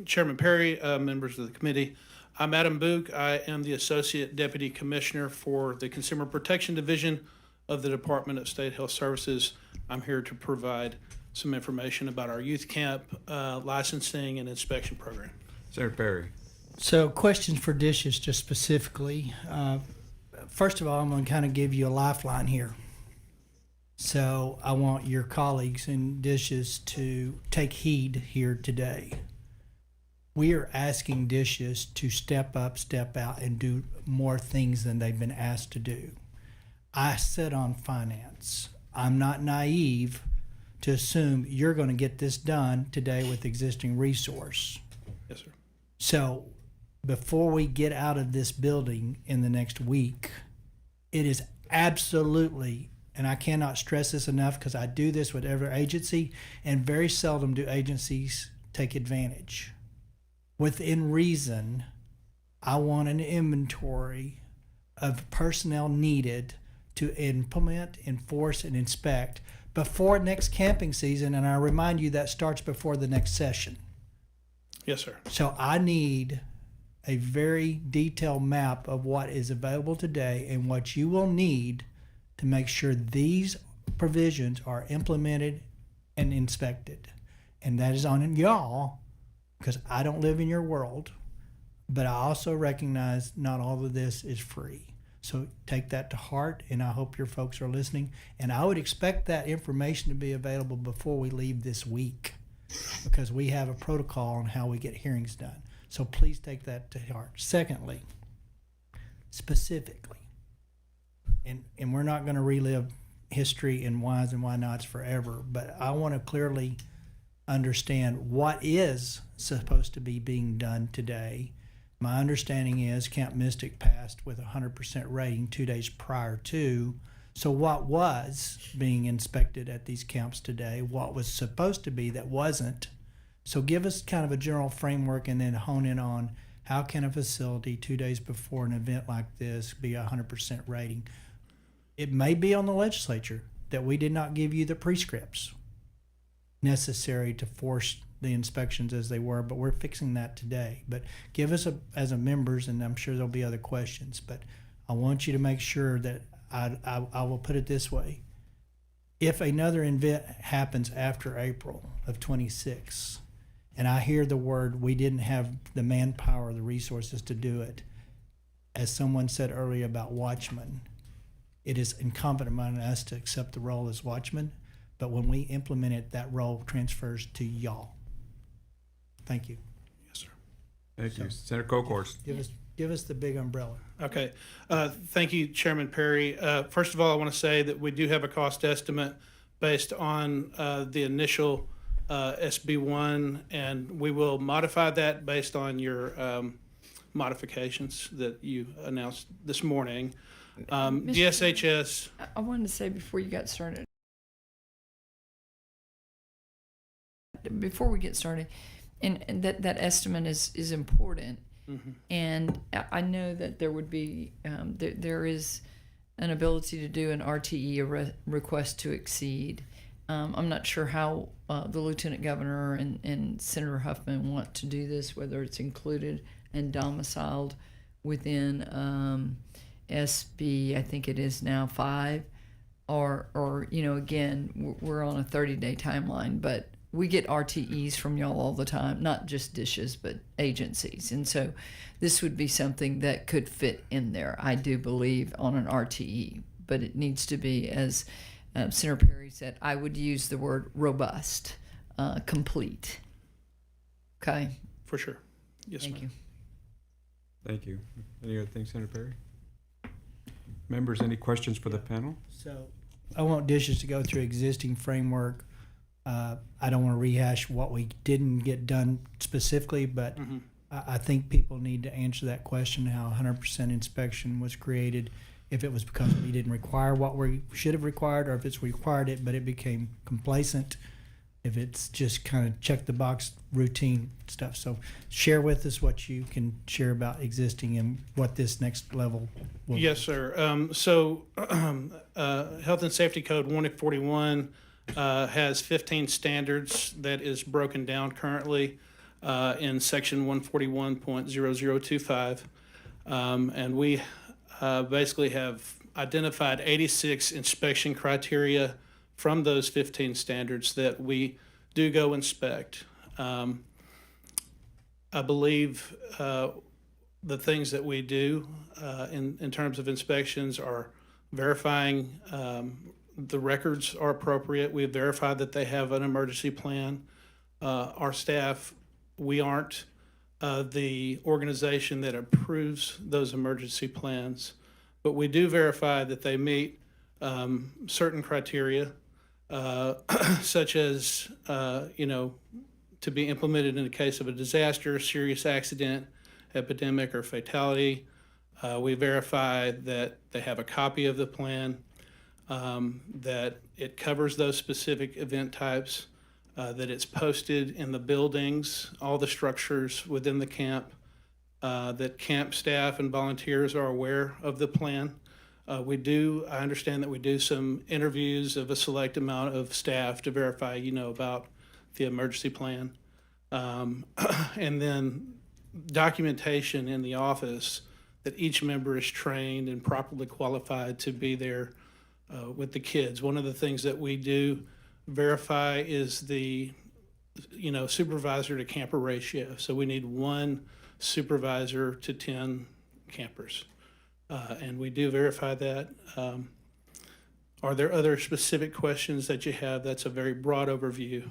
Chairman Perry, members of the committee, I'm Adam Book. I am the Associate Deputy Commissioner for the Consumer Protection Division of the Department of State Health Services. I'm here to provide some information about our youth camp licensing and inspection program. Senator Perry. So questions for dishes just specifically. First of all, I'm going to kind of give you a lifeline here. So I want your colleagues in dishes to take heed here today. We are asking dishes to step up, step out, and do more things than they've been asked to do. I sit on finance. I'm not naive to assume you're going to get this done today with existing resource. Yes, sir. So before we get out of this building in the next week, it is absolutely, and I cannot stress this enough because I do this with every agency, and very seldom do agencies take advantage. Within reason, I want an inventory of personnel needed to implement, enforce, and inspect before next camping season, and I remind you that starts before the next session. Yes, sir. So I need a very detailed map of what is available today and what you will need to make sure these provisions are implemented and inspected. And that is on y'all, because I don't live in your world, but I also recognize not all of this is free. So take that to heart, and I hope your folks are listening. And I would expect that information to be available before we leave this week, because we have a protocol on how we get hearings done. So please take that to heart. Secondly, specifically, and we're not going to relive history and whys and why nots forever, but I want to clearly understand what is supposed to be being done today. My understanding is Camp Mystic passed with a 100% rating 2 days prior to. So what was being inspected at these camps today? What was supposed to be that wasn't? So give us kind of a general framework and then hone in on how can a facility 2 days before an event like this be a 100% rating? It may be on the legislature that we did not give you the prescripts necessary to force the inspections as they were, but we're fixing that today. But give us as a members, and I'm sure there'll be other questions, but I want you to make sure that I will put it this way. If another event happens after April of 26, and I hear the word, we didn't have the manpower, the resources to do it, as someone said earlier about watchmen, it is incumbent upon us to accept the role as watchmen, but when we implement it, that role transfers to y'all. Thank you. Yes, sir. Thank you. Senator Kokhorst. Give us the big umbrella. Okay. Thank you, Chairman Perry. First of all, I want to say that we do have a cost estimate based on the initial SB1, and we will modify that based on your modifications that you announced this morning. DSHS. I wanted to say before you got started, and that estimate is important. Mm-hmm. And I know that there would be there is an ability to do an RTE, a request to exceed. I'm not sure how the Lieutenant Governor and Senator Huffman want to do this, whether it's included and domiciled within SB, I think it is now 5, or again, we're on a 30-day timeline, but we get RTEs from y'all all the time, not just dishes, but agencies. And so this would be something that could fit in there, I do believe, on an RTE. But it needs to be, as Senator Perry said, I would use the word robust, complete. Okay? For sure. Yes, Thank ma'am. you. Thank you. Any other things, Senator Perry? Members, any questions for the panel? So I want dishes to go through existing framework. I don't want to rehash what we didn't get done specifically, but I think people need to answer that question, how 100% inspection was created, if it was because we didn't require what we should have required, or if it's required it, but it became complacent, if it's just kind of check the box routine stuff. So share with us what you can share about existing and what this next level will Yes, sir. Health and Safety Code 141 has 15 standards that is broken down currently in section 141.0025. And we basically have identified 86 inspection criteria from those 15 standards that we do go inspect. I believe the things that we do in terms of inspections are verifying the records are appropriate. We have verified that they have an emergency plan. Our staff, we aren't the organization that approves those emergency plans, but we do verify that they meet certain criteria, such as, to be implemented in the case of a disaster, serious accident, epidemic, or fatality. We verify that they have a copy of the plan, that it covers those specific event types, that it's posted in the buildings, all the structures within the camp, that camp staff and volunteers are aware of the plan. I understand that we do some interviews of a select amount of staff to verify, about the emergency plan. And then documentation in the office that each member is trained and properly qualified to be there with the kids. One of the things that we do verify is the, supervisor to camper ratio. So we need 1 supervisor to 10 campers. And we do verify that. Are there other specific questions that you have? That's a very broad overview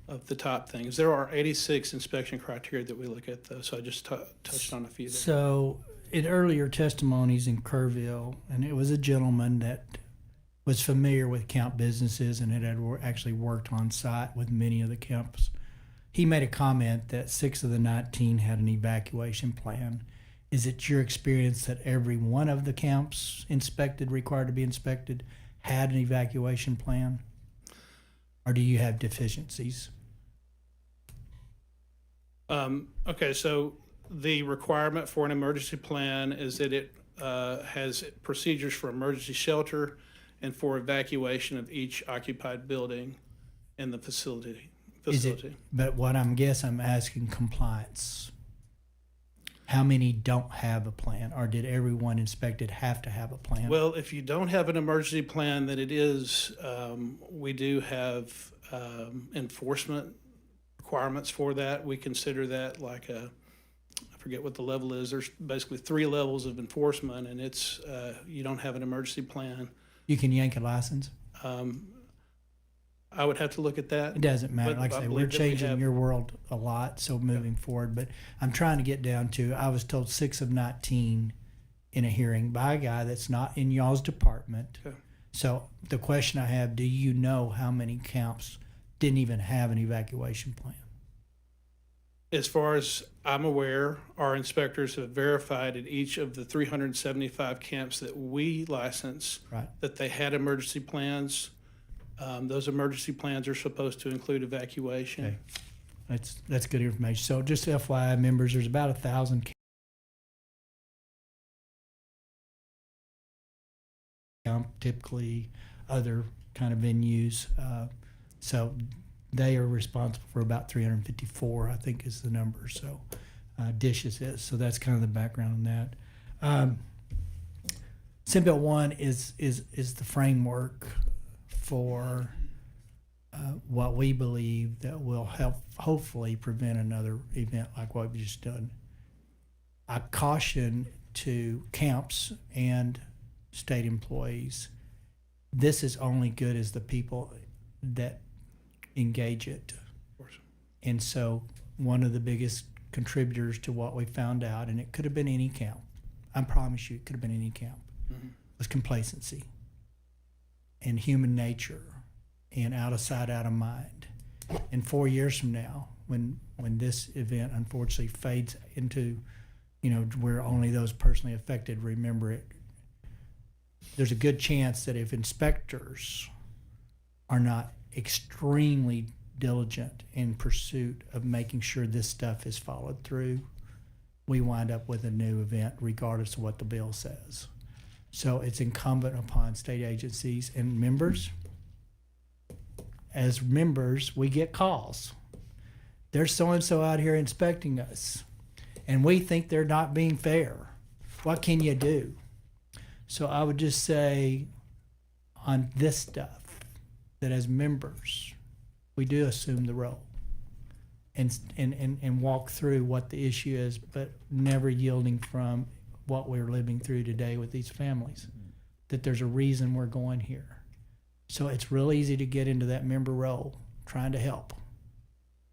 of the top things. There are 86 inspection criteria that we look at, though, so I just touched on a few there. So in earlier testimonies in Kerrville, and it was a gentleman that was familiar with camp businesses and had actually worked on site with many of the camps. He made a comment that 6 of the 19 had an evacuation plan. Is it your experience that every one of the camps required to be inspected, had an evacuation plan? Or do you have deficiencies? Okay, so the requirement for an emergency plan is that it has procedures for emergency shelter and for evacuation of each occupied building in the facility. But what I'm asking compliance. How many don't have a plan, or did everyone inspected have to have a plan? Well, if you don't have an emergency plan, then it is, we do have enforcement requirements for that. We consider that like I forget what the level is. There's basically 3 levels of enforcement, and it's, you don't have an emergency plan. You can yank a license? I would have to look at that. It doesn't matter. But Like I say, we're changing your world a lot, so moving forward. But I'm trying to get down to, I was told 6 of 19 in a hearing by a guy that's not in y'all's department. Okay. So the question I have, do you know how many camps didn't even have an evacuation plan? As far as I'm aware, our inspectors have verified at each of the 375 camps that we license that they had emergency plans. Those emergency plans are supposed to include evacuation. Okay. That's good information. So just FYI members, there's about 1,000 camp, typically other kind of venues. So they are responsible for about 354, I think is the number. So Dishes is. So that's kind of the background on that. Senate Bill 1 is the framework for what we believe that will help hopefully prevent another event like what we've just done. I caution to camps and state employees, this is only good as the people that engage it. And so one of the biggest contributors to what we found out, and it could have been any camp, I promise you it could have been any camp, was complacency and human nature and out of sight, out of mind. And 4 years from now, when this event unfortunately fades into, where only those personally affected remember it, there's a good chance that if inspectors are not extremely diligent in pursuit of making sure this stuff is followed through, we wind up with a new event regardless of what the bill says. So it's incumbent upon state agencies and members. As members, we get calls. There's so-and-so out here inspecting us, and we think they're not being fair. What can you do? So I would just say on this stuff that as members, we do assume the role and walk through what the issue is, but never yielding from what we're living through today with these families, that there's a reason we're going here. So it's real easy to get into that member role, trying to help,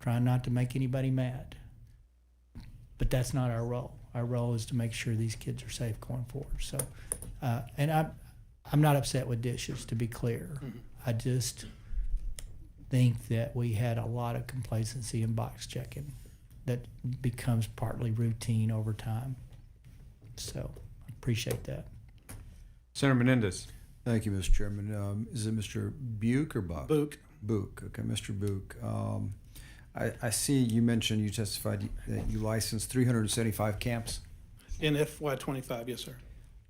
trying not to make anybody mad. But that's not our role. Our role is to make sure these kids are safe going forward. So, and I'm not upset with dishes, to be clear. I just think that we had a lot of complacency in box checking that becomes partly routine over time. So I appreciate that. Senator Menendez. Thank you, Mr. Chairman. Is it Mr. Buick or Buck? Book. Buick. Okay, Mr. Buick. I see you mentioned you testified that you licensed 375 camps. In FY25, yes, sir.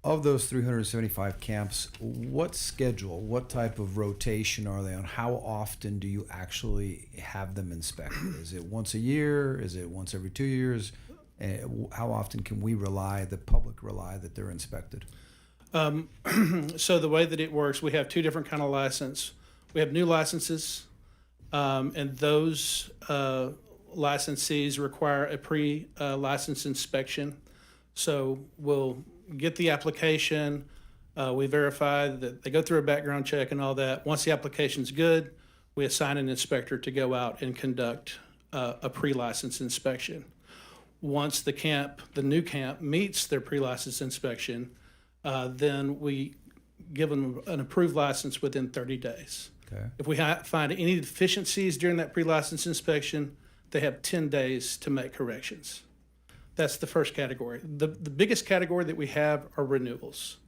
Of those 375 camps, what schedule, what type of rotation are they on? How often do you actually have them inspected? Is it once a year? Is it once every 2 years? How often can we the public rely that they're inspected? So the way that it works, we have two different kind of license. We have new licenses, and those licensees require a pre-license inspection. So we'll get the application, we verify that they go through a background check and all that. Once the application's good, we assign an inspector to go out and conduct a pre-license inspection. Once the new camp meets their pre-license inspection, then we give them an approved license within 30 days. Okay. If we find any deficiencies during that pre-license inspection, they have 10 days to make corrections. That's the first category. The biggest category that we have are renewals.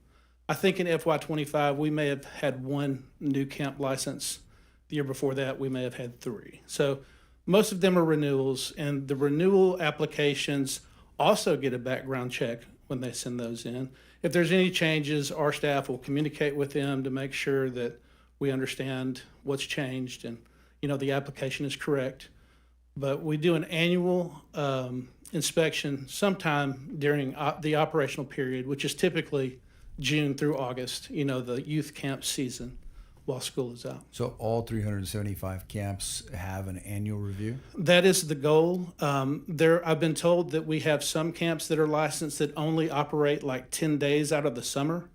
I think in FY25, we may have had one new camp license. The year before that, we may have had 3. So most of them are renewals, and the renewal applications also get a background check when they send those in. If there's any changes, our staff will communicate with them to make sure that we understand what's changed and, the application is correct. But we do an annual inspection sometime during the operational period, which is typically June through August, the youth camp season while school is out. So all 375 camps have an annual review? That is the goal. I've been told that we have some camps that are licensed that only operate like 10 days out of the summer,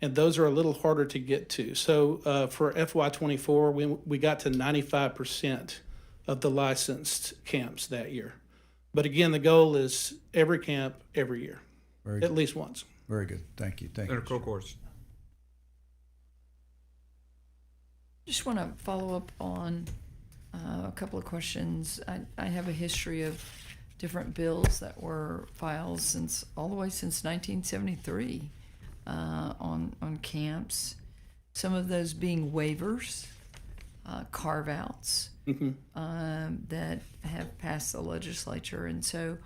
and those are a little harder to get to. So for FY24, we got to 95% of the licensed camps that year. But again, the goal is every camp, every year, at least once. Very good. Thank you. Thank you. Senator Kokors. Just want to follow up on a couple of questions. I have a history of different bills that were filed all the way since 1973 on camps. Some of those being waivers, carve-outs that have passed the legislature. And so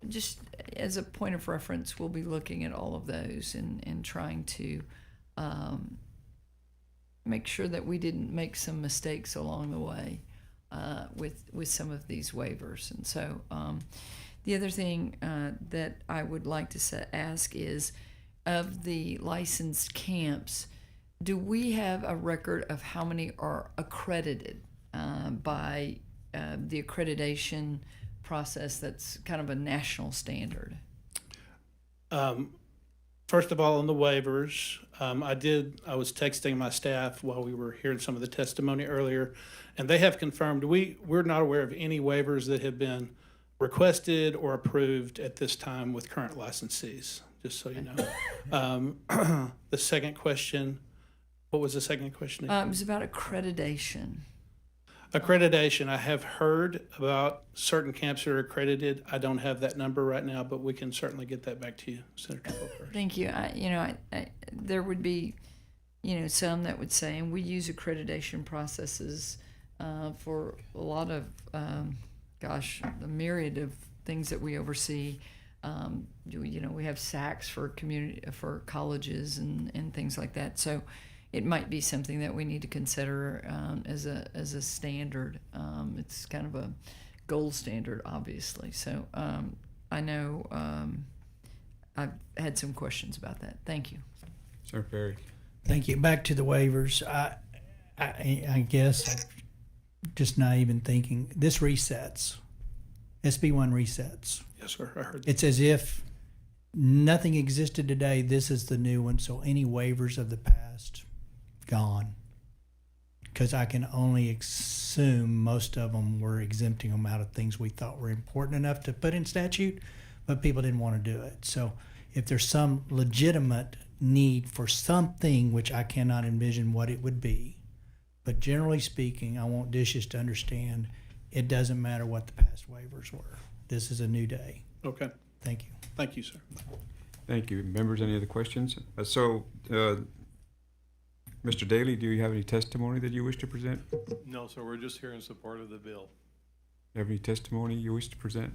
just as a point of reference, we'll be looking at all of those and trying to make sure that we didn't make some mistakes along the way with some of these waivers. And so the other thing that I would like to ask is, of the licensed camps, do we have a record of how many are accredited by the accreditation process that's kind of a national standard? First of all, on the waivers, I was texting my staff while we were hearing some of the testimony earlier, and they have confirmed we're not aware of any waivers that have been requested or approved at this time with current licensees, just so you know. The second question, what was the second question? It was about accreditation. Accreditation, I have heard about certain camps that are accredited. I don't have that number right now, but we can certainly get that back to you, Senator Wilkerson. Thank you. There would be, some that would say, and we use accreditation processes for a lot of, the myriad of things that we oversee. We have SACs for colleges and things like that. So it might be something that we need to consider as a standard. It's kind of a gold standard, obviously. So I know I've had some questions about that. Thank you. Senator Perry. Thank you. Back to the waivers. I guess I'm just not even thinking. This resets. SB1 resets. Yes, sir. I heard that. It's as if nothing existed today. This is the new one. So any waivers of the past, gone. Because I can only assume most of them were exempting them out of things we thought were important enough to put in statute, but people didn't want to do it. So if there's some legitimate need for something which I cannot envision what it would be. But generally speaking, I want dishes to understand it doesn't matter what the past waivers were. This is a new day. Okay. Thank you. Thank you, sir. Thank you. Members, any other questions? Mr. Daly, do you have any testimony that you wish to present? No, sir, we're just here in support of the bill. You have any testimony you wish to present?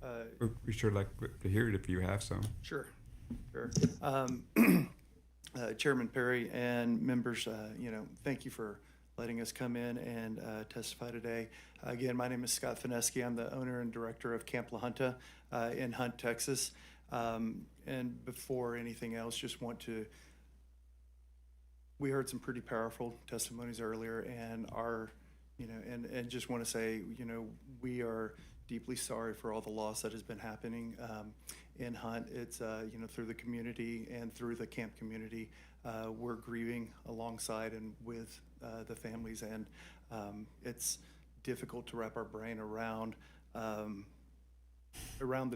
Uh, We sure like to hear it if you have some. Sure, sure. Chairman Perry and members, thank you for letting us come in and testify today. Again, my name is Scott Fineski. I'm the owner and director of Camp La Junta in Hunt, Texas. And before anything else, we heard some pretty powerful testimonies earlier, and and just want to say, we are deeply sorry for all the loss that has been happening in Hunt. It's, through the community and through the camp community, we're grieving alongside and with the families, and it's difficult to wrap our brain around the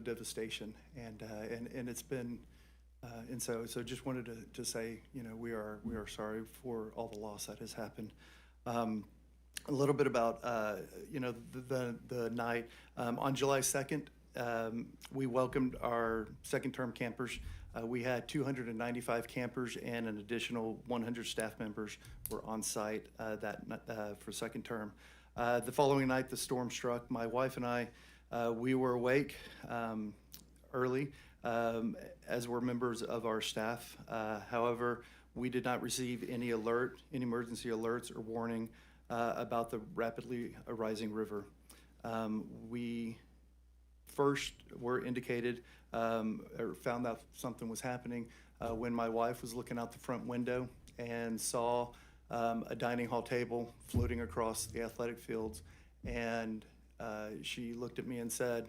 devastation, and it's been, and so just wanted to say, we are sorry for all the loss that has happened. A little bit about, the night. On July 2nd, we welcomed our second-term campers. We had 295 campers and an additional 100 staff members were on site for second term. The following night, the storm struck. My wife and I, we were awake early, as were members of our staff. However, we did not receive any emergency alerts or warning about the rapidly rising river. We first were indicated or found out something was happening when my wife was looking out the front window and saw a dining hall table floating across the athletic fields. And she looked at me and said,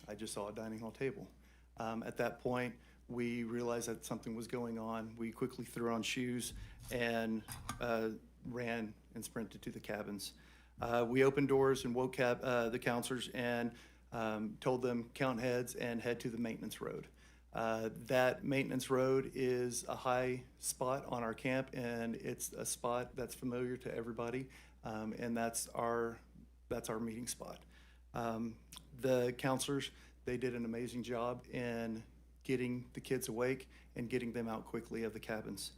"I just saw a dining hall table." At that point, we realized that something was going on. We quickly threw on shoes and ran and sprinted to the cabins. We opened doors and woke the counselors and told them count heads and head to the maintenance road. That maintenance road is a high spot on our camp, and it's a spot that's familiar to everybody, and that's our meeting spot. The counselors, they did an amazing job in getting the kids awake and getting them out quickly of the cabins.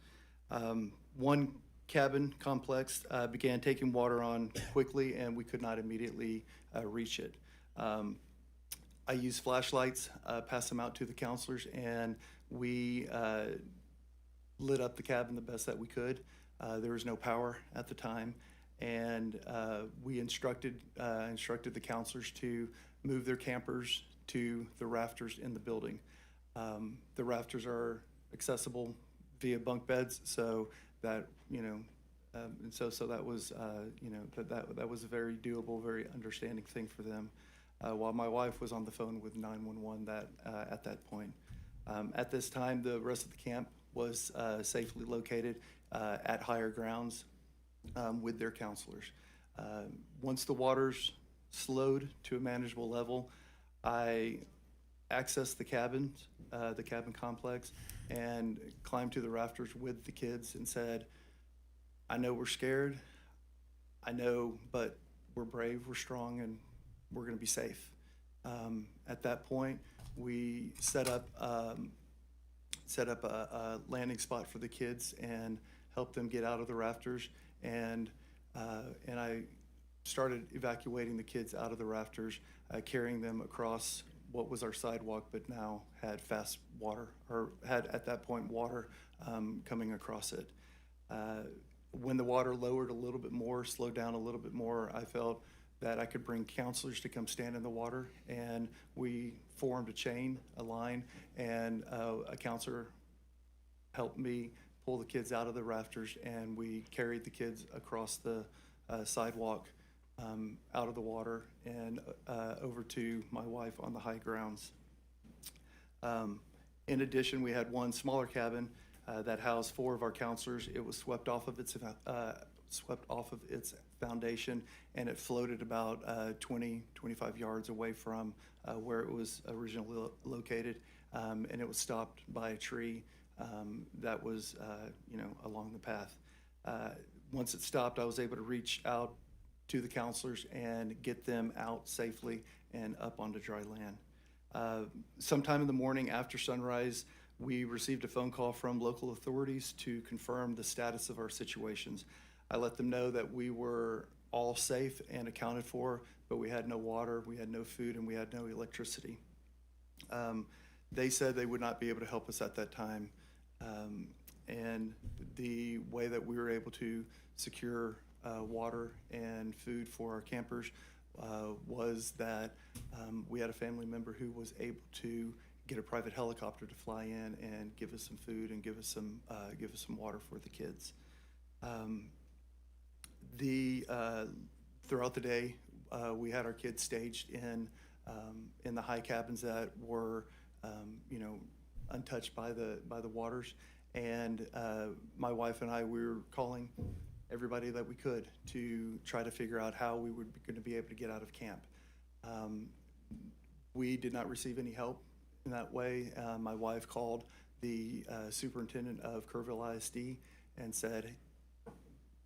One cabin complex began taking water on quickly, and we could not immediately reach it. I used flashlights, passed them out to the counselors, and we lit up the cabin the best that we could. There was no power at the time, and we instructed the counselors to move their campers to the rafters in the building. The rafters are accessible via bunk beds, so that and so that was that was a very doable, very understanding thing for them. While my wife was on the phone with 911 at that point. At this time, the rest of the camp was safely located at higher grounds with their counselors. Once the waters slowed to a manageable level, I accessed the cabin complex, and climbed to the rafters with the kids and said, "I know we're scared, but we're brave, we're strong, and we're going to be safe." At that point, we set up a landing spot for the kids and helped them get out of the rafters, and I started evacuating the kids out of the rafters, carrying them across what was our sidewalk, but now had fast water, or had at that point water coming across it. When the water lowered a little bit more, slowed down a little bit more, I felt that I could bring counselors to come stand in the water, and we formed a line, and a counselor helped me pull the kids out of the rafters, and we carried the kids across the sidewalk out of the water and over to my wife on the high grounds. In addition, we had one smaller cabin that housed 4 of our counselors. It was swept off of its foundation, and it floated about 25 yards away from where it was originally located, and it was stopped by a tree that was, along the path. Once it stopped, I was able to reach out to the counselors and get them out safely and up onto dry land. Sometime in the morning after sunrise, we received a phone call from local authorities to confirm the status of our situations. I let them know that we were all safe and accounted for, but we had no water, we had no food, and we had no electricity. They said they would not be able to help us at that time. And the way that we were able to secure water and food for our campers was that we had a family member who was able to get a private helicopter to fly in and give us some food and give us some water for the kids. Throughout the day, we had our kids staged in the high cabins that were untouched by the waters, and my wife and I, we were calling everybody that we could to try to figure out how we were going to be able to get out of camp. We did not receive any help in that way. My wife called the superintendent of Kerrville ISD and said,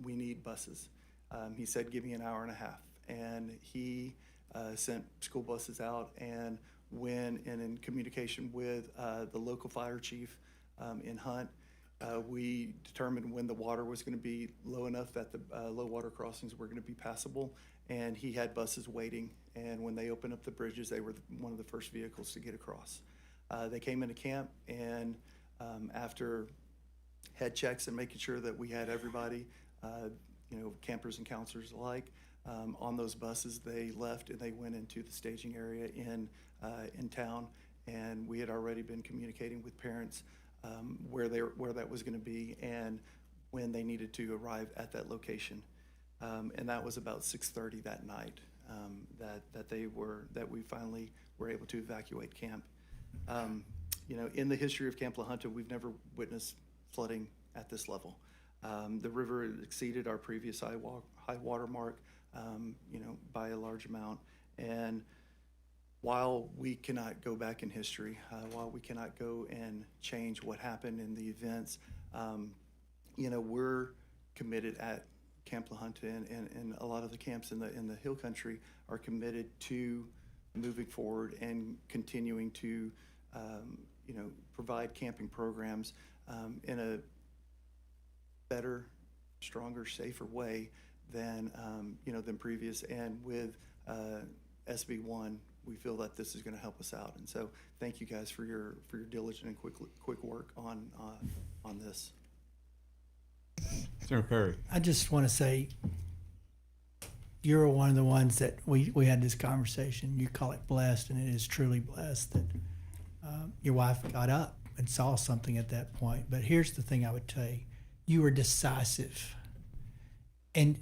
"We need buses." He said, "Give me an hour and a half." And he sent school buses out, and when in communication with the local fire chief in Hunt, we determined when the water was going to be low enough that the low water crossings were going to be passable, and he had buses waiting, and when they opened up the bridges, they were one of the first vehicles to get across. They came into camp, and after head checks and making sure that we had everybody, campers and counselors alike, on those buses, they left and they went into the staging area in town, and we had already been communicating with parents where that was going to be and when they needed to arrive at that location. And that was about 6:30 that night that we finally were able to evacuate camp. In the history of Camp La Junta, we've never witnessed flooding at this level. The river exceeded our previous high water mark, by a large amount. And while we cannot go back in history, while we cannot go and change what happened in the events, we're committed at Camp La Junta, and a lot of the camps in the Hill Country are committed to moving forward and continuing to, provide camping programs in a better, stronger, safer way than previous. And with SB1, we feel that this is going to help us out. And so, thank you guys for your diligent and quick work on this. Senator Perry. I just want to say, you're one of the ones that we had this conversation. You call it blessed, and it is truly blessed that your wife got up and saw something at that point. But here's the thing I would tell you. You were decisive. And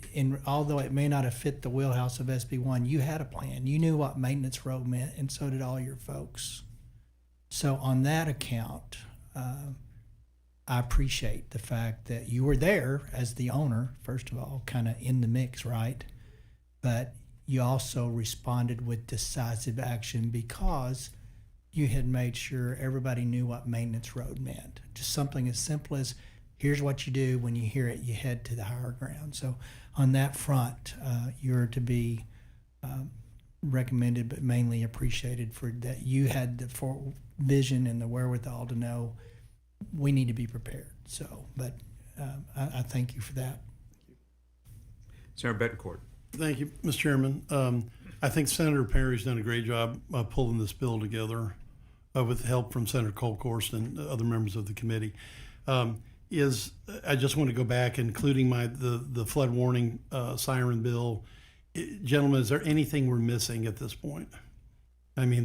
although it may not have fit the wheelhouse of SB1, you had a plan. You knew what maintenance road meant, and so did all your folks. So on that account, I appreciate the fact that you were there as the owner, first of all, kind of in the mix, right? But you also responded with decisive action because you had made sure everybody knew what maintenance road meant. Just something as simple as, here's what you do. When you hear it, you head to the higher ground. So on that front, you're to be recommended, but mainly appreciated for that. You had the vision and the wherewithal to know we need to be prepared. So, but I thank you for that. Senator Betancourt. Thank you, Mr. Chairman. I think Senator Perry's done a great job pulling this bill together with help from Senator Colcorst and other members of the committee. I just want to go back, including the flood warning siren bill. Gentlemen, is there anything we're missing at this point? I mean,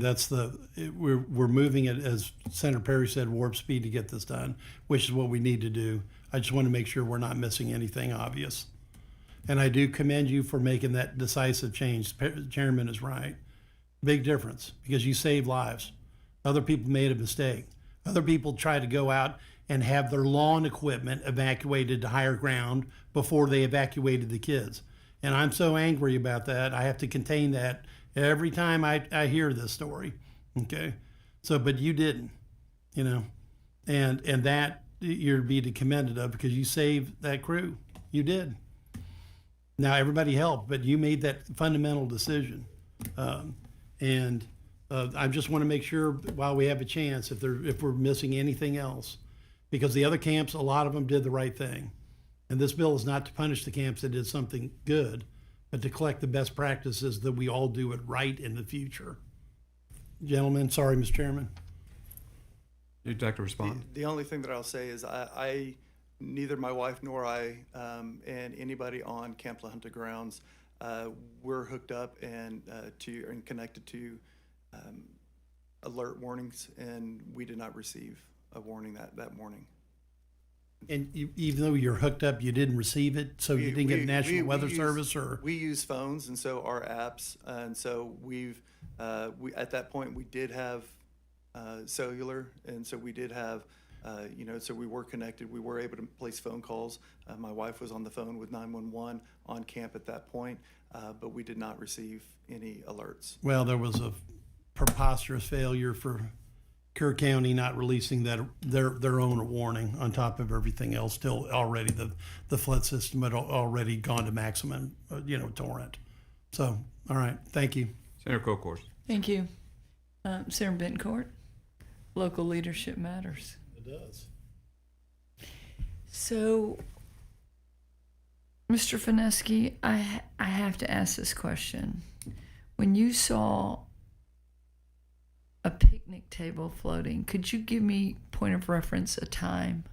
we're moving it, as Senator Perry said, warp speed to get this done, which is what we need to do. I just want to make sure we're not missing anything obvious. And I do commend you for making that decisive change. The chairman is right. Big difference, because you saved lives. Other people made a mistake. Other people tried to go out and have their lawn equipment evacuated to higher ground before they evacuated the kids. And I'm so angry about that. I have to contain that every time I hear this story. Okay. So, but you didn't, And that you're to be commended of, because you saved that crew. You did. Now everybody helped, but you made that fundamental decision. I just want to make sure while we have a chance, if we're missing anything else, because the other camps, a lot of them did the right thing. And this bill is not to punish the camps that did something good, but to collect the best practices that we all do it right in the future. Gentlemen, sorry, Mr. Chairman. You'd like to respond? The only thing that I'll say is I neither my wife nor I, and anybody on Camp La Junta grounds, we're hooked up and connected to alert warnings, and we did not receive a warning that morning. And even though you're hooked up, you didn't receive it, so you didn't get National Weather Service, or we use phones, and so our apps, and so we at that point we did have cellular, and so we did have so we were connected. We were able to place phone calls. My wife was on the phone with 911 on camp at that point, but we did not receive any alerts. well, there was a preposterous failure for Kerr County not releasing their own warning on top of everything else. Still, already the flood system had already gone to maximum, torrent. So, all right, thank you, Senator Colcourse. Thank you, Senator Bencourt. Local leadership matters. It does. So, Mr. Fineski, I have to ask this question. When you saw a picnic table floating, could you give me, point of reference, a time?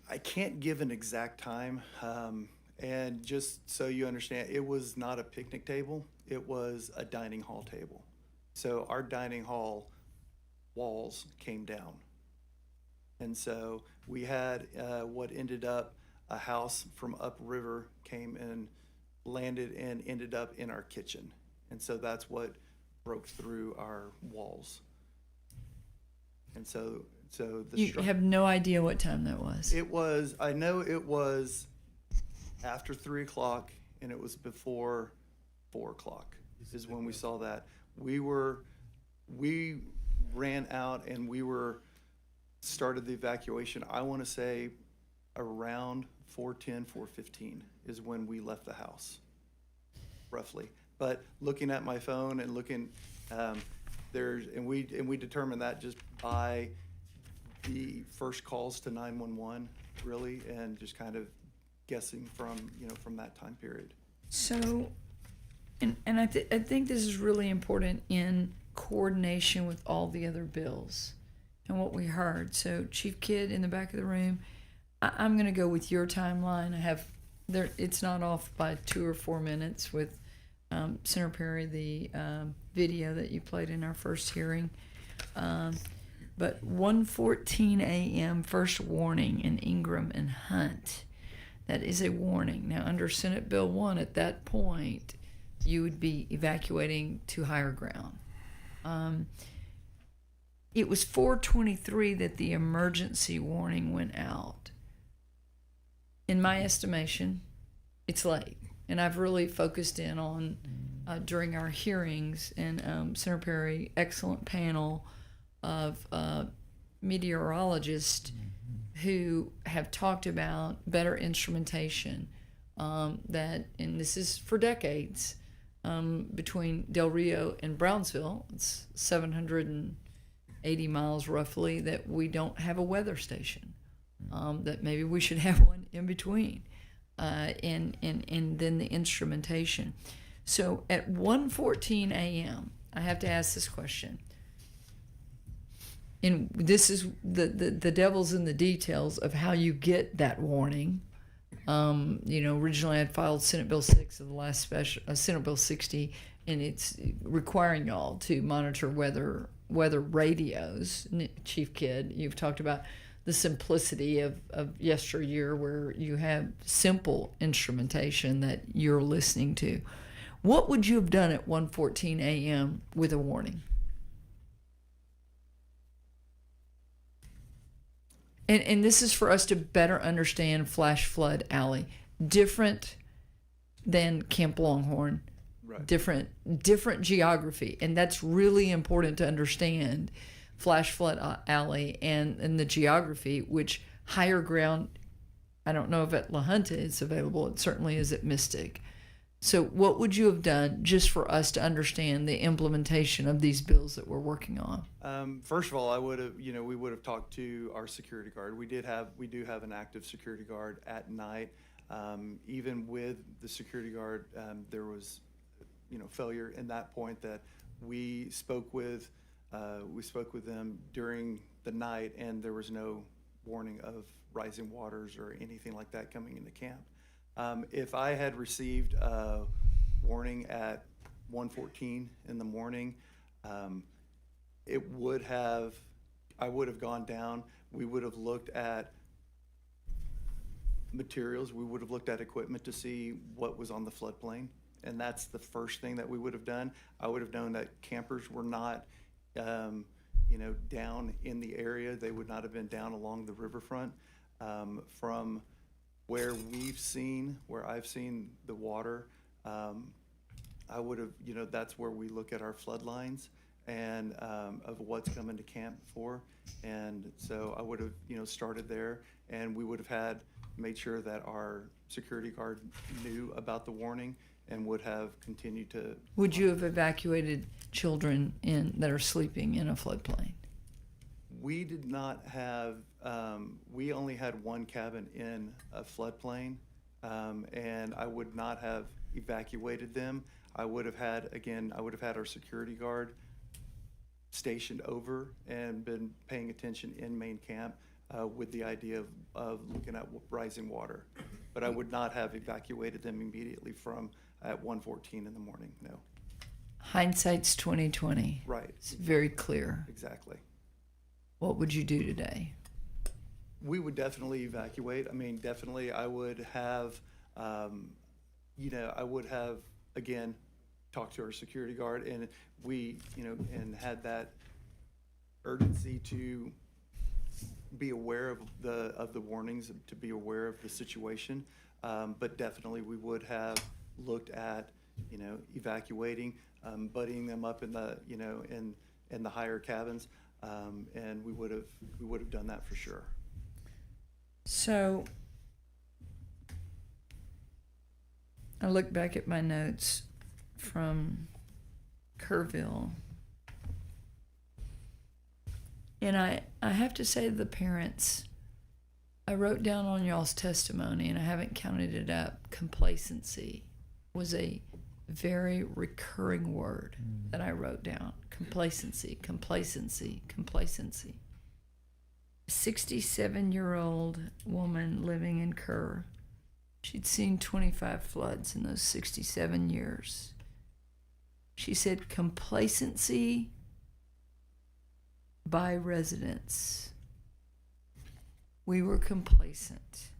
I can't give an exact time, and just so you understand, it was not a picnic table. It was a dining hall table. So our dining hall walls came down. And so we had what ended up a house from upriver came and landed and ended up in our kitchen. And so that's what broke through our walls. And so You have no idea what time that was. I know it was after 3 o'clock, and it was before 4 o'clock is when we saw that. We ran out and started the evacuation. I want to say around 4:10, 4:15 is when we left the house, roughly. But looking at my phone and looking, we determined that just by the first calls to 911, really, and just kind of guessing from that time period. So, and I think this is really important in coordination with all the other bills and what we heard. So, Chief Kidd in the back of the room, I'm going to go with your timeline. It's not off by 2 or 4 minutes with Senator Perry, the video that you played in our first hearing. But 1:14 a.m. first warning in Ingram and Hunt. That is a warning. Now, under Senate Bill 1, at that point, you would be evacuating to higher ground. It was 4:23 that the emergency warning went out. In my estimation, it's late. And I've really focused in on, during our hearings, and Senator Perry, excellent panel of meteorologists who have talked about better instrumentation, and this is for decades, between Del Rio and Brownsville, it's 780 miles roughly, that we don't have a weather station, that maybe we should have one in between, and then the instrumentation. So at 1:14 a.m., I have to ask this question. And this is the devil's in the details of how you get that warning. Originally I'd filed Senate Bill 6 of the last special, Senate Bill 60, and it's requiring y'all to monitor weather radios. Chief Kidd, you've talked about the simplicity of yesteryear, where you have simple instrumentation that you're listening to. What would you have done at 1:14 a.m. with a warning? And this is for us to better understand Flash Flood Alley. Different than Camp Longhorn. Right. Different geography. And that's really important to understand. flash flood alley and the geography, which higher ground, I don't know if at La Junta it's available. It certainly is at Mystic. So what would you have done just for us to understand the implementation of these bills that we're working on? First of all, I would have, we would have talked to our security guard. We do have an active security guard at night. Even with the security guard, there was, failure in that point that we spoke with them during the night, and there was no warning of rising waters or anything like that coming into camp. If I had received a warning at 1:14 in the morning, I would have gone down. We would have looked at materials. We would have looked at equipment to see what was on the floodplain. And that's the first thing that we would have done. I would have known that campers were not, down in the area. They would not have been down along the riverfront. From where I've seen the water, I would have, that's where we look at our flood lines and of what's coming to camp for. And so I would have, started there, and we would have made sure that our security guard knew about the warning and would have continued to. Would you have evacuated children that are sleeping in a floodplain? We did not have, we only had one cabin in a floodplain, and I would not have evacuated them. I would have had our security guard stationed over and been paying attention in main camp with the idea of looking at rising water. But I would not have evacuated them immediately from at 1:14 in the morning, no. Hindsight's 20/20. Right. It's very clear. Exactly. What would you do today? We would definitely evacuate. I mean, definitely I would have, again, talked to our security guard, and we, and had that urgency to be aware of the warnings, to be aware of the situation. But definitely we would have looked at, evacuating, buddying them up in the, in the higher cabins. And we would have done that for sure. So I look back at my notes from Kerrville, and I have to say to the parents, I wrote down on y'all's testimony, and I haven't counted it up, complacency was a very recurring word that I wrote down. Complacency, complacency, complacency. A 67-year-old woman living in Kerr. She'd seen 25 floods in those 67 years. She said complacency by residents. We were complacent.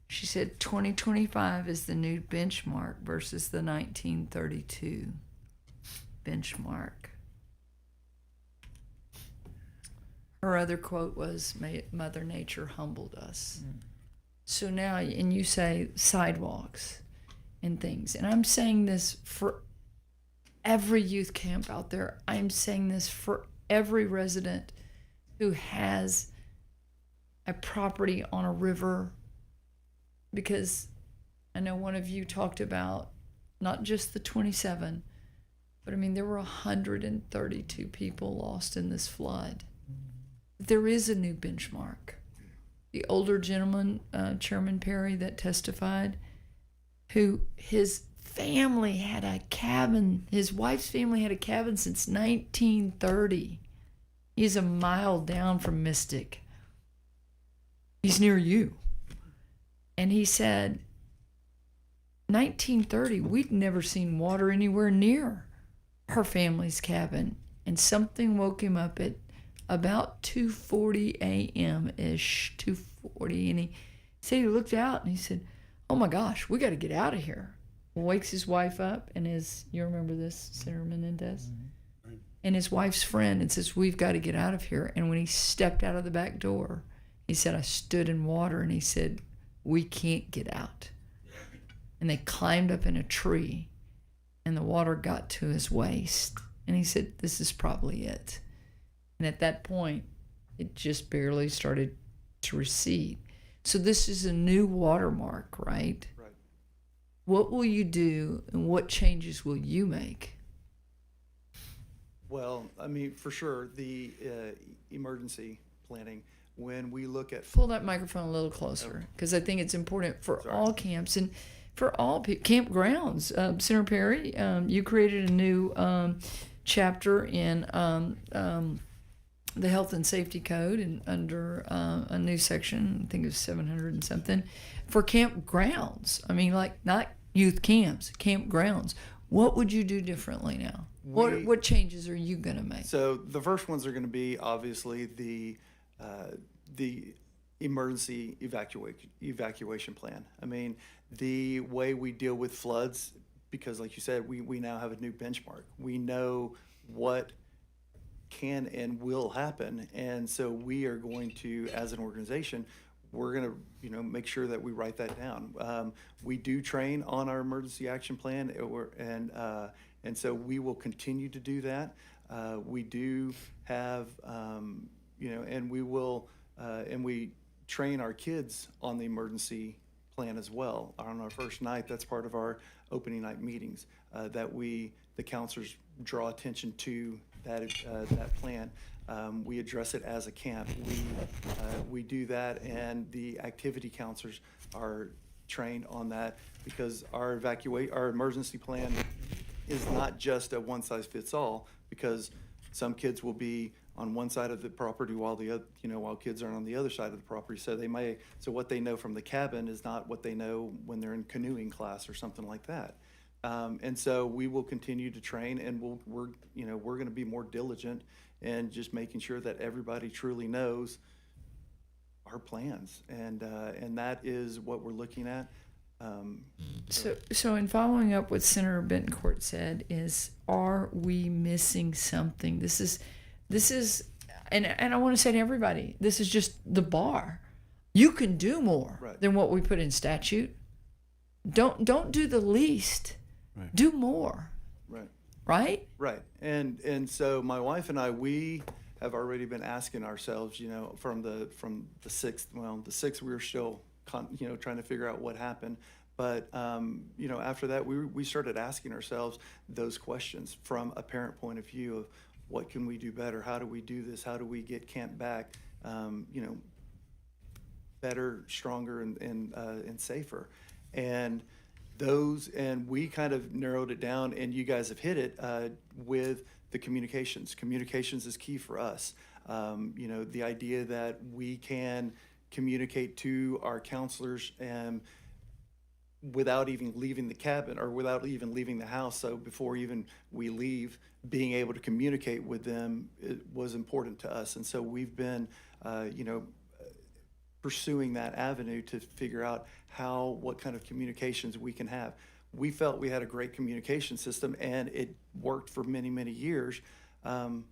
She said 2025 is the new benchmark versus the 1932 benchmark. Her other quote was, Mother Nature humbled us. So now, and you say sidewalks and things, and I'm saying this for every youth camp out there. I'm saying this for every resident who has a property on a river, because I know one of you talked about not just the 27, but I mean, there were 132 people lost in this flood. There is a new benchmark. The older gentleman, Chairman Perry, that testified, who his family had a cabin, his wife's family had a cabin since 1930. He's a mile down from Mystic. He's near you. And he said, 1930, we'd never seen water anywhere near her family's cabin. And something woke him up at about 2:40 a.m.-ish, 2:40, and he said he looked out and he said, oh my gosh, we got to get out of here. Wakes his wife up and you remember this, Senator Menendez? Mm-hmm. Right. And his wife's friend, and says, we've got to get out of here. And when he stepped out of the back door, he said, I stood in water, and he said, we can't get out. And they climbed up in a tree, and the water got to his waist. And he said, this is probably it. And at that point, it just barely started to recede. So this is a new watermark, right? Right. What will you do and what changes will you make? Well, I mean, for sure, the emergency planning, when we look at Pull that microphone a little closer, because I think it's important for all camps and for all campgrounds. Senator Perry, you created a new chapter in the Health and Safety Code, and under a new section, I think it was 700 and something, for campgrounds. I mean, like not youth camps, campgrounds. What would you do differently now? What changes are you going to make? So the first ones are going to be obviously the emergency evacuation plan. I mean, the way we deal with floods, because like you said, we now have a new benchmark. We know what can and will happen, and so we are going to, as an organization, we're going to make sure that we write that down. We do train on our emergency action plan, and so we will continue to do that. We do have and we will and we train our kids on the emergency plan as well. On our first night, that's part of our opening night meetings, that the counselors draw attention to that plan. We address it as a camp. We do that, and the activity counselors are trained on that, because our emergency plan is not just a one size fits all, because some kids will be on one side of the property while while kids are on the other side of the property. So what they know from the cabin is not what they know when they're in canoeing class or something like that. And so we will continue to train, and we're going to be more diligent and just making sure that everybody truly knows our plans, and that is what we're looking at. So in following up what Senator Bentoncourt said, is, are we missing something? This is, and I want to say to everybody, this is just the bar. You can do more than what we put in statute. Don't do the least. Right. Do more. Right. Right? Right. And so my wife and I, we have already been asking ourselves, from the 6th, the 6th we were still trying to figure out what happened. But, after that, we started asking ourselves those questions from a parent point of view of, what can we do better? How do we do this? How do we get camp back, better, stronger, and safer? And we kind of narrowed it down, and you guys have hit it with the communications. Communications is key for us. The idea that we can communicate to our counselors and without even leaving the cabin or without even leaving the house. So before even we leave, being able to communicate with them, it was important to us. And so we've been, pursuing that avenue to figure out what kind of communications we can have. We felt we had a great communication system, and it worked for many, many years. And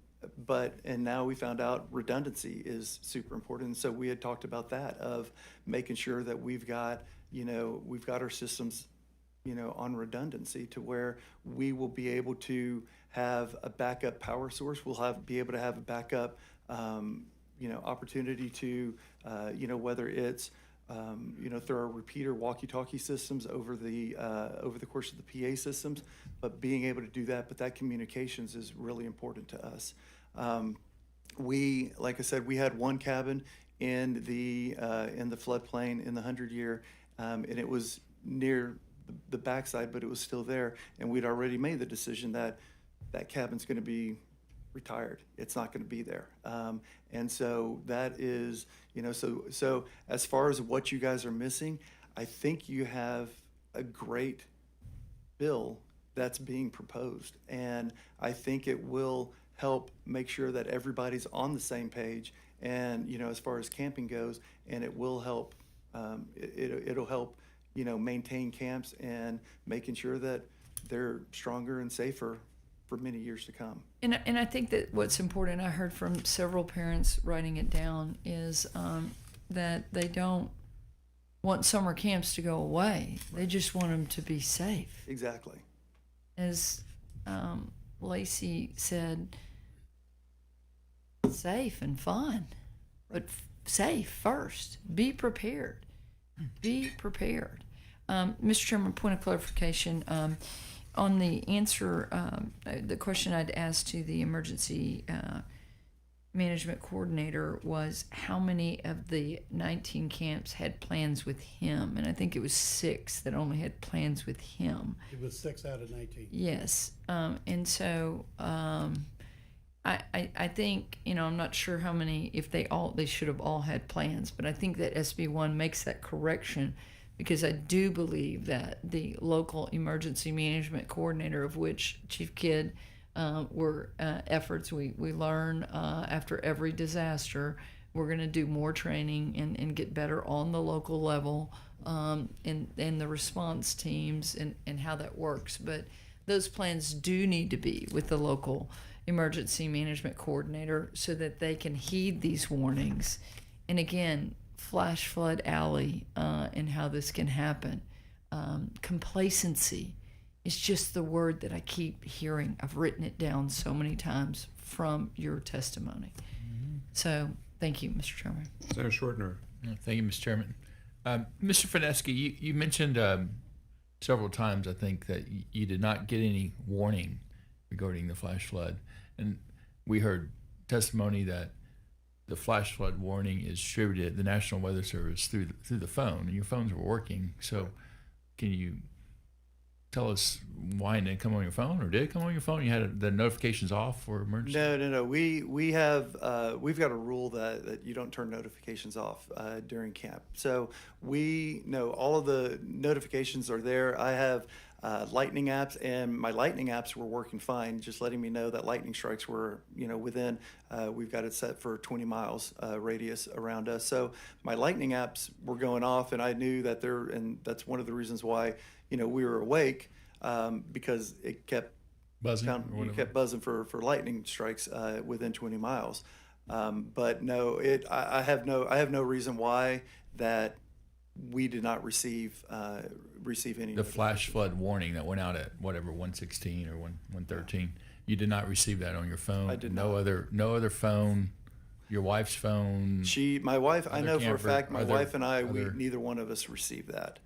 now we found out redundancy is super important. And so we had talked about that, of making sure that we've got our systems, on redundancy, to where we will be able to have a backup power source. We'll be able to have a backup, opportunity to, whether it's, through our repeater walkie-talkie systems over the course of the PA systems, but being able to do that. But that communications is really important to us. Like I said, we had one cabin in the floodplain in the 100-year, and it was near the backside, but it was still there. And we'd already made the decision that cabin's going to be retired. It's not going to be there. And so that is, so as far as what you guys are missing, I think you have a great bill that's being proposed. And I think it will help make sure that everybody's on the same page. And, as far as camping goes, and it will help, it'll help, maintain camps and making sure that they're stronger and safer for many years to come. And I think that what's important, I heard from several parents writing it down, is that they don't want summer camps to go away. They just want them to be safe. Exactly. As Lacey said, safe and fun, but safe first. Be prepared. Be prepared. Mr. Chairman, point of clarification. On the answer, the question I'd asked to the emergency management coordinator was how many of the 19 camps had plans with him, and I think it was 6 that only had plans with him. It was 6 out of 19. Yes, and so I think, you know, I'm not sure how many, if they should have all had plans, but I think that SB1 makes that correction, because I do believe that the local emergency management coordinator, of which Chief Kidd were efforts we learn after every disaster. We're going to do more training and get better on the local level and the response teams and how that works. But those plans do need to be with the local emergency management coordinator so that they can heed these warnings. And again, flash flood alley and how this can happen. Complacency is just the word that I keep hearing. I've written it down so many times from your testimony. So thank you, Mr. Chairman. Senator Shortner. Thank you, Mr. Chairman. Mr. Fineski, you mentioned several times, I think, that you did not get any warning regarding the flash flood. And we heard testimony that the flash flood warning is distributed the National Weather Service through the phone, and your phones were working. So can you tell us why it didn't come on your phone, or did it come on your phone? You had the notifications off for emergency? No. We have we've got a rule that you don't turn notifications off during camp. So we know all of the notifications are there. I have lightning apps, and my lightning apps were working fine, just letting me know that lightning strikes were within. We've got it set for 20 miles radius around us. So my lightning apps were going off, and I knew that and that's one of the reasons why we were awake, because it kept buzzing. It kept buzzing for lightning strikes within 20 miles. But no, I have no reason why that we did not receive any. The flash flood warning that went out at whatever 1:16 or 1:13. You did not receive that on your phone. I did no not. No other phone. Your wife's phone. My wife. I know for a camper, fact my wife and I. Neither one of us received that.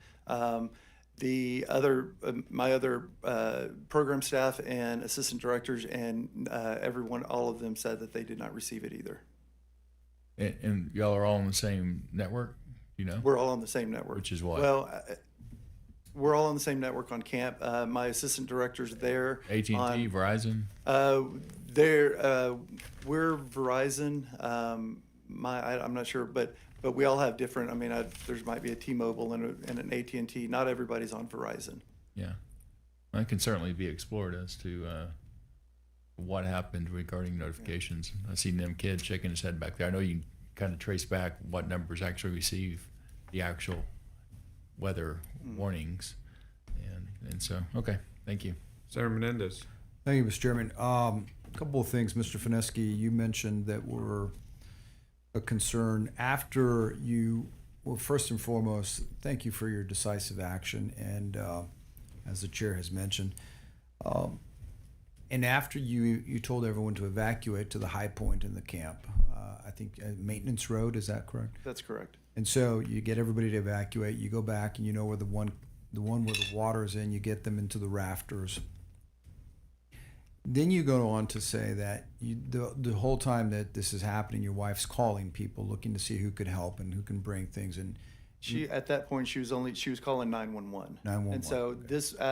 The other, my other program staff and assistant directors and everyone, all of them said that they did not receive it either. And y'all are all on the same network, We're all on the same network. Which is what? Well, we're all on the same network on camp. My assistant director's there. AT&T, Verizon. We're Verizon. I'm not sure, but we all have different. I mean, there might be a T-Mobile and an AT&T. Not everybody's on Verizon. Yeah, that can certainly be explored as to what happened regarding notifications. I see Nim Kid shaking his head back there. I know you can kind of trace back what numbers actually receive the actual weather warnings, and so okay, thank you, Senator Menendez. Thank you, Mr. Chairman. A couple of things, Mr. Fineski. You mentioned that were a concern after you. Well, first and foremost, thank you for your decisive action, and as the chair has mentioned, and after you told everyone to evacuate to the high point in the camp, I think Maintenance Road, is that correct? That's correct. And so you get everybody to evacuate. You go back, and you know where the one where the water is in. You get them into the rafters. Then you go on to say that the whole time that this is happening, your wife's calling people, looking to see who could help and who can bring things. And she at that point she was calling 911. 911. And so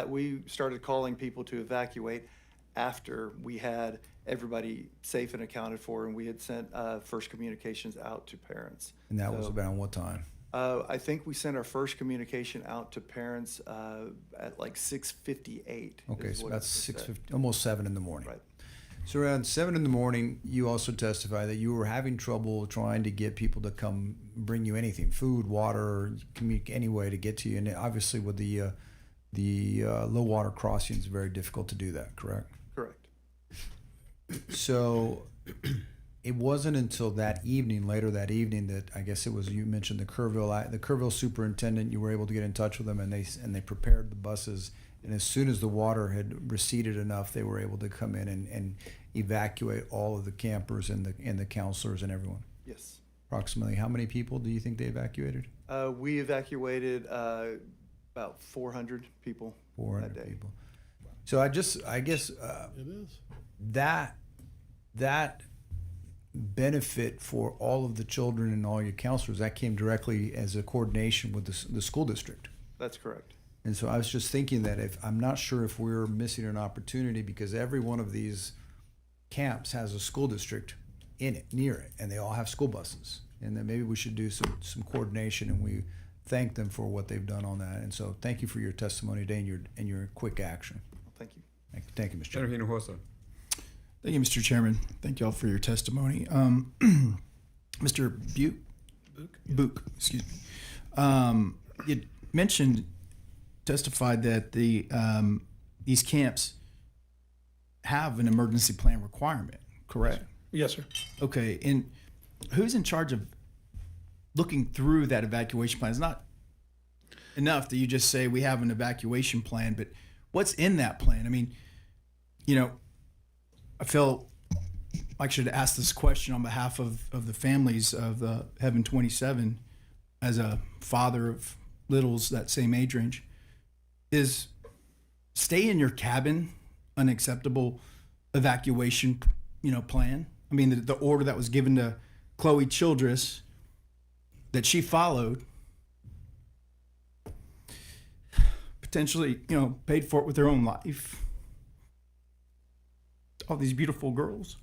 we started calling people to evacuate after we had everybody safe and accounted for, and we had sent first communications out to parents. And that was about what time? I think we sent our first communication out to parents at like 6:58. Okay, so about 6:50, almost 7 in the morning. Right. So around 7 in the morning, you also testify that you were having trouble trying to get people to come bring you anything, food, water, any way to get to you. And obviously with the low water crossing, it's very difficult to do that, correct? Correct. So it wasn't until later that evening, that I guess it was, you mentioned the Kerrville superintendent, you were able to get in touch with them, and they prepared the buses. And as soon as the water had receded enough, they were able to come in evacuate all of the campers and the counselors and everyone? Yes. Approximately how many people do you think they evacuated? We evacuated about 400 people 400 that day. people. So I guess It is. that benefit for all of the children and all your counselors, that came directly as a coordination with the school district. That's correct. And so I was just thinking that I'm not sure if we're missing an opportunity, because every one of these camps has a school district in it, near it, and they all have school buses. And then maybe we should do some coordination, and we thank them for what they've done on that. And so thank you for your testimony today and your quick action. Thank you. Thank you, Mr. Senator Chairman. Hinojosa. Thank you, Mr. Chairman. Thank you all for your testimony. Mr. Book, excuse me. You testified that these camps have an emergency plan requirement, correct? Yes, sir. Okay, and who's in charge of looking through that evacuation plan? It's not enough that you just say we have an evacuation plan, but what's in that plan? I mean, I feel like I should ask this question on behalf of the families of Heaven 27 as a father of littles that same age range. Is stay in your cabin an acceptable evacuation, plan? I mean, the order that was given to Chloe Childress that she followed, potentially, paid for it with her own life. All these beautiful girls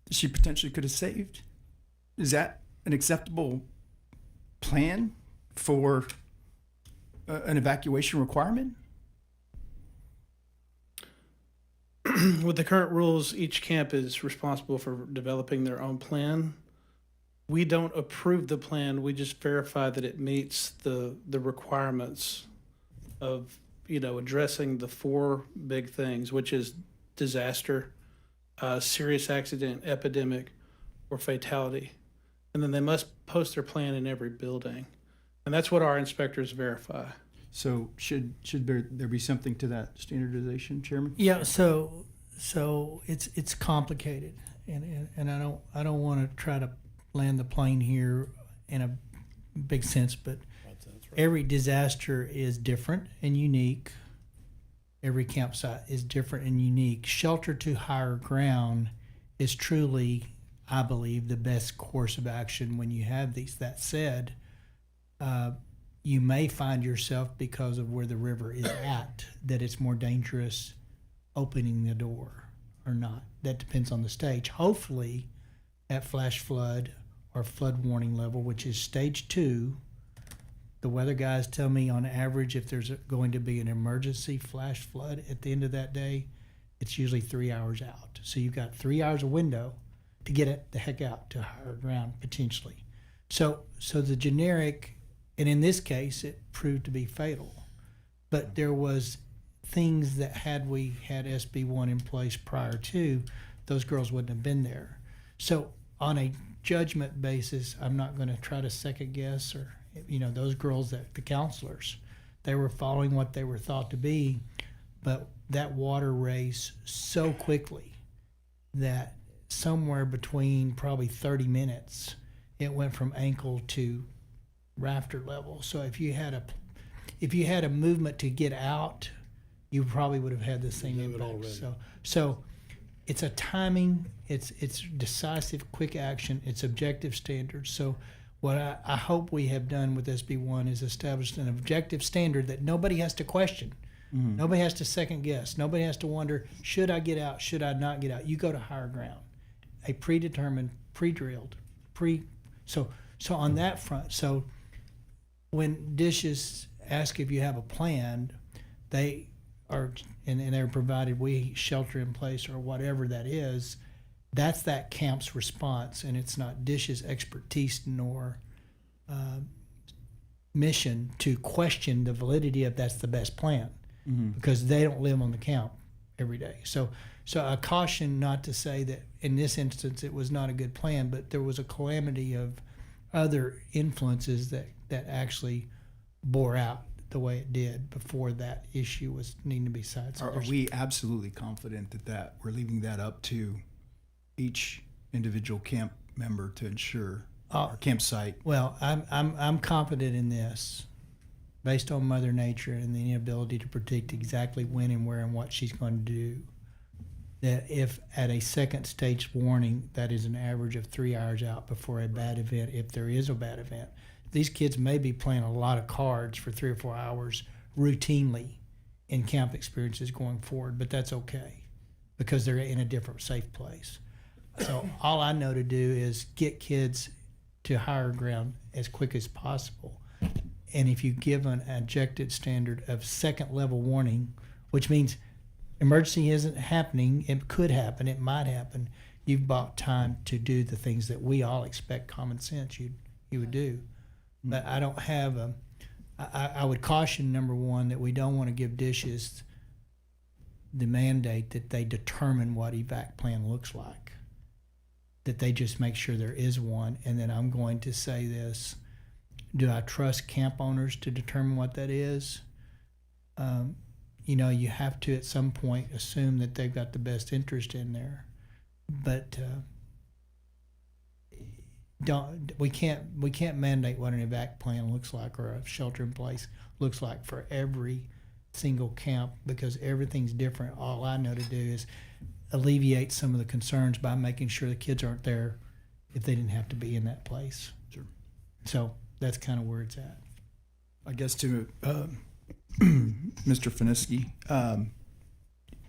that she potentially could have saved. Is that an acceptable plan for an evacuation requirement? With the current rules, each camp is responsible for developing their own plan. We don't approve the plan. We just verify that it meets the requirements of, addressing the four big things, which is disaster, serious accident, epidemic, or fatality. And then they must post their plan in every building. And that's what our inspectors verify. So should there be something to that standardization, Chairman? Yeah, so it's complicated, and I don't want to try to land the plane here in a big sense, but every disaster is different and unique. Every campsite is different and unique. Shelter to higher ground is truly, I believe, the best course of action when you have these. That said, you may find yourself, because of where the river is at, that it's more dangerous opening the door or not. That depends on the stage. Hopefully, at flash flood or flood warning level, which is stage 2, the weather guys tell me on average, if there's going to be an emergency flash flood at the end of that day, it's usually 3 hours out. So you've got 3 hours of window to get it the heck out to higher ground potentially. So the generic, and in this case, it proved to be fatal. But there was things that had we had SB1 in place prior to, those girls wouldn't have been there. So on a judgment basis, I'm not going to try to second guess or, those girls, that the counselors, they were following what they were thought to be, but that water raised so quickly that somewhere between probably 30 minutes, it went from ankle to rafter level. So if you had a movement to get out, you probably would have had the same impact. So it's a timing, it's decisive, quick action, it's objective standards. So what I hope we have done with SB1 is established an objective standard that nobody has to question. Mm-hmm. Nobody has to second guess. Nobody has to wonder, should I get out? Should I not get out? You go to higher ground. A predetermined, pre-drilled, so on that front. So when dishes ask if you have a plan, they are, and they're provided we shelter in place or whatever that is, that's that camp's response, and it's not Dish's expertise nor mission to question the validity of that's the best plan, because they don't live on the camp every day. So I caution not to say that in this instance it was not a good plan, but there was a calamity of other influences that actually bore out the way it did before that issue was needing to be cited. So Are there's- we absolutely confident that we're leaving that up to each individual camp member to ensure our campsite? Well, I'm confident in this, based on Mother Nature and the inability to predict exactly when and where and what she's going to do. That if at a second stage warning, that is an average of 3 hours out before a bad event, if there is a bad event, these kids may be playing a lot of cards for 3 or 4 hours routinely in camp experiences going forward, but that's okay because they're in a different safe place. So all I know to do is get kids to higher ground as quick as possible. And if you give an objective standard of second level warning, which means emergency isn't happening, it could happen, it might happen, you've bought time to do the things that we all expect common sense you would do. But I don't have I would caution, number one, that we don't want to give dishes the mandate that they determine what evac plan looks like, that they just make sure there is one. And then I'm going to say this, do I trust camp owners to determine what that is? You know, you have to at some point assume that they've got the best interest in there, but we can't mandate what an evac plan looks like or a shelter in place looks like for every single camp because everything's different. All I know to do is alleviate some of the concerns by making sure the kids aren't there if they didn't have to be in that place. Sure. So that's kind of where it's at. I guess to Mr. Fineski,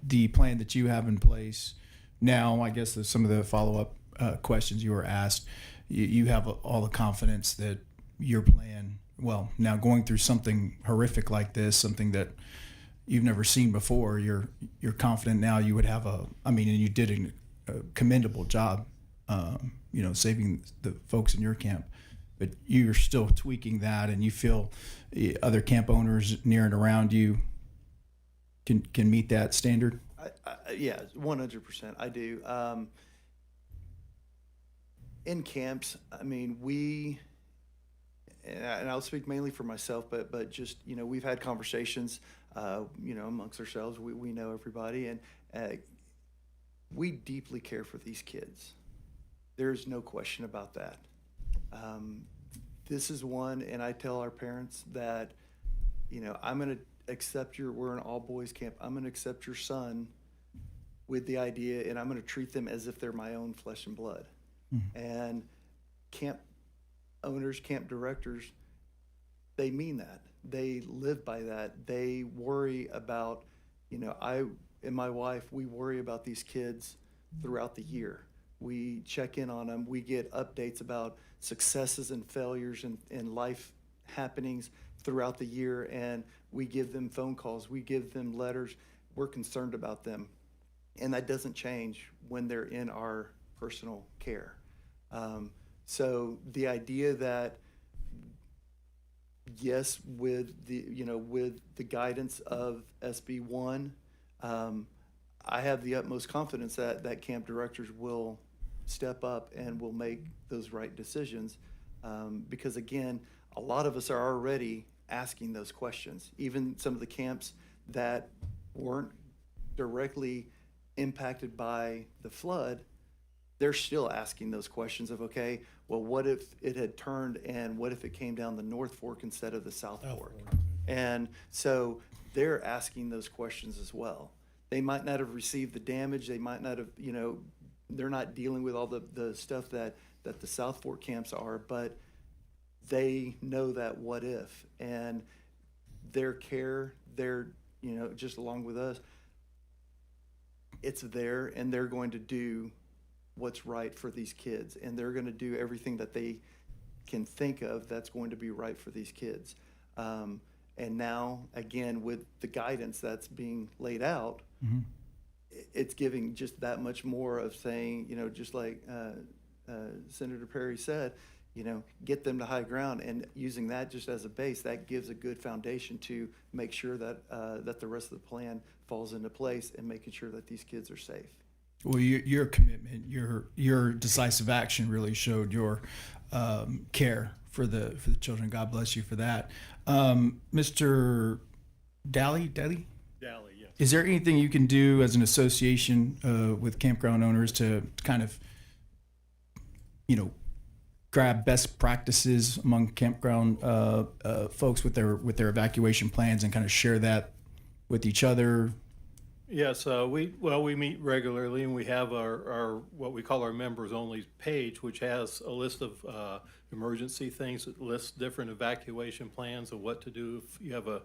the plan that you have in place now, I guess some of the follow-up questions you were asked, you have all the confidence that your plan, well, now going through something horrific like this, something that you've never seen before, you're confident now you would have and you did a commendable job, saving the folks in your camp. But you're still tweaking that, and you feel other camp owners near and around you can meet that standard? Yeah, 100%. I do. In camps, I mean, and I'll speak mainly for myself, but just, we've had conversations, amongst ourselves. We know everybody, and we deeply care for these kids. There's no question about that. This is one, and I tell our parents that, I'm going to accept we're an all boys camp. I'm going to accept your son with the idea, and I'm going to treat them as if they're my own flesh and blood. Mm-hmm. And camp owners, camp directors, they mean that. They live by that. They worry about, I and my wife, we worry about these kids throughout the year. We check in on them. We get updates about successes and failures and life happenings throughout the year, and we give them phone calls. We give them letters. We're concerned about them, and that doesn't change when they're in our personal care. So the idea that, yes, with the guidance of SB 1, I have the utmost confidence that camp directors will step up and will make those right decisions, because again, a lot of us are already asking those questions. Even some of the camps that weren't directly impacted by the flood, they're still asking those questions of, okay, well, what if it had turned, and what if it came down the North Fork instead of the South Fork? And so they're asking those questions as well. They might not have received the damage. They might not have, they're not dealing with all the stuff that the South Fork camps are, but they know that what if, and their care, just along with us, it's there, and they're going to do what's right for these kids, and they're going to do everything that they can think of that's going to be right for these kids. And now, again, with the guidance that's being laid out, mm-hmm. It's giving just that much more of saying, just like Senator Perry said, get them to high ground, and using that just as a base, that gives a good foundation to make sure that that the rest of the plan falls into place, and making sure that these kids are safe. Well, your commitment, your decisive action really showed your care for the children. God bless you for that. Mr. Daly, Dally, yes. is there anything you can do as an association with campground owners to kind of, grab best practices among campground folks with their evacuation plans and kind of share that with each other? Yes, we meet regularly, and we have our what we call our members only page, which has a list of emergency things. It lists different evacuation plans of what to do if you have a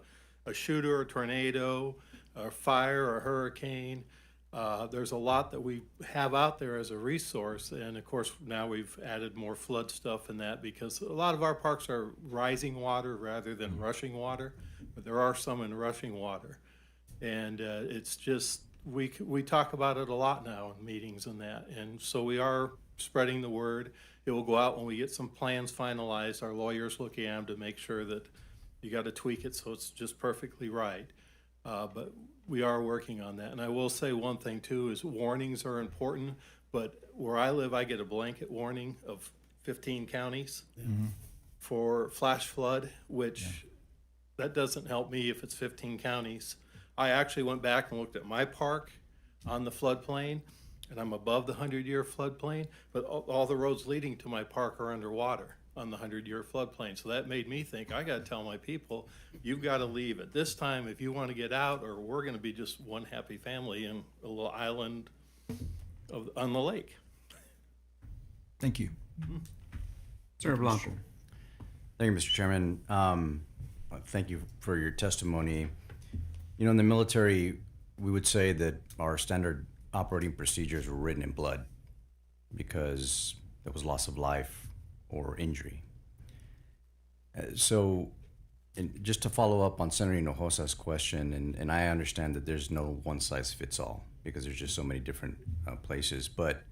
shooter, a tornado, a fire, a hurricane. There's a lot that we have out there as a resource, and of course now we've added more flood stuff in that because a lot of our parks are rising water rather than rushing water, but there are some in rushing water. And it's just, we talk about it a lot now in meetings and that. And so we are spreading the word. It will go out when we get some plans finalized. Our lawyers look at them to make sure that you got to tweak it so it's just perfectly right. But we are working on that. And I will say one thing too, is warnings are important. But where I live, I get a blanket warning of 15 counties for flash flood, which that doesn't help me if it's 15 counties. I actually went back and looked at my park on the floodplain, and I'm above the 100-year floodplain, but all the roads leading to my park are underwater on the 100-year floodplain. So that made me think, I got to tell my people, you've got to leave at this time if you want to get out, or we're going to be just one happy family in a little island on the lake. Thank you. Senator Blanco. Thank you, Mr. Chairman. Thank you for your testimony. In the military, we would say that our standard operating procedures were written in blood because there was loss of life or injury. So just to follow up on Senator Hinojosa's question, and I understand that there's no one size fits all because there's just so many different places, but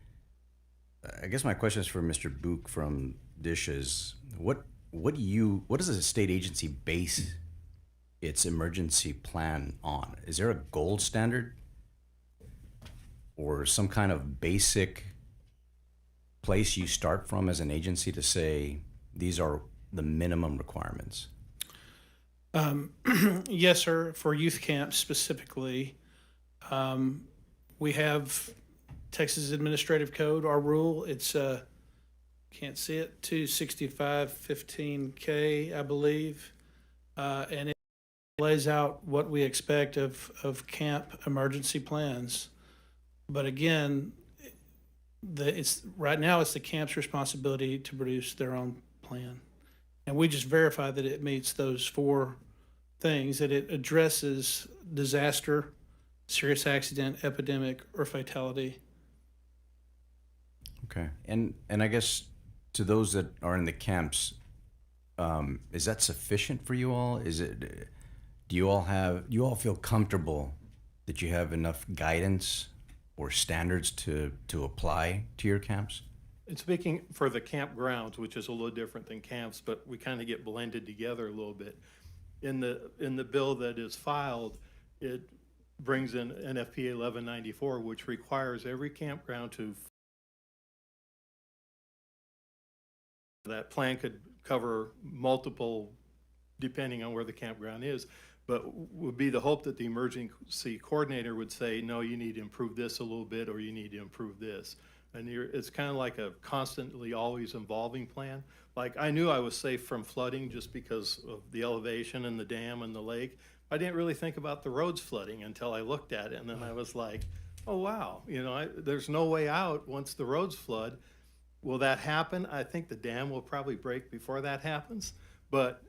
I guess my question is for Mr. Book from Dishes. What does a state agency base its emergency plan on? Is there a gold standard or some kind of basic place you start from as an agency to say these are the minimum requirements? Yes, sir. For youth camps specifically, we have Texas Administrative Code, our rule. It's can't see it, 265-15K, I believe, and it lays out what we expect of camp emergency plans. But again, right now it's the camp's responsibility to produce their own plan, and we just verify that it meets those 4 things, that it addresses disaster, serious accident, epidemic, or fatality. Okay, and I guess to those that are in the camps, is that sufficient for you all? Do you all feel comfortable that you have enough guidance or standards to apply to your camps? And speaking for the campgrounds, which is a little different than camps, but we kind of get blended together a little bit. In the bill that is filed, it brings in NFPA 1194, which requires every campground to. That plan could cover multiple, depending on where the campground is, but would be the hope that the emergency coordinator would say, no, you need to improve this a little bit, or you need to improve this. And it's kind of like a constantly always evolving plan. Like, I knew I was safe from flooding just because of the elevation and the dam and the lake. I didn't really think about the roads flooding until I looked at it, and then I was like, oh wow, there's no way out once the roads flood. Will that happen? I think the dam will probably break before that happens, but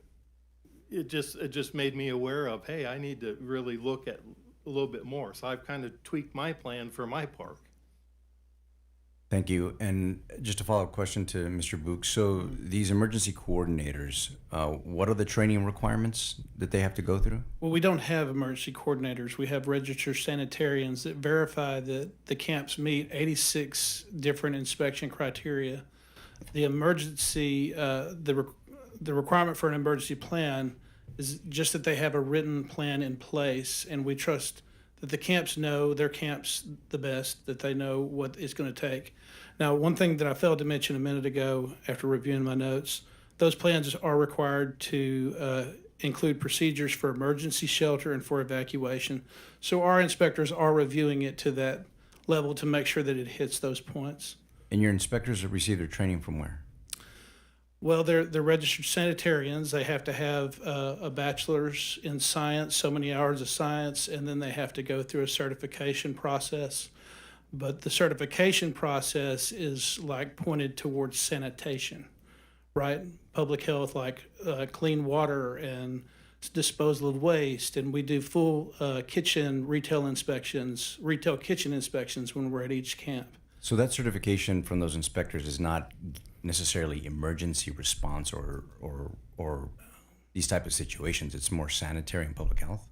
it just made me aware of, hey, I need to really look at a little bit more. So I've kind of tweaked my plan for my park. Thank you. And just a follow-up question to Mr. Book. So these emergency coordinators, what are the training requirements that they have to go through? Well, we don't have emergency coordinators. We have registered sanitarians that verify that the camps meet 86 different inspection criteria. The emergency, the requirement for an emergency plan is just that they have a written plan in place, and we trust that the camps know their camps the best, that they know what it's going to take. Now, one thing that I failed to mention a minute ago after reviewing my notes, those plans are required to include procedures for emergency shelter and for evacuation. So our inspectors are reviewing it to that level to make sure that it hits those points. And your inspectors have received their training from where? Well, they're registered sanitarians. They have to have a bachelor's in science, so many hours of science, and then they have to go through a certification process. But the certification process is like pointed towards sanitation, right? Public health, like clean water and disposal of waste. And we do full retail kitchen inspections when we're at each camp. So that certification from those inspectors is not necessarily emergency response or these type of situations. It's more sanitary and public health?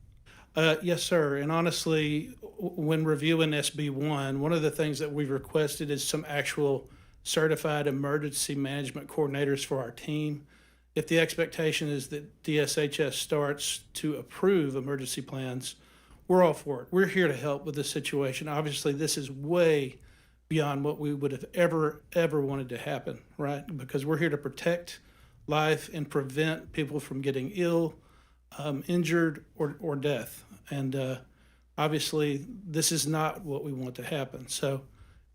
Yes, sir. And honestly, when reviewing SB1, one of the things that we've requested is some actual certified emergency management coordinators for our team. If the expectation is that DSHS starts to approve emergency plans, we're all for it. We're here to help with this situation. Obviously, this is way beyond what we would have ever wanted to happen, right? Because we're here to protect life and prevent people from getting ill, injured, or death. And obviously, this is not what we want to happen. So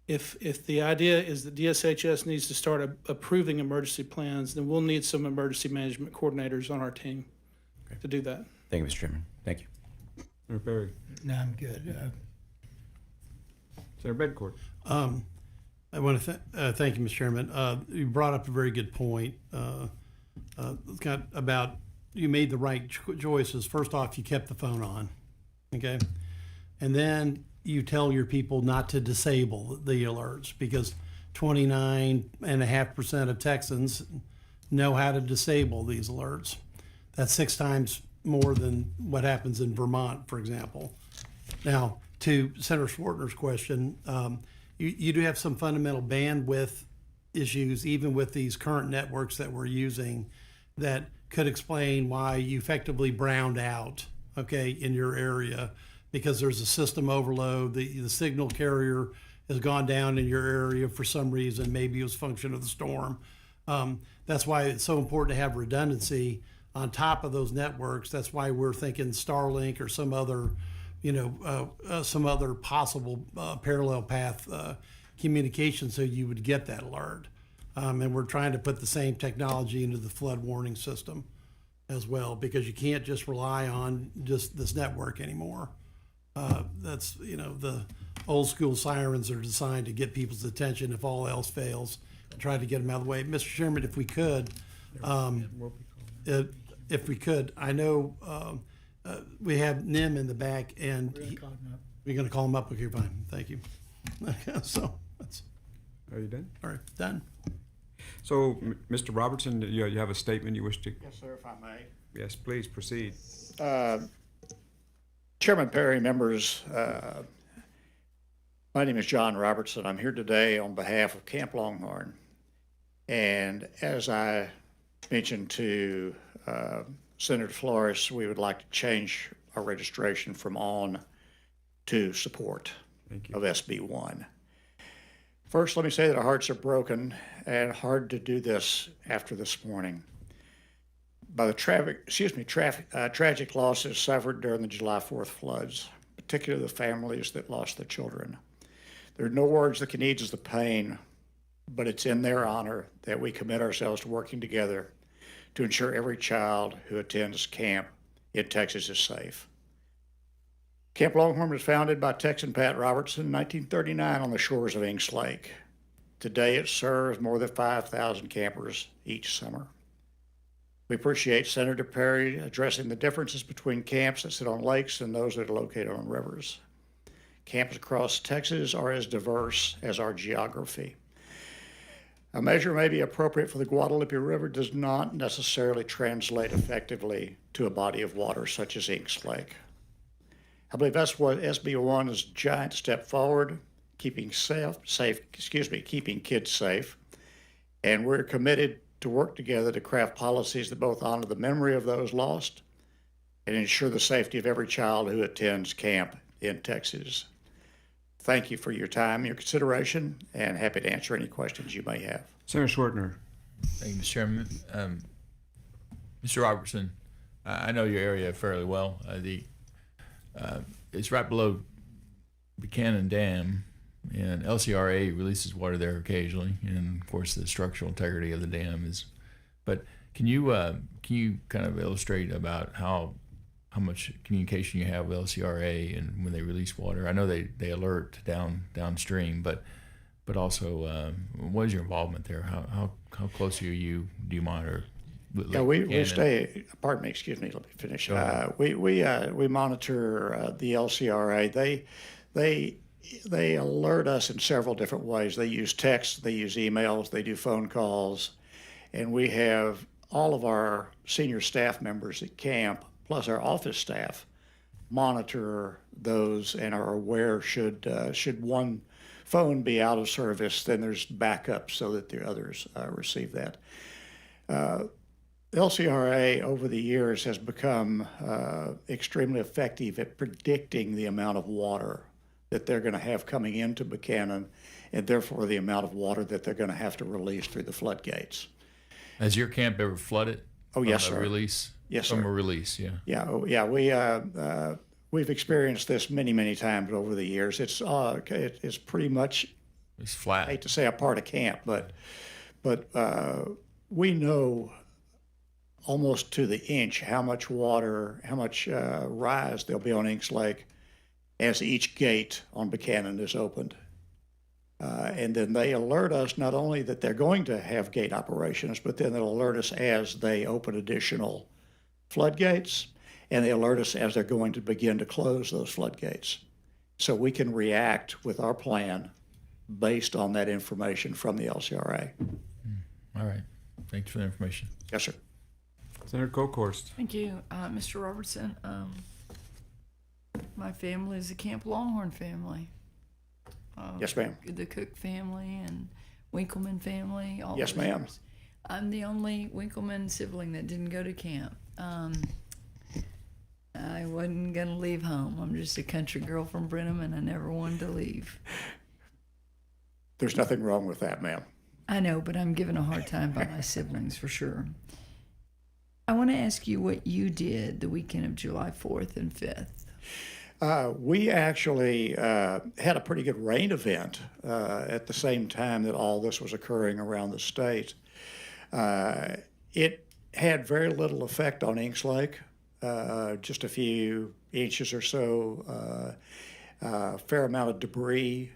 if the idea is that DSHS needs to start approving emergency plans, then we'll need some emergency management coordinators on our team to do that. Thank you, Mr. Chairman. Thank you. Senator Perry. No, I'm good. Senator Bedcourt. I want to thank you, Mr. Chairman. You brought up a very good point. About you made the right choices. First off, you kept the phone on, okay, and then you tell your people not to disable the alerts because 29.5% of Texans know how to disable these alerts. That's 6 times more than what happens in Vermont, for example. Now, to Senator Schwartner's question, you do have some fundamental bandwidth issues, even with these current networks that we're using, that could explain why you effectively browned out, okay, in your area, because there's a system overload. The signal carrier has gone down in your area for some reason. Maybe it was a function of the storm. That's why it's so important to have redundancy on top of those networks. That's why we're thinking Starlink or some other possible parallel path communication so you would get that alert. And we're trying to put the same technology into the flood warning system as well, because you can't just rely on just this network anymore. That's, the old school sirens are designed to get people's attention if all else fails, and try to get them out of the way. Mr. Chairman, if we could, I know we have Nim in the back, and you're going to call him up. Okay, fine. Thank you. So that's. Are you done? All right, done. So, Mr. Robertson, you have a statement you wish to? Yes, sir, if I may. Yes, please proceed. Chairman Perry, members, my name is John Robertson. I'm here today on behalf of Camp Longhorn. And as I mentioned to Senator Flores, we would like to change our registration from on to support of SB1. First, let me say that our hearts are broken and hard to do this after this morning by the tragic losses suffered during the July 4th floods, particularly the families that lost their children. There are no words that can ease the pain, but it's in their honor that we commit ourselves to working together to ensure every child who attends camp in Texas is safe. Camp Longhorn was founded by Texan Pat Robertson in 1939 on the shores of Inks Lake. Today it serves more than 5,000 campers each summer. We appreciate Senator Perry addressing the differences between camps that sit on lakes and those that are located on rivers. Camps across Texas are as diverse as our geography. A measure may be appropriate for the Guadalupe River does not necessarily translate effectively to a body of water such as Inks Lake. I believe that's what SB1 is a giant step forward, keeping kids safe. And we're committed to work together to craft policies that both honor the memory of those lost and ensure the safety of every child who attends camp in Texas. Thank you for your time, your consideration, and happy to answer any questions you may have. Senator Schwartner. Thank you, Mr. Chairman. Mr. Robertson, I know your area fairly well. It's right below Buchanan Dam, and LCRA releases water there occasionally, and of course the structural integrity of the dam is. But can you kind of illustrate about how much communication you have with LCRA and when they release water? I know they alert downstream, but also what is your involvement there? How close are you? Do you monitor? Yeah, we stay. Pardon me. Excuse me. Let me finish. We monitor the LCRA. They alert us in several different ways. They use text. They use emails. They do phone calls, and we have all of our senior staff members at camp, plus our office staff, monitor those and are aware should one phone be out of service, then there's backup so that the others receive that. LCRA over the years has become extremely effective at predicting the amount of water that they're going to have coming into Buchanan, and therefore the amount of water that they're going to have to release through the floodgates. Has your camp ever flooded? Oh, yes, from sir. A release? Yes, sir. From a release, yeah. Yeah, we've experienced this many times over the years. It's pretty much, it's flat. I hate to say a part of camp, but we know almost to the inch how much water, how much rise there'll be on Inks Lake as each gate on Buchanan is opened. And then they alert us not only that they're going to have gate operations, but then they'll alert us as they open additional floodgates, and they alert us as they're going to begin to close those floodgates. So we can react with our plan based on that information from the LCRA. All right. Thanks for the information. Yes, sir. Senator Kokhorst. Thank you, Mr. Robertson. My family is a Camp Longhorn family. Yes, ma'am. The Cook family and Winkleman family. All Yes, those ma'am. years. I'm the only Winkleman sibling that didn't go to camp. I wasn't going to leave home. I'm just a country girl from Brenham, and I never wanted to leave. There's nothing wrong with that, ma'am. I know, but I'm given a hard time by my siblings for sure. I want to ask you what you did the weekend of July 4th and 5th. We actually had a pretty good rain event at the same time that all this was occurring around the state. It had very little effect on Inks Lake, just a few inches or so, a fair amount of debris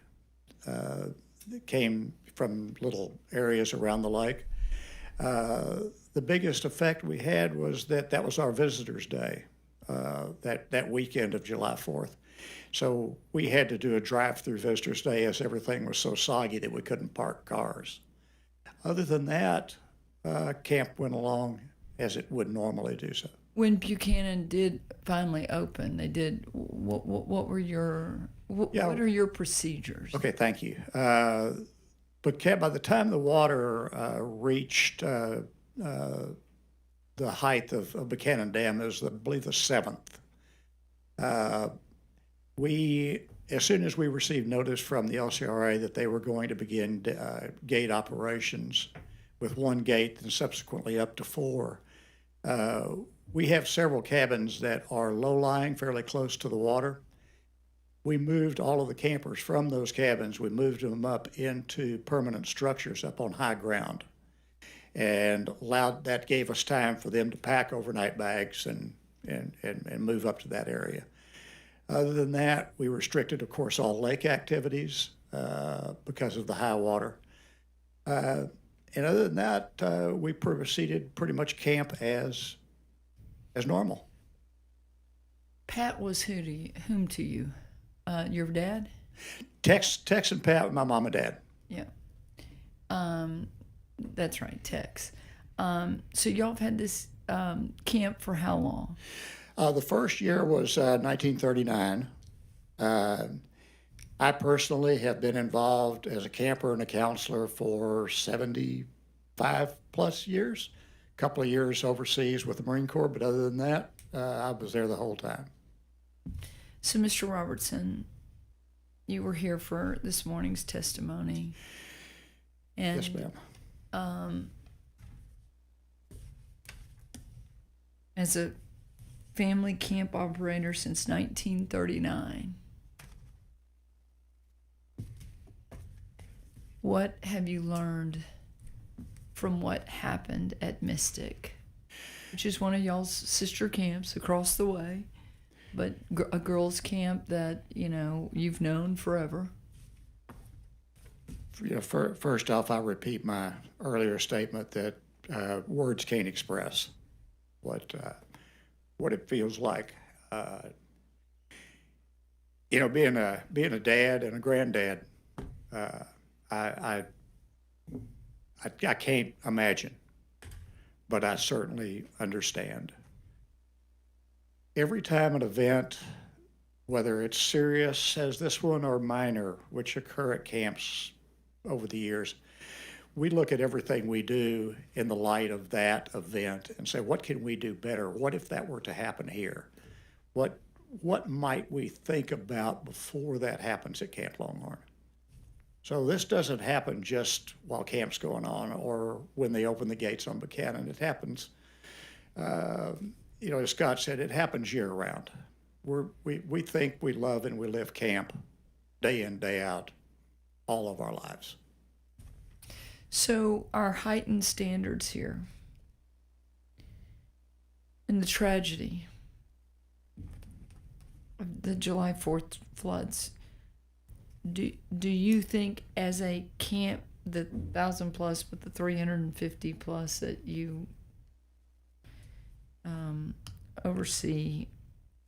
that came from little areas around the lake. The biggest effect we had was that was our Visitors' Day. That weekend of July 4th. So we had to do a drive-through Visitors' Day as everything was so soggy that we couldn't park cars. Other than that, camp went along as it would normally do so. When Buchanan did finally open, they did. What were your what are your procedures? Okay, thank you. But by the time the water reached the height of Buchanan Dam, is I believe the 7th. As soon as we received notice from the LCRA that they were going to begin gate operations with one gate and subsequently up to 4, we have several cabins that are low-lying, fairly close to the water. We moved all of the campers from those cabins. We moved them up into permanent structures up on high ground, and that gave us time for them to pack overnight bags and move up to that area. Other than that, we restricted, of course, all lake activities because of the high water. And other than that, we proceeded pretty much camp as normal. Pat was whom to you? Your dad? Tex and Pat, my mom and dad. Yeah. That's right, Tex. So y'all have had this camp for how long? The first year was 1939. I personally have been involved as a camper and a counselor for 75 plus years. A couple of years overseas with the Marine Corps, but other than that, I was there the whole time. So, Mr. Robertson, you were here for this morning's testimony. And, yes, ma'am. As a family camp operator since 1939. What have you learned from what happened at Mystic, which is one of y'all's sister camps across the way, but a girls' camp that, you know, you've known forever? You know, first off, I repeat my earlier statement that words can't express what it feels like. You know, being a dad and a granddad, I can't imagine, but I certainly understand. Every time an event, whether it's serious as this one or minor, which occur at camps over the years, we look at everything we do in the light of that event and say, what can we do better? What if that were to happen here? What might we think about before that happens at Camp Longhorn? So this doesn't happen just while camp's going on or when they open the gates on Buchanan. It happens, you know, as Scott said, it happens year round. We think we love and we live camp day in, day out, all of our lives. So our heightened standards here and the tragedy of the July 4th floods, do you think as a camp, the 1,000 plus, but the 350 plus that you oversee,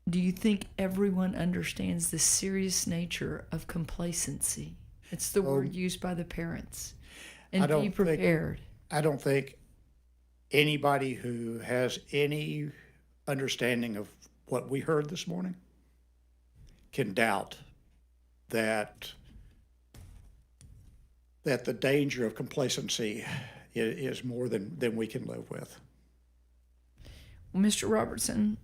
do you think everyone understands the serious nature of complacency? It's the word used by the parents. And be prepared. I don't think anybody who has any understanding of what we heard this morning can doubt that the danger of complacency is more than we can live with. Well, Mr. Robertson,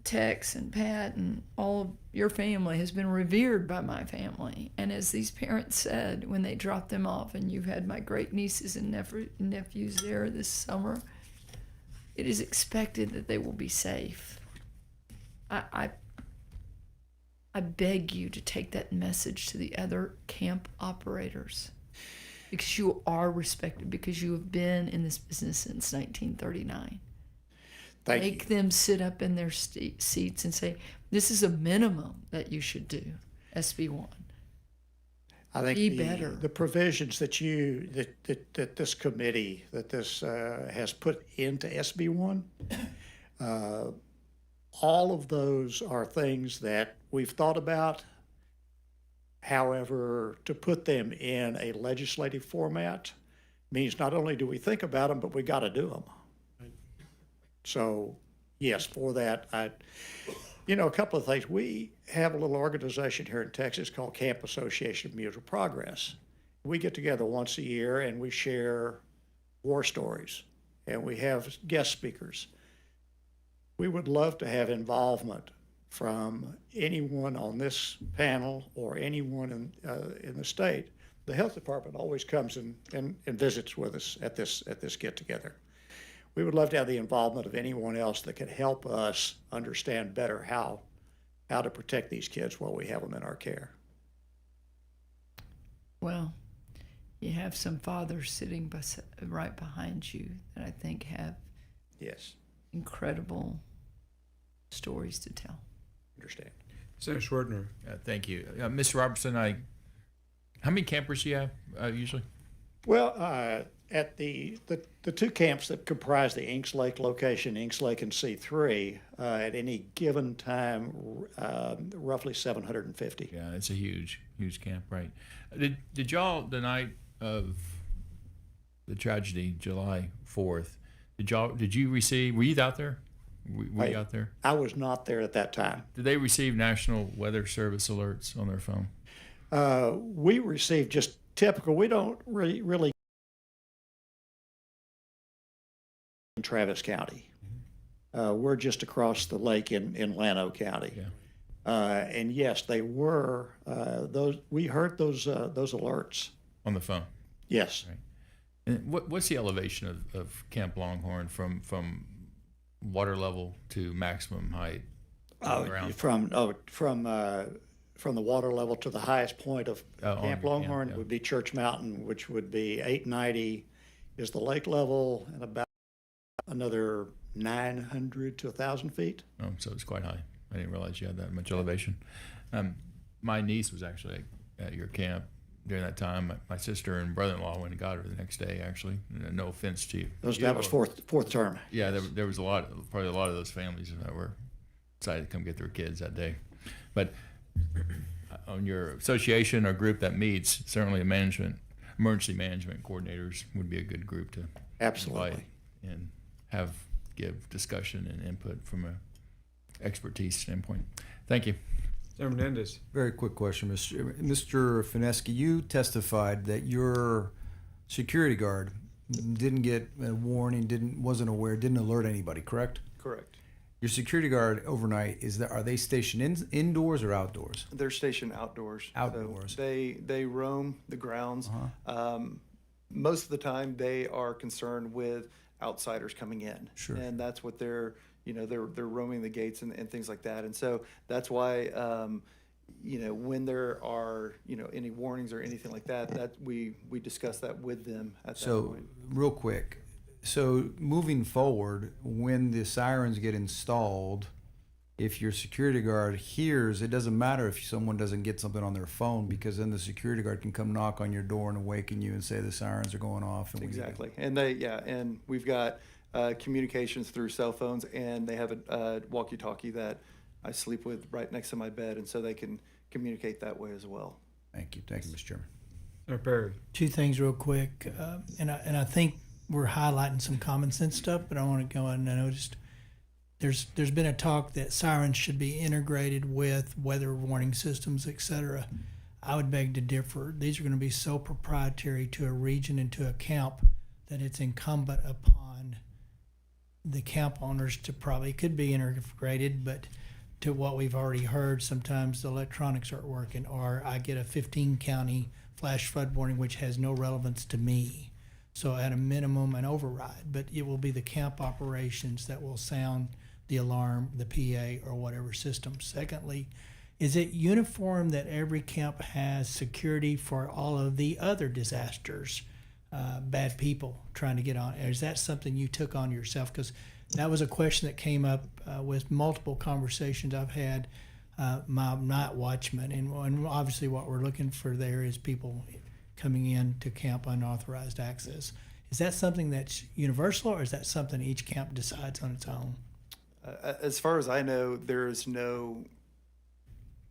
Tex and Pat and all of your family has been revered by my family. And as these parents said when they dropped them off, and you've had my great nieces and nephews there this summer, it is expected that they will be safe. I beg you to take that message to the other camp operators, because you are respected, because you have been in this business since 1939. Make them sit up in their seats and say, this is a minimum that you should do, SB1. I think Be better. The provisions that this committee, has put into SB1, all of those are things that we've thought about. However, to put them in a legislative format means not only do we think about them, but we got to do them. So, yes, for that, a couple of things. We have a little organization here in Texas called Camp Association of Mutual Progress. We get together once a year and we share war stories, and we have guest speakers. We would love to have involvement from anyone on this panel or anyone in the state. The health department always comes and visits with us at this get-together. We would love to have the involvement of anyone else that could help us understand better how to protect these kids while we have them in our care. Well, you have some fathers sitting right behind you that I think have incredible stories to tell. Understand. Senator Schwartner. Thank you. Mr. Robertson, how many campers do you have usually? Well, at the two camps that comprise the Inks Lake location, Inks Lake and C3, at any given time, roughly 750. Yeah, it's a huge camp, right? Did y'all, the night of the tragedy, July 4th, were you out there? Were you out there? I was not there at that time. Did they receive National Weather Service alerts on their phone? We received just typical. We don't really in Travis County. We're just across the lake in Llano County. Yeah. And yes, they were those. We heard those alerts on the phone. Yes. Right. And what's the elevation of Camp Longhorn from water level to maximum height on the ground? From the water level to the highest point of Camp Longhorn would be Church Mountain, which would be 890 is the lake level, and about another 900 to 1,000 feet. Oh, so it's quite high. I didn't realize you had that much elevation. My niece was actually at your camp during that time. My sister and brother-in-law went and got her the next day, actually. No offense to you. That was fourth term. Yeah, there was probably a lot of those families that were excited to come get their kids that day. But on your association or group that meets, certainly emergency management coordinators would be a good group to absolutely invite and give discussion and input from a expertise standpoint. Thank you. Senator Menendez. Very quick question, Mr. Fineski. You testified that your security guard didn't get a warning, wasn't aware, didn't alert anybody, correct? Correct. Your security guard overnight, are they stationed indoors or outdoors? They're stationed outdoors. Outdoors. So they roam the grounds. Most of the time, they are concerned with outsiders coming in. Sure. And that's what they're roaming the gates and things like that. And so that's why, when there are, any warnings or anything like that we discuss that with them at that point. So, real quick. So, moving forward, when the sirens get installed, if your security guard hears, it doesn't matter if someone doesn't get something on their phone, because then the security guard can come knock on your door and awaken you and say the sirens are going off. And exactly. And and we've got communications through cell phones, and they have a walkie-talkie that I sleep with right next to my bed, and so they can communicate that way as well. Thank you, Mr. Chairman. Senator Perry. Two things real quick, and I think we're highlighting some common sense stuff, but I want to go on. I noticed there's been a talk that sirens should be integrated with weather warning systems, etc. I would beg to differ. These are going to be so proprietary to a region and to a camp that it's incumbent upon the camp owners to probably could be integrated, but to what we've already heard, sometimes the electronics aren't working, or I get a 15 county flash flood warning which has no relevance to me. So at a minimum, an override, but it will be the camp operations that will sound the alarm, the PA, or whatever system. Secondly, is it uniform that every camp has security for all of the other disasters, bad people trying to get on? Or is that something you took on yourself? Because that was a question that came up with multiple conversations I've had, my night watchman, and obviously what we're looking for there is people coming in to camp unauthorized access. Is that something that's universal, or is that something each camp decides on its own? As far as I know, there is no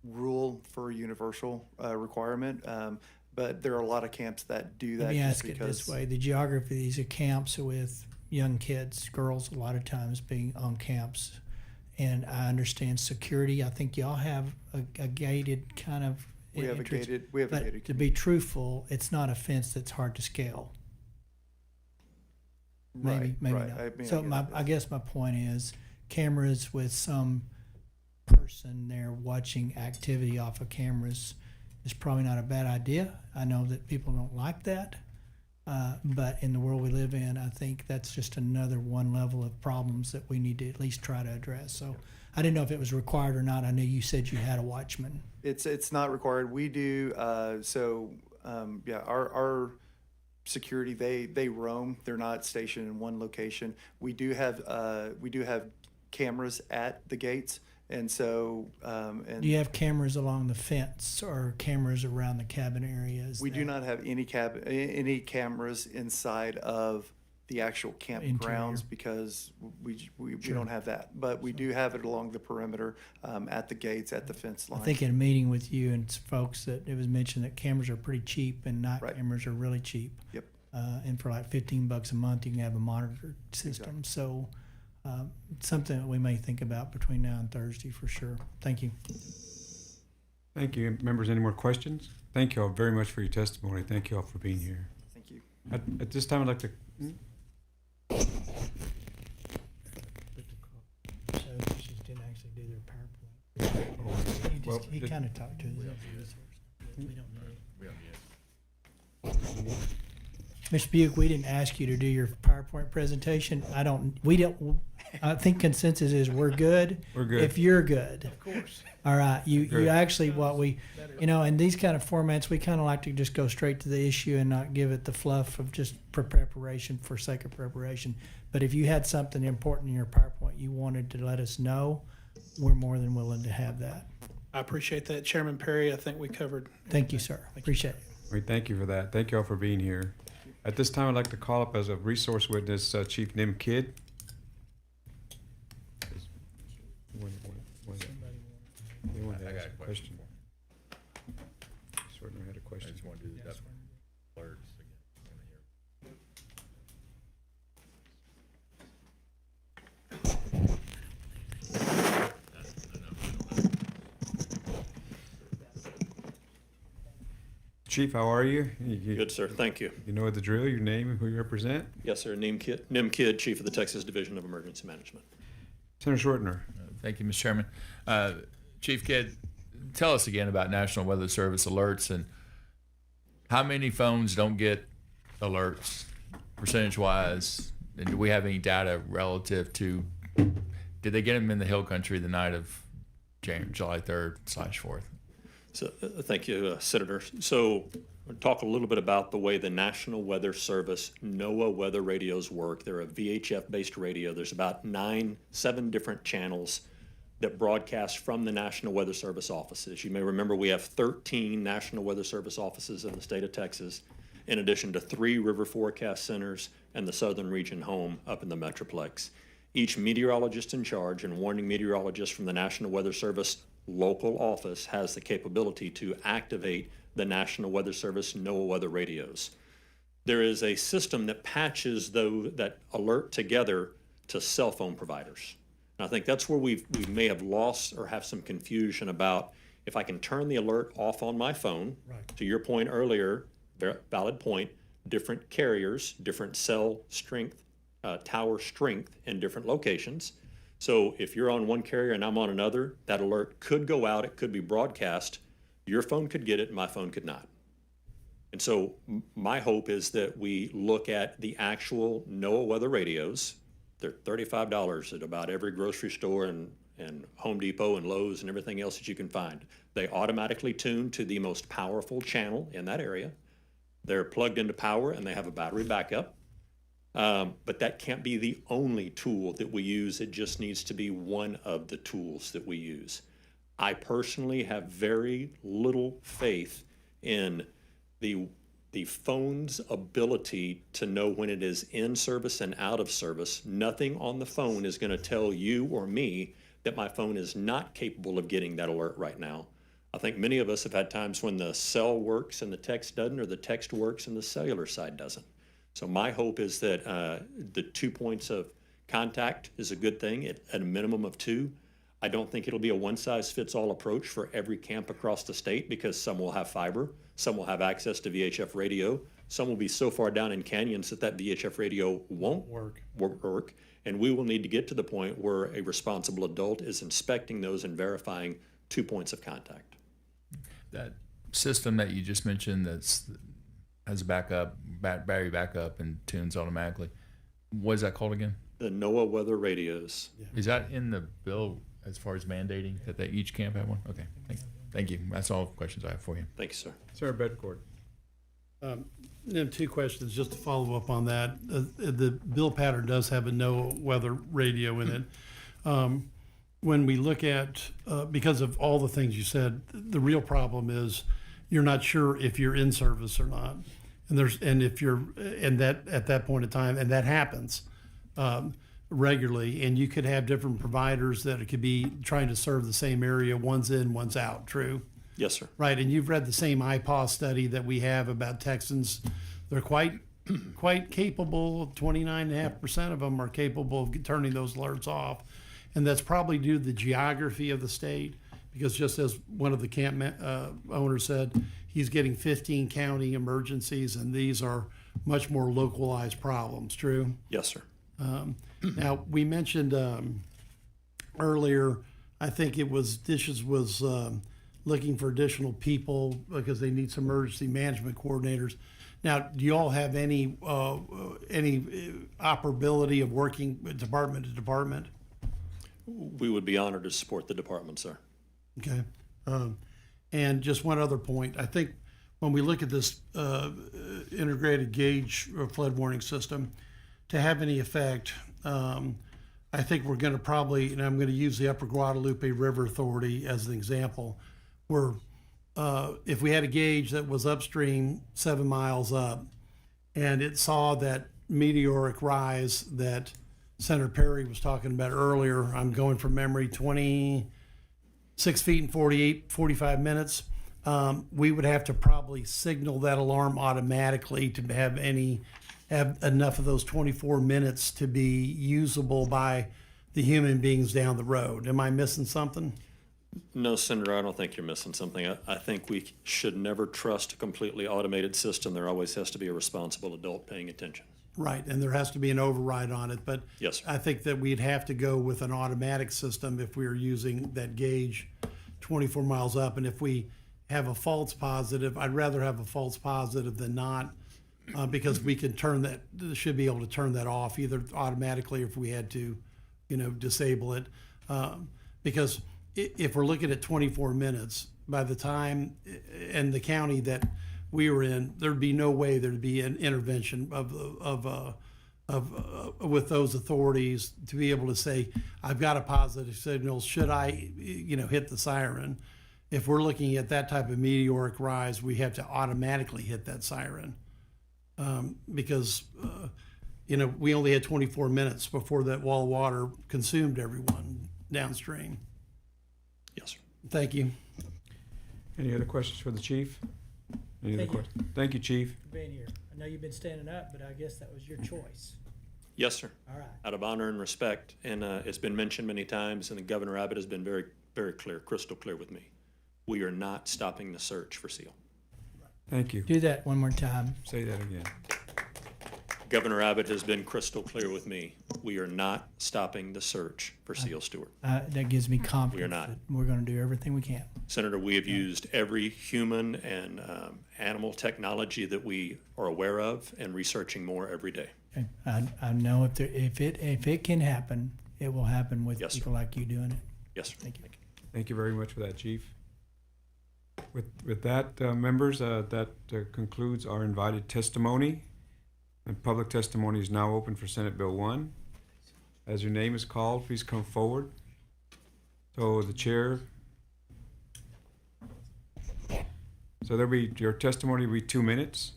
rule for universal requirement, but there are a lot of camps that do that. Let me ask it this way. The geography of these are camps with young kids, girls a lot of times being on camps, and I understand security. I think y'all have a gated kind of We have a gated to be truthful, it's not a fence that's hard to scale. Maybe right. not. I guess my point is cameras with some person there watching activity off of cameras is probably not a bad idea. I know that people don't like that, but in the world we live in, I think that's just another one level of problems that we need to at least try to address. So I didn't know if it was required or not. I know you said you had a watchman. It's not required. We do. Our security, they roam. They're not stationed in one location. We do have cameras at the gates, and so do you have cameras along the fence or cameras around the cabin areas? We do not have any cameras inside of the actual campgrounds because we don't have that, but we do have it along the perimeter, at the gates, at the fence line. I think in a meeting with you and folks that it was mentioned that cameras are pretty cheap and night cameras are really cheap. Yep. And for like $15 a month, you can have a monitored system. Exactly. So something that we may think about between now and Thursday for sure. Thank you. Thank you. Members, any more questions? Thank you all very much for your testimony. Thank you all for being here. Thank you. At this time, I'd like to... So they just didn't actually do their PowerPoint. He kind of talked to us. We don't know. Mr. Buick, we didn't ask you to do your PowerPoint presentation. We don't I think consensus is we're good. We're good. If you're good. Of course. All right. You Good. actually, what we, in these kind of formats, we kind of like to just go straight to the issue and not give it the fluff of just preparation for sake of preparation. But if you had something important in your PowerPoint you wanted to let us know, we're more than willing to have that. I appreciate that, Chairman Perry. I think we covered. Thank you, sir. Appreciate it. We thank you for that. Thank you all for being here. At this time, I'd like to call up as a resource witness Chief Nim Kidd. I got a question. Certainly had a I question. just want to do the alerts again. Chief, how are you? Good, sir. Thank you. You know the drill, your name and who you represent? Yes, sir. Nim Kidd, Chief of the Texas Division of Emergency Management. Senator Shortner. Thank you, Mr. Chairman. Chief Kidd, tell us again about National Weather Service alerts and how many phones don't get alerts percentage-wise, and do we have any data relative to, did they get them in the Hill Country the night of July 3rd/4th? So, thank you, Senator. So, we'll talk a little bit about the way the National Weather Service NOAA weather radios work. They're a VHF-based radio. There's about 7 different channels that broadcast from the National Weather Service offices. You may remember we have 13 National Weather Service offices in the state of Texas, in addition to 3 river forecast centers and the Southern Region home up in the Metroplex. Each meteorologist in charge and warning meteorologist from the National Weather Service local office has the capability to activate the National Weather Service NOAA weather radios. There is a system that patches that alert together to cell phone providers. And I think that's where we may have lost or have some confusion about if I can turn the alert off on my phone. Right. To your point earlier, valid point, different carriers, different cell strength, tower strength in different locations. So if you're on one carrier and I'm on another, that alert could go out, it could be broadcast. Your phone could get it, my phone could not. And so my hope is that we look at the actual NOAA weather radios. They're $35 at about every grocery store and Home Depot and Lowe's and everything else that you can find. They automatically tune to the most powerful channel in that area. They're plugged into power and they have a battery backup. But that can't be the only tool that we use. It just needs to be one of the tools that we use. I personally have very little faith in the phone's ability to know when it is in service and out of service. Nothing on the phone is going to tell you or me that my phone is not capable of getting that alert right now. I think many of us have had times when the cell works and the text doesn't, or the text works and the cellular side doesn't. So my hope is that the 2 points of contact is a good thing at a minimum of 2. I don't think it'll be a one-size-fits-all approach for every camp across the state because some will have fiber, some will have access to VHF radio, some will be so far down in canyons that VHF radio won't work, and we will need to get to the point where a responsible adult is inspecting those and verifying 2 points of contact. That system that you just mentioned has a backup, battery backup, and tunes automatically. What is that called again? The NOAA weather radios. Yeah. Is that in the bill as far as mandating that they each camp have one? Okay, thank you. That's all the questions I have for you. Thank you, sir. Sir Bedford. Then 2 questions just to follow up on that. The bill pattern does have a NOAA weather radio in it. When we look at, because of all the things you said, the real problem is you're not sure if you're in service or not. And if you're, and that at that point in time, and that happens regularly, and you could have different providers that it could be trying to serve the same area, one's in, one's out, true? Yes, sir. Right, and you've read the same IPAW study that we have about Texans. They're quite capable, 29.5% of them are capable of turning those alerts off. And that's probably due to the geography of the state, because just as one of the camp owners said, he's getting 15 county emergencies, and these are much more localized problems, true? Yes, sir. Now, we mentioned earlier, I think it was Dishes was looking for additional people because they need some emergency management coordinators. Now, do you all have any operability of working department to department? We would be honored to support the department, sir. Okay. And just one other point. I think when we look at this integrated gauge or flood warning system, to have any effect, I think we're going to probably, and I'm going to use the Upper Guadalupe River Authority as an example, where if we had a gauge that was upstream 7 miles up and it saw that meteoric rise that Senator Perry was talking about earlier, I'm going from memory, 26 feet in 45 minutes, we would have to probably signal that alarm automatically to have enough of those 24 minutes to be usable by the human beings down the road. Am I missing something? No, Senator, I don't think you're missing something. I think we should never trust a completely automated system. There always has to be a responsible adult paying attention. Right, and there has to be an override on it, but yes, sir. I think that we'd have to go with an automatic system if we were using that gauge 24 miles up. And if we have a false positive, I'd rather have a false positive than not, because we can should be able to turn that off either automatically or if we had to, disable it. Because if we're looking at 24 minutes, by the time, and the county that we were in, there'd be no way there'd be an intervention with those authorities to be able to say, I've got a positive signal, should I, hit the siren? If we're looking at that type of meteoric rise, we have to automatically hit that siren. Because we only had 24 minutes before that wall of water consumed everyone downstream. Yes, sir. Thank you. Any other questions for the chief? Thank you, Chief. For being here. I know you've been standing up, but I guess that was your choice. Yes, sir. All right. Out of honor and respect, and it's been mentioned many times, and Governor Abbott has been very, very clear, crystal clear with me. We are not stopping the search for SEAL. Thank you. Do that one more time. Say that again. Governor Abbott has been crystal clear with me. We are not stopping the search for SEAL Stewart. That gives me confidence. We are not. That we're going to do everything we can. Senator, we have used every human and animal technology that we are aware of and researching more every day. Okay. I know if it can happen, it will happen with Yes, people like you doing it. Yes, sir. Thank you. Thank you very much for that, Chief. With that, members, that concludes our invited testimony. And public testimony is now open for Senate Bill 1. As your name is called, please come forward. So the chair. So your testimony will be 2 minutes.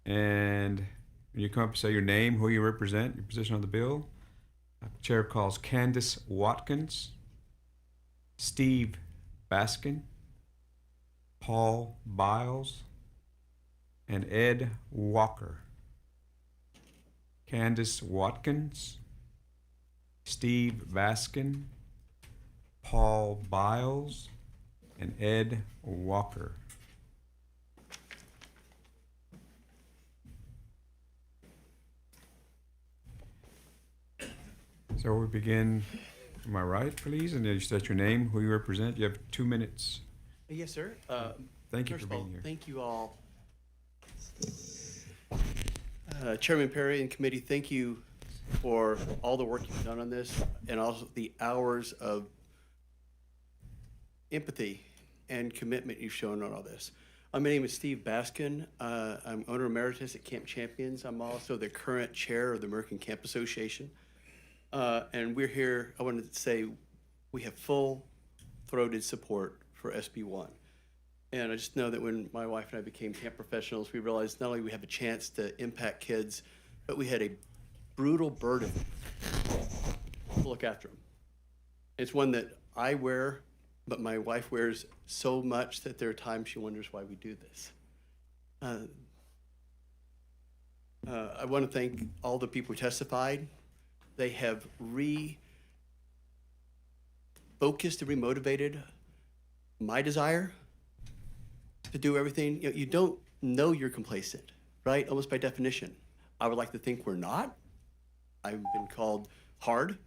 And when you come up, say your name, who you represent, your position on the bill. The chair calls Candace Watkins, Steve Baskin, Paul Biles, and Ed Walker. Candace Watkins, Steve Baskin, Paul Biles, and Ed Walker. So we begin, am I right, please? And then you state your name, who you represent. You have 2 minutes. Yes, sir. Thank you First for of all, being here. thank you all. Chairman Perry and committee, thank you for all the work you've done on this and also the hours of empathy and commitment you've shown on all this. My name is Steve Baskin. I'm owner emeritus at Camp Champions. I'm also the current chair of the American Camp Association. And we're here, I wanted to say, we have full-throated support for SB 1. And I just know that when my wife and I became camp professionals, we realized not only we have a chance to impact kids, but we had a brutal burden to look after them. It's one that I wear, but my wife wears so much that there are times she wonders why we do this. I want to thank all the people who testified. They have refocused and remotivated my desire to do everything. You don't know you're complacent, right? Almost by definition. I would like to think we're not. I've been called hard,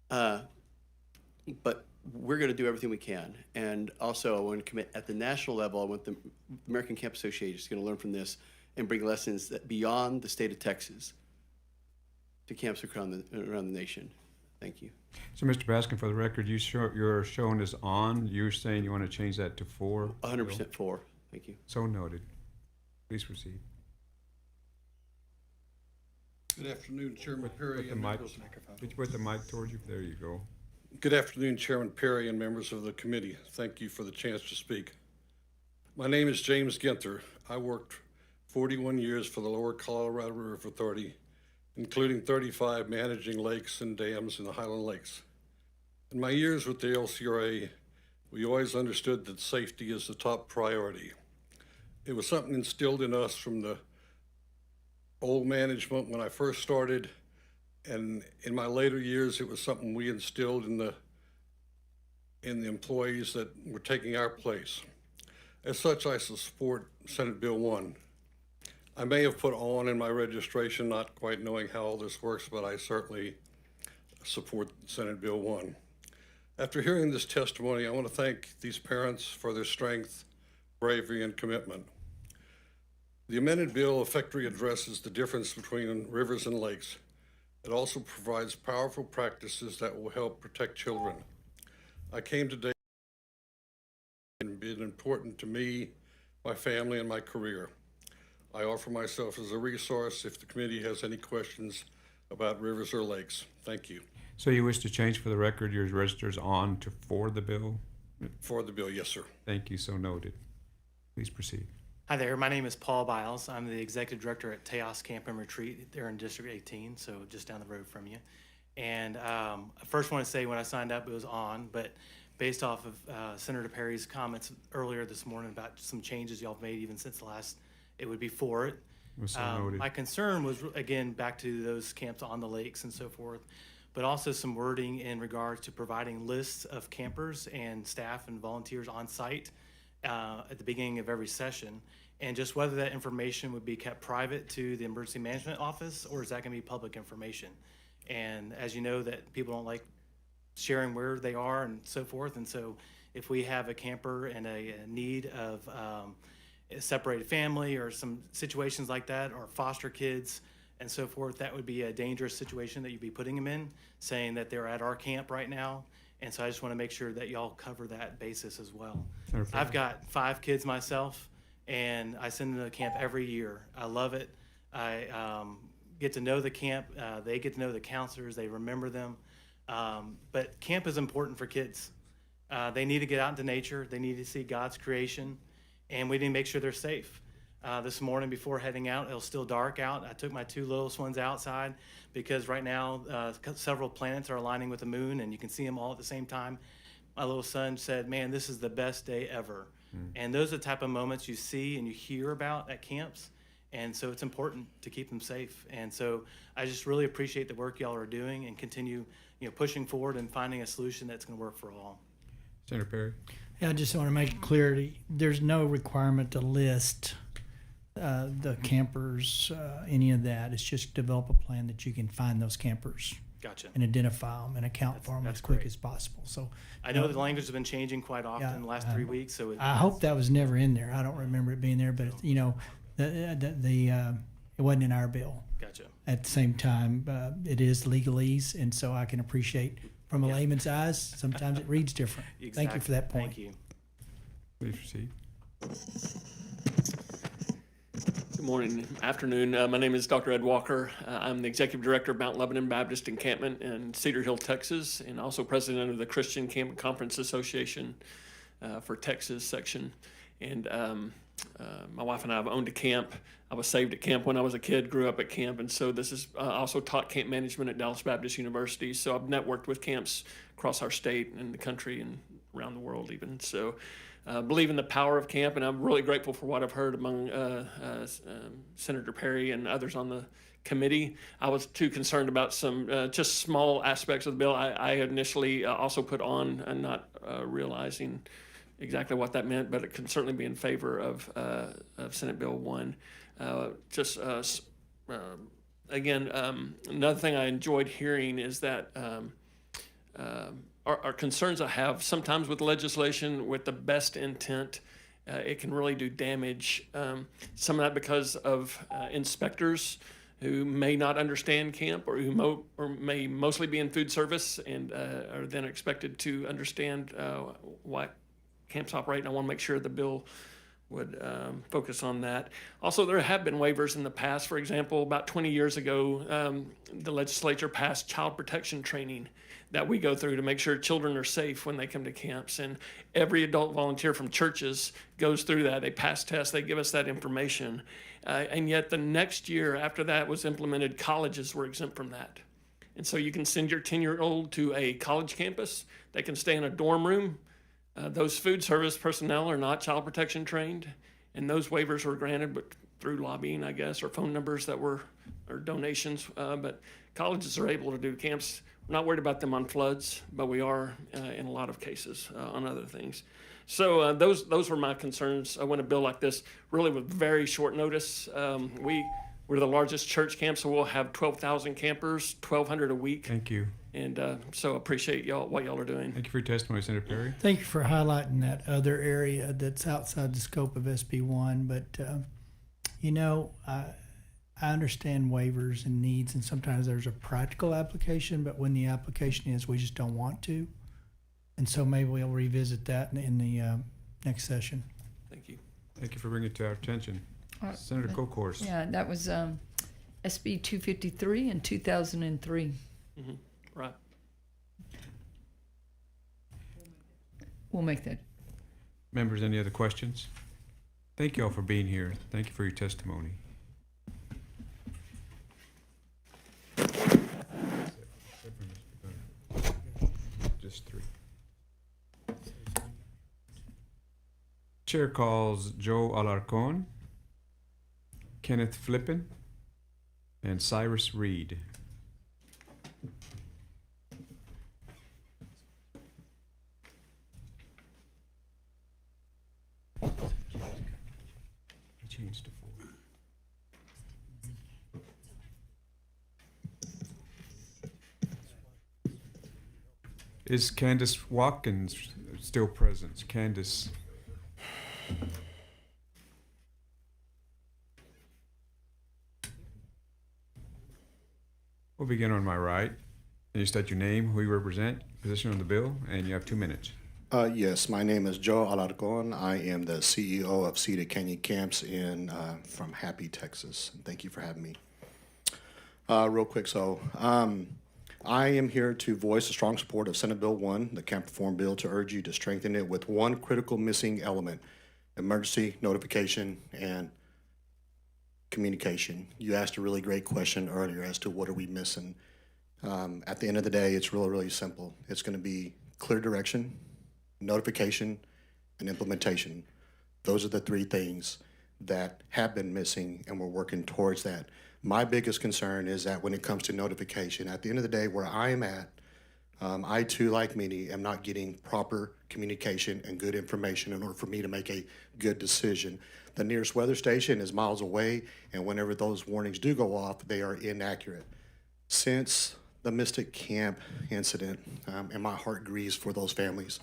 but we're going to do everything we can. And also, I want to commit at the national level. I want the American Camp Association is going to learn from this and bring lessons that beyond the state of Texas to camps around the nation. Thank you. So, Mr. Baskin, for the record, you're showing as on. You're saying you want to change that to 4? 100% for. Thank you. So noted. Please proceed. Good afternoon, Chairman Perry. Put the mic. Could you put the mic towards you? There you go. Good afternoon, Chairman Perry and members of the committee. Thank you for the chance to speak. My name is James Ginther. I worked 41 years for the Lower Colorado River Authority, including 35 managing lakes and dams in the Highland Lakes. In my years with the LCRA, we always understood that safety is the top priority. It was something instilled in us from the old management when I first started, and in my later years, it was something we instilled in the employees that were taking our place. As such, I support Senate Bill 1. I may have put on in my registration, not quite knowing how all this works, but I certainly support Senate Bill 1. After hearing this testimony, I want to thank these parents for their strength, bravery, and commitment. The amended bill effectively addresses the difference between rivers and lakes. It also provides powerful practices that will help protect children. I came today and been important to me, my family, and my career. I offer myself as a resource if the committee has any questions about rivers or lakes. Thank you. So you wish to change for the record your registers on to for the bill? For the bill, yes, sir. Thank you, so noted. Please proceed. Hi there, my name is Paul Biles. I'm the Executive Director at Teos Camp and Retreat. They're in District 18, so just down the road from you. And I first want to say when I signed up, it was on, but based off of Senator Perry's comments earlier this morning about some changes y'all have made even since the last, it would be for it. So noted. My concern was, again, back to those camps on the lakes and so forth, but also some wording in regards to providing lists of campers and staff and volunteers on site at the beginning of every session, and just whether that information would be kept private to the emergency management office, or is that going to be public information? And as you know, that people don't like sharing where they are and so forth, and so if we have a camper and a need of a separated family or some situations like that, or foster kids and so forth, that would be a dangerous situation that you'd be putting them in, saying that they're at our camp right now. And so I just want to make sure that y'all cover that basis as well. Okay. I've got 5 kids myself, and I send them to camp every year. I love it. I get to know the camp. They get to know the counselors. They remember them. But camp is important for kids. They need to get out into nature. They need to see God's creation, and we need to make sure they're safe. This morning before heading out, it was still dark out. I took my 2 littlest ones outside because right now several planets are aligning with the moon and you can see them all at the same time. My little son said, "Man, this is the best day ever." And those are the type of moments you see and you hear about at camps. And so it's important to keep them safe. And so I just really appreciate the work y'all are doing and continue, pushing forward and finding a solution that's going to work for all. Senator Perry. Yeah, I just want to make it clear, there's no requirement to list the campers, any of that. It's just develop a plan that you can find those campers. Gotcha. And identify them and account for them as quick as possible. So I know the language has been changing quite often in the last 3 weeks. So I hope that was never in there. I don't remember it being there, but it wasn't in our bill. Gotcha. At the same time, it is legalese, and so I can appreciate from a layman's eyes. Sometimes it reads different. Exactly. Thank you for that point. Thank you. Please proceed. Good morning, afternoon. My name is Dr. Ed Walker. I'm the Executive Director of Mount Lebanon Baptist Encampment in Cedar Hill, Texas, and also President of the Christian Camp Conference Association for Texas section. And my wife and I have owned a camp. I was saved at camp when I was a kid, grew up at camp, and so this is also taught camp management at Dallas Baptist University. So I've networked with camps across our state and the country and around the world even. So believe in the power of camp, and I'm really grateful for what I've heard among Senator Perry and others on the committee. I was too concerned about some just small aspects of the bill. I initially also put on and not realizing exactly what that meant, but it can certainly be in favor of Senate Bill 1. Again, another thing I enjoyed hearing is that our concerns I have sometimes with legislation with the best intent it can really do damage. Some of that because of inspectors who may not understand camp or who may mostly be in food service and are then expected to understand why camps operate. And I want to make sure the bill would focus on that. Also, there have been waivers in the past. For example, about 20 years ago, the legislature passed child protection training that we go through to make sure children are safe when they come to camps. And every adult volunteer from churches goes through that. They pass tests, they give us that information. And yet the next year after that was implemented, colleges were exempt from that. And so you can send your 10-year-old to a college campus. They can stay in a dorm room. Those food service personnel are not child protection trained. And those waivers were granted but through lobbying, I guess, or phone numbers that were, or donations. But colleges are able to do camps. We're not worried about them on floods, but we are in a lot of cases on other things. So those were my concerns when a bill like this, really with very short notice. We're the largest church camp, so we'll have 12,000 campers, 1,200 a week. Thank you. And so appreciate what y'all are doing. Thank you for your testimony, Senator Perry. Thank you for highlighting that other area that's outside the scope of SB1. But, I understand waivers and needs, and sometimes there's a practical application, but when the application is we just don't want to. And so maybe we'll revisit that in the next session. Thank you. Thank you for bringing it to our attention. Senator Kokhorst. Yeah, that was SB 253 in 2003. Mm-hmm. Right. We'll make that. Members, any other questions? Thank you all for being here. Thank you for your testimony. Just three. Chair calls Joe Alarcon, Kenneth Flippin, and Cyrus Reed. He changed to 4. Is Candace Watkins still present? Candace. We'll begin on my right. And you state your name, who you represent, position on the bill, and you have 2 minutes. Yes, my name is Joe Alarcon. I am the CEO of Cedar Canyon Camps from Happy, Texas. Thank you for having me. Real quick, I am here to voice the strong support of Senate Bill 1, the Camp Reform Bill, to urge you to strengthen it with one critical missing element: emergency notification and communication. You asked a really great question earlier as to what are we missing. At the end of the day, it's really, really simple. It's going to be clear direction, notification, and implementation. Those are the 3 things that have been missing, and we're working towards that. My biggest concern is that when it comes to notification, at the end of the day, where I am at, I too, like many, am not getting proper communication and good information in order for me to make a good decision. The nearest weather station is miles away, and whenever those warnings do go off, they are inaccurate. Since the Mystic Camp incident, and my heart grieves for those families.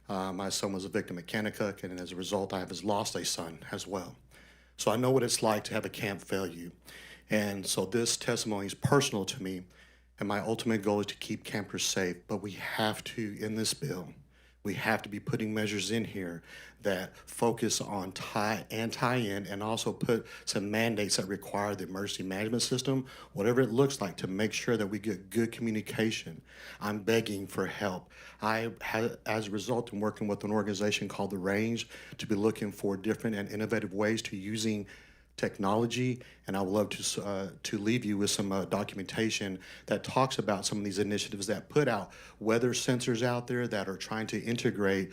My son was a victim at Kanakuk, and as a result, I have lost a son as well. So I know what it's like to have a camp fail you. And so this testimony is personal to me, and my ultimate goal is to keep campers safe. But we have to, in this bill, we have to be putting measures in here that focus on tie in, and also put some mandates that require the emergency management system, whatever it looks like, to make sure that we get good communication. I'm begging for help. I have, as a result, I'm working with an organization called The Range to be looking for different and innovative ways to using technology, and I would love to leave you with some documentation that talks about some of these initiatives that put out weather sensors out there that are trying to integrate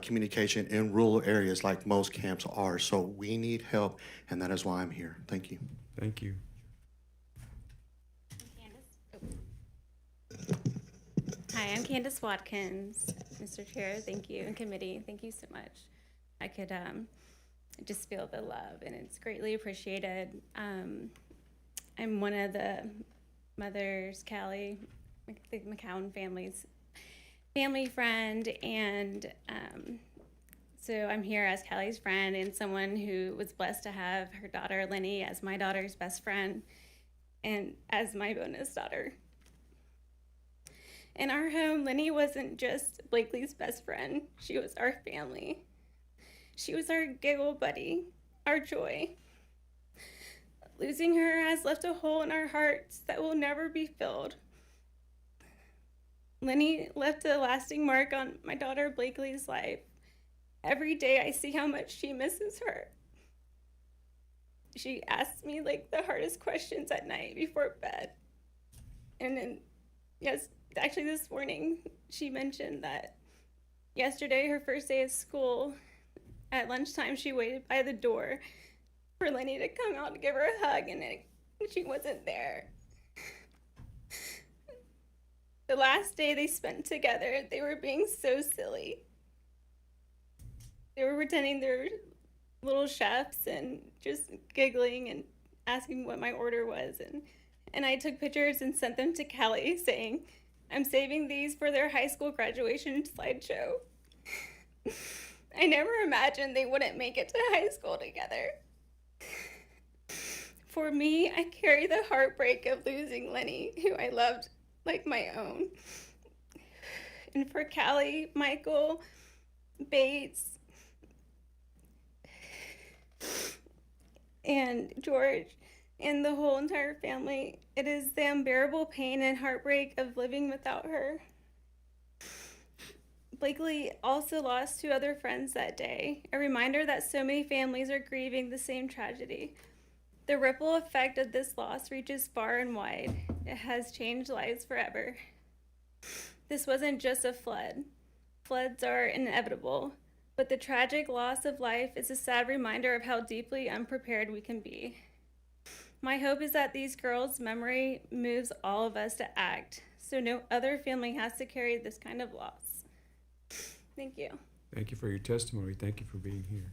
communication in rural areas like most camps are. So we need help, and that is why I'm here. Thank you. Thank you. Hi, I'm Candace Watkins. Mr. Chair, thank you, and committee, thank you so much. I could just feel the love, and it's greatly appreciated. I'm one of the mothers, Callie, the McCown families. family friend, and so I'm here as Callie's friend and someone who was blessed to have her daughter Lenny as my daughter's best friend and as my bonus daughter. In our home, Lenny wasn't just Blakely's best friend. She was our family. She was our giggle buddy, our joy. Losing her has left a hole in our hearts that will never be filled. Lenny left a lasting mark on my daughter Blakely's life. Every day I see how much she misses her. She asks me like the hardest questions at night before bed. And then, yes, actually this morning she mentioned that yesterday, her first day of school, at lunchtime she waited by the door for Lenny to come out to give her a hug, and she wasn't there. The last day they spent together, they were being so silly. They were pretending they were little chefs and just giggling and asking what my order was. And I took pictures and sent them to Callie saying, I'm saving these for their high school graduation slideshow. I never imagined they wouldn't make it to high school together. For me, I carry the heartbreak of losing Lenny, who I loved like my own. And for Callie, Michael, Bates, and George, and the whole entire family, it is the unbearable pain and heartbreak of living without her. Blakely also lost 2 other friends that day, a reminder that so many families are grieving the same tragedy. The ripple effect of this loss reaches far and wide. It has changed lives forever. This wasn't just a flood. Floods are inevitable, but the tragic loss of life is a sad reminder of how deeply unprepared we can be. My hope is that these girls' memory moves all of us to act, so no other family has to carry this kind of loss. Thank you. Thank you for your testimony. Thank you for being here.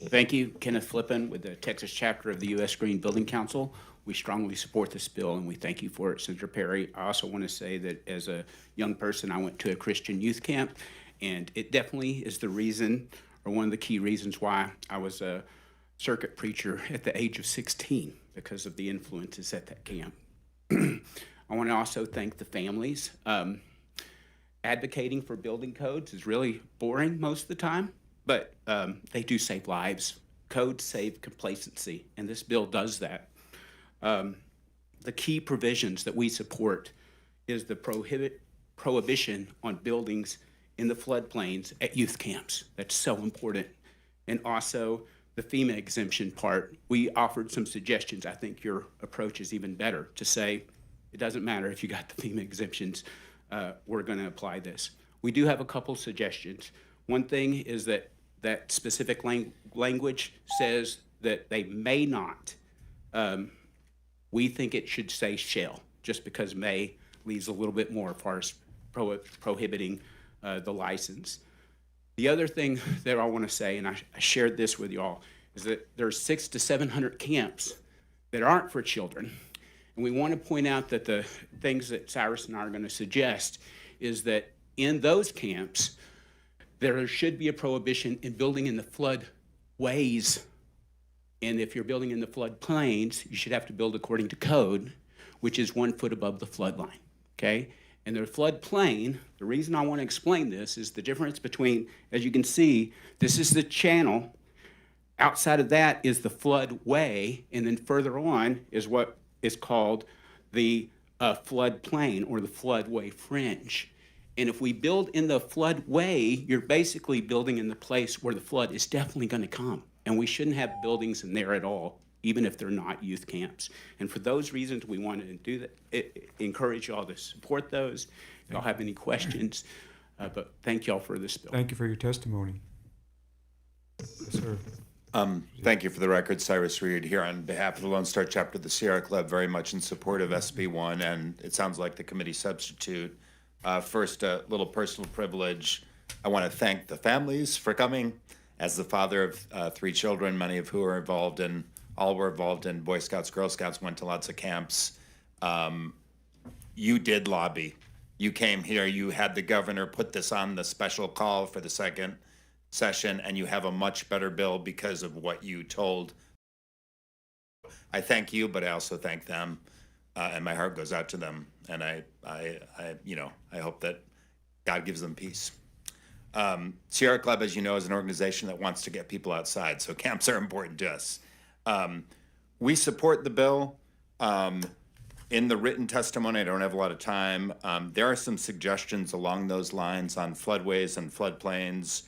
Thank you, Kenneth Flippin with the Texas chapter of the U.S. Green Building Council. We strongly support this bill, and we thank you for it, Senator Perry. I also want to say that as a young person, I went to a Christian youth camp, and it definitely is the reason, or one of the key reasons why I was a circuit preacher at the age of 16, because of the influences at that camp. I want to also thank the families. Advocating for building codes is really boring most of the time, but they do save lives. Codes save complacency, and this bill does that. The key provisions that we support is the prohibition on buildings in the floodplains at youth camps. That's so important. And also the FEMA exemption part. We offered some suggestions. I think your approach is even better to say, it doesn't matter if you got the FEMA exemptions, we're going to apply this. We do have a couple suggestions. One thing is that specific language says that they may not. We think it should say shall, just because may leaves a little bit more as far as prohibiting the license. The other thing that I want to say, and I shared this with y'all, is that there's 600 to 700 camps that aren't for children. And we want to point out that the things that Cyrus and I are going to suggest is that in those camps, there should be a prohibition in building in the floodways. And if you're building in the floodplains, you should have to build according to code, which is 1 foot above the flood line, okay? And the floodplain, the reason I want to explain this is the difference between, as you can see, this is the channel. Outside of that is the floodway, and then further on is what is called the floodplain or the floodway fringe. And if we build in the floodway, you're basically building in the place where the flood is definitely going to come. And we shouldn't have buildings in there at all, even if they're not youth camps. And for those reasons, we wanted to do that. Encourage y'all to support those. If y'all have any questions, but thank y'all for this bill. Thank you for your testimony. Yes, sir. Thank you. For the record, Cyrus Reed here on behalf of the Lone Star chapter of the Sierra Club, very much in support of SB1, and it sounds like the committee substitute. First, a little personal privilege. I want to thank the families for coming. As the father of 3 children, many of who are involved in, all were involved in Boy Scouts, Girl Scouts, went to lots of camps. you did lobby. You came here, you had the governor put this on the special call for the second session, and you have a much better bill because of what you told. I thank you, but I also thank them, and my heart goes out to them. And I hope that God gives them peace. Sierra Club, as you know, is an organization that wants to get people outside, so camps are important to us. We support the bill. In the written testimony, I don't have a lot of time. There are some suggestions along those lines on floodways and floodplains.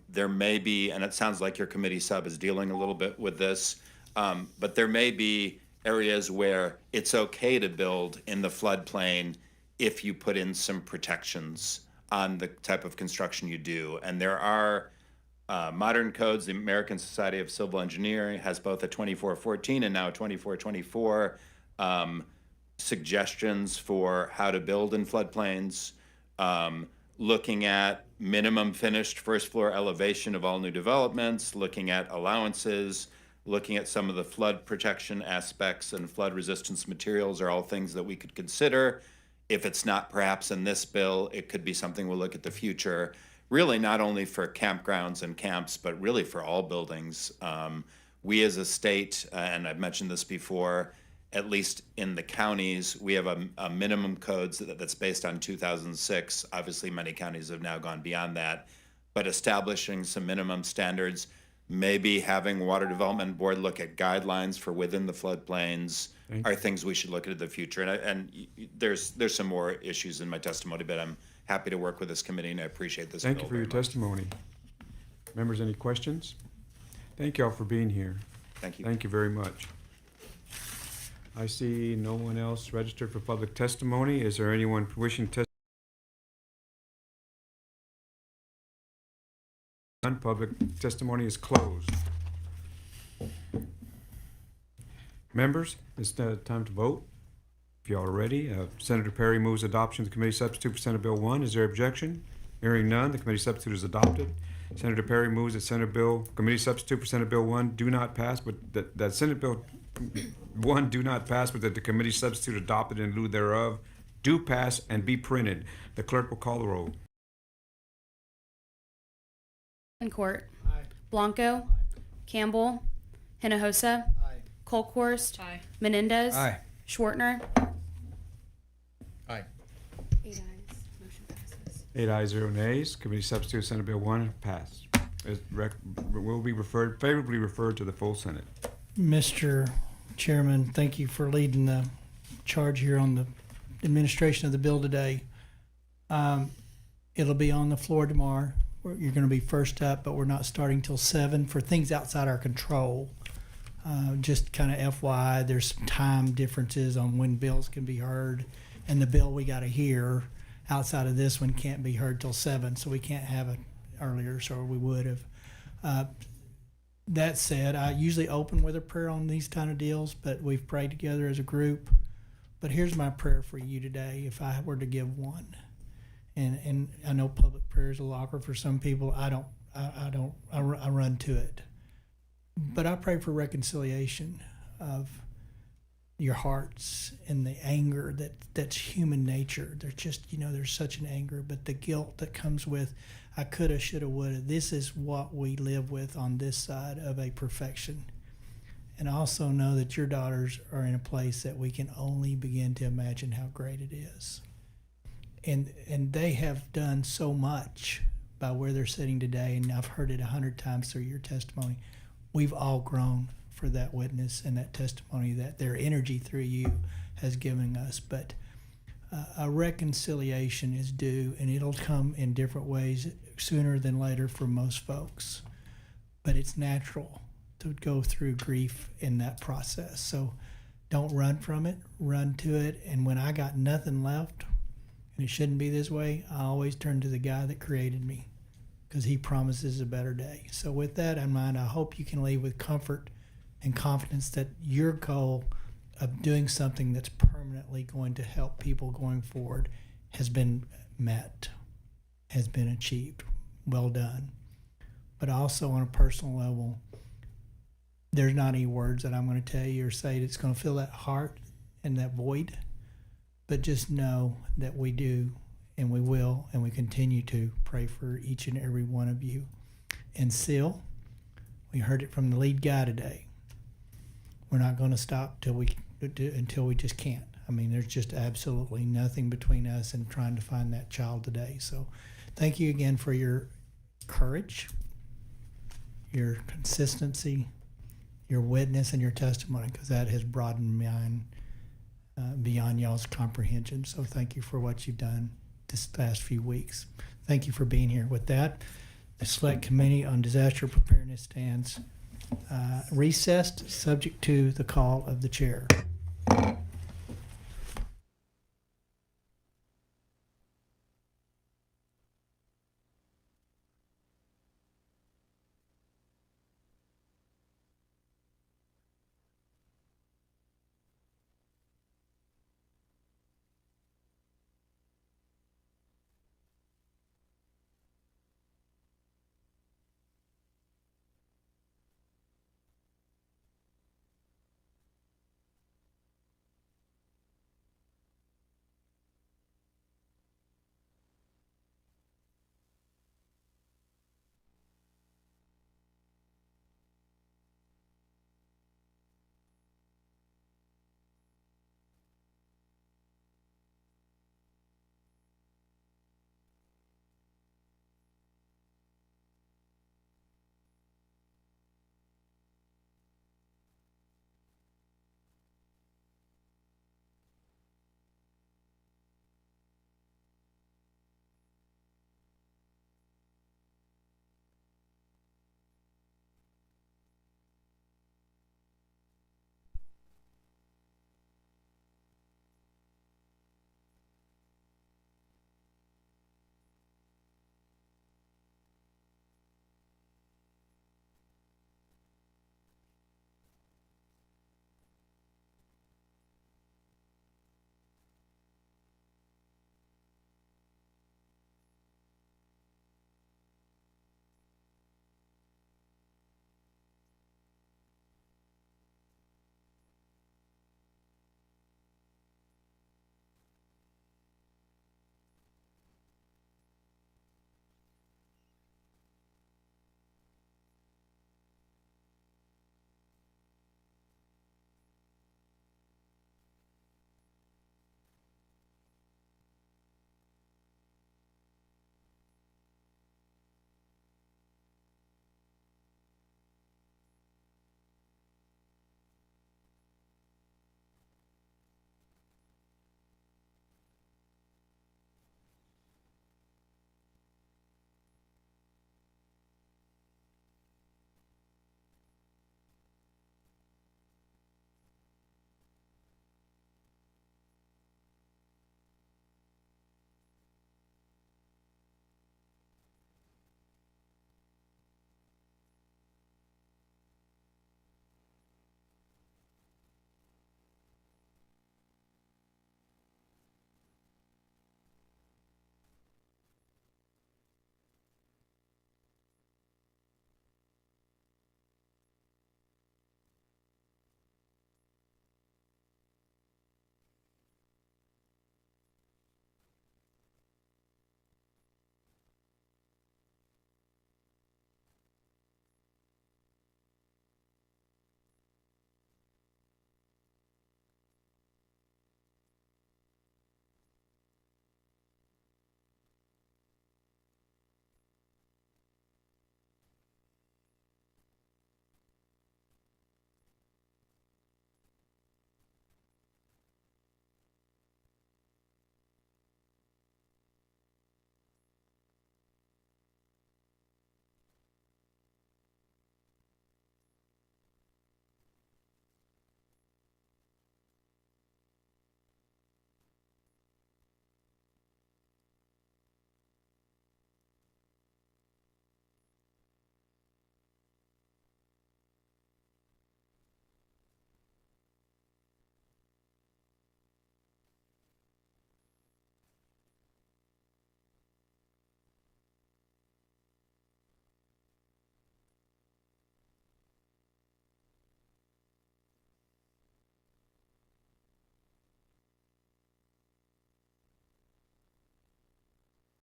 There may be, and it sounds like your committee sub is dealing a little bit with this, but there may be areas where it's okay to build in the floodplain if you put in some protections on the type of construction you do. And there are modern codes. The American Society of Civil Engineering has both a 2414 and now a 2424 suggestions for how to build in floodplains, looking at minimum finished first floor elevation of all new developments, looking at allowances, looking at some of the flood protection aspects and flood resistance materials are all things that we could consider. If it's not perhaps in this bill, it could be something we'll look at the future, really not only for campgrounds and camps, but really for all buildings. We as a state, and I've mentioned this before, at least in the counties, we have a minimum codes that's based on 2006. Obviously, many counties have now gone beyond that, but establishing some minimum standards, maybe having Water Development Board look at guidelines for within the floodplains are things we should look at in the future. And there's some more issues in my testimony, but I'm happy to work with this committee, and I appreciate this. Thank you for your testimony. Members, any questions? Thank you all for being here. Thank you. Thank you very much. I see no one else registered for public testimony. Is there anyone wishing to? Public testimony is closed. Members, it's time to vote. If y'all are ready, Senator Perry moves adoption of the committee substitute for Senate Bill 1. Is there objection? Hearing none, the committee substitute is adopted. Senator Perry moves that committee substitute for Senate Bill 1 do not pass, but that Senate Bill 1 do not pass, but that the committee substitute adopted in lieu thereof do pass and be printed. The clerk will call the roll. Court. Blanco. Campbell. Hinojosa. Colkhorst. Menendez. Schwartner. Aye. 8 ayes. Motion passes. 8 ayes, 0 nays. Committee substitute Senate Bill 1 passed. Will be favorably referred to the full Senate. Mr. Chairman, thank you for leading the charge here on the administration of the bill today. It'll be on the floor tomorrow. You're going to be first up, but we're not starting till 7 for things outside our control. Just kind of FYI, there's some time differences on when bills can be heard, and the bill we got to hear outside of this one can't be heard till 7, so we can't have it earlier, so we would have. That said, I usually open with a prayer on these kind of deals, but we've prayed together as a group. But here's my prayer for you today, if I were to give one. And I know public prayer is a locker for some people. I run to it. But I pray for reconciliation of your hearts and the anger that's human nature. There's just, there's such an anger, but the guilt that comes with I coulda, shoulda, woulda. This is what we live with on this side of a perfection. And also know that your daughters are in a place that we can only begin to imagine how great it is. And they have done so much by where they're sitting today, and I've heard it 100 times through your testimony. We've all grown for that witness and that testimony that their energy through you has given us. But a reconciliation is due, and it'll come in different ways sooner than later for most folks. But it's natural to go through grief in that process. So don't run from it, run to it. And when I got nothing left, and it shouldn't be this way, I always turn to the guy that created me, because he promises a better day. So with that in mind, I hope you can leave with comfort and confidence that your goal of doing something that's permanently going to help people going forward has been met, has been achieved. Well done. But also on a personal level, there's not any words that I'm going to tell you or say that's going to fill that heart and that void. but just know that we do and we will and we continue to pray for each and every one of you. And Seal, we heard it from the lead guy today. We're not going to stop until we just can't. I mean, there's just absolutely nothing between us and trying to find that child today. So thank you again for your courage, your consistency, your witness, and your testimony, because that has broadened mine beyond y'all's comprehension. So thank you for what you've done this past few weeks. Thank you for being here. With that, the Select Committee on Disaster Preparedness stands recessed, subject to the call of the chair.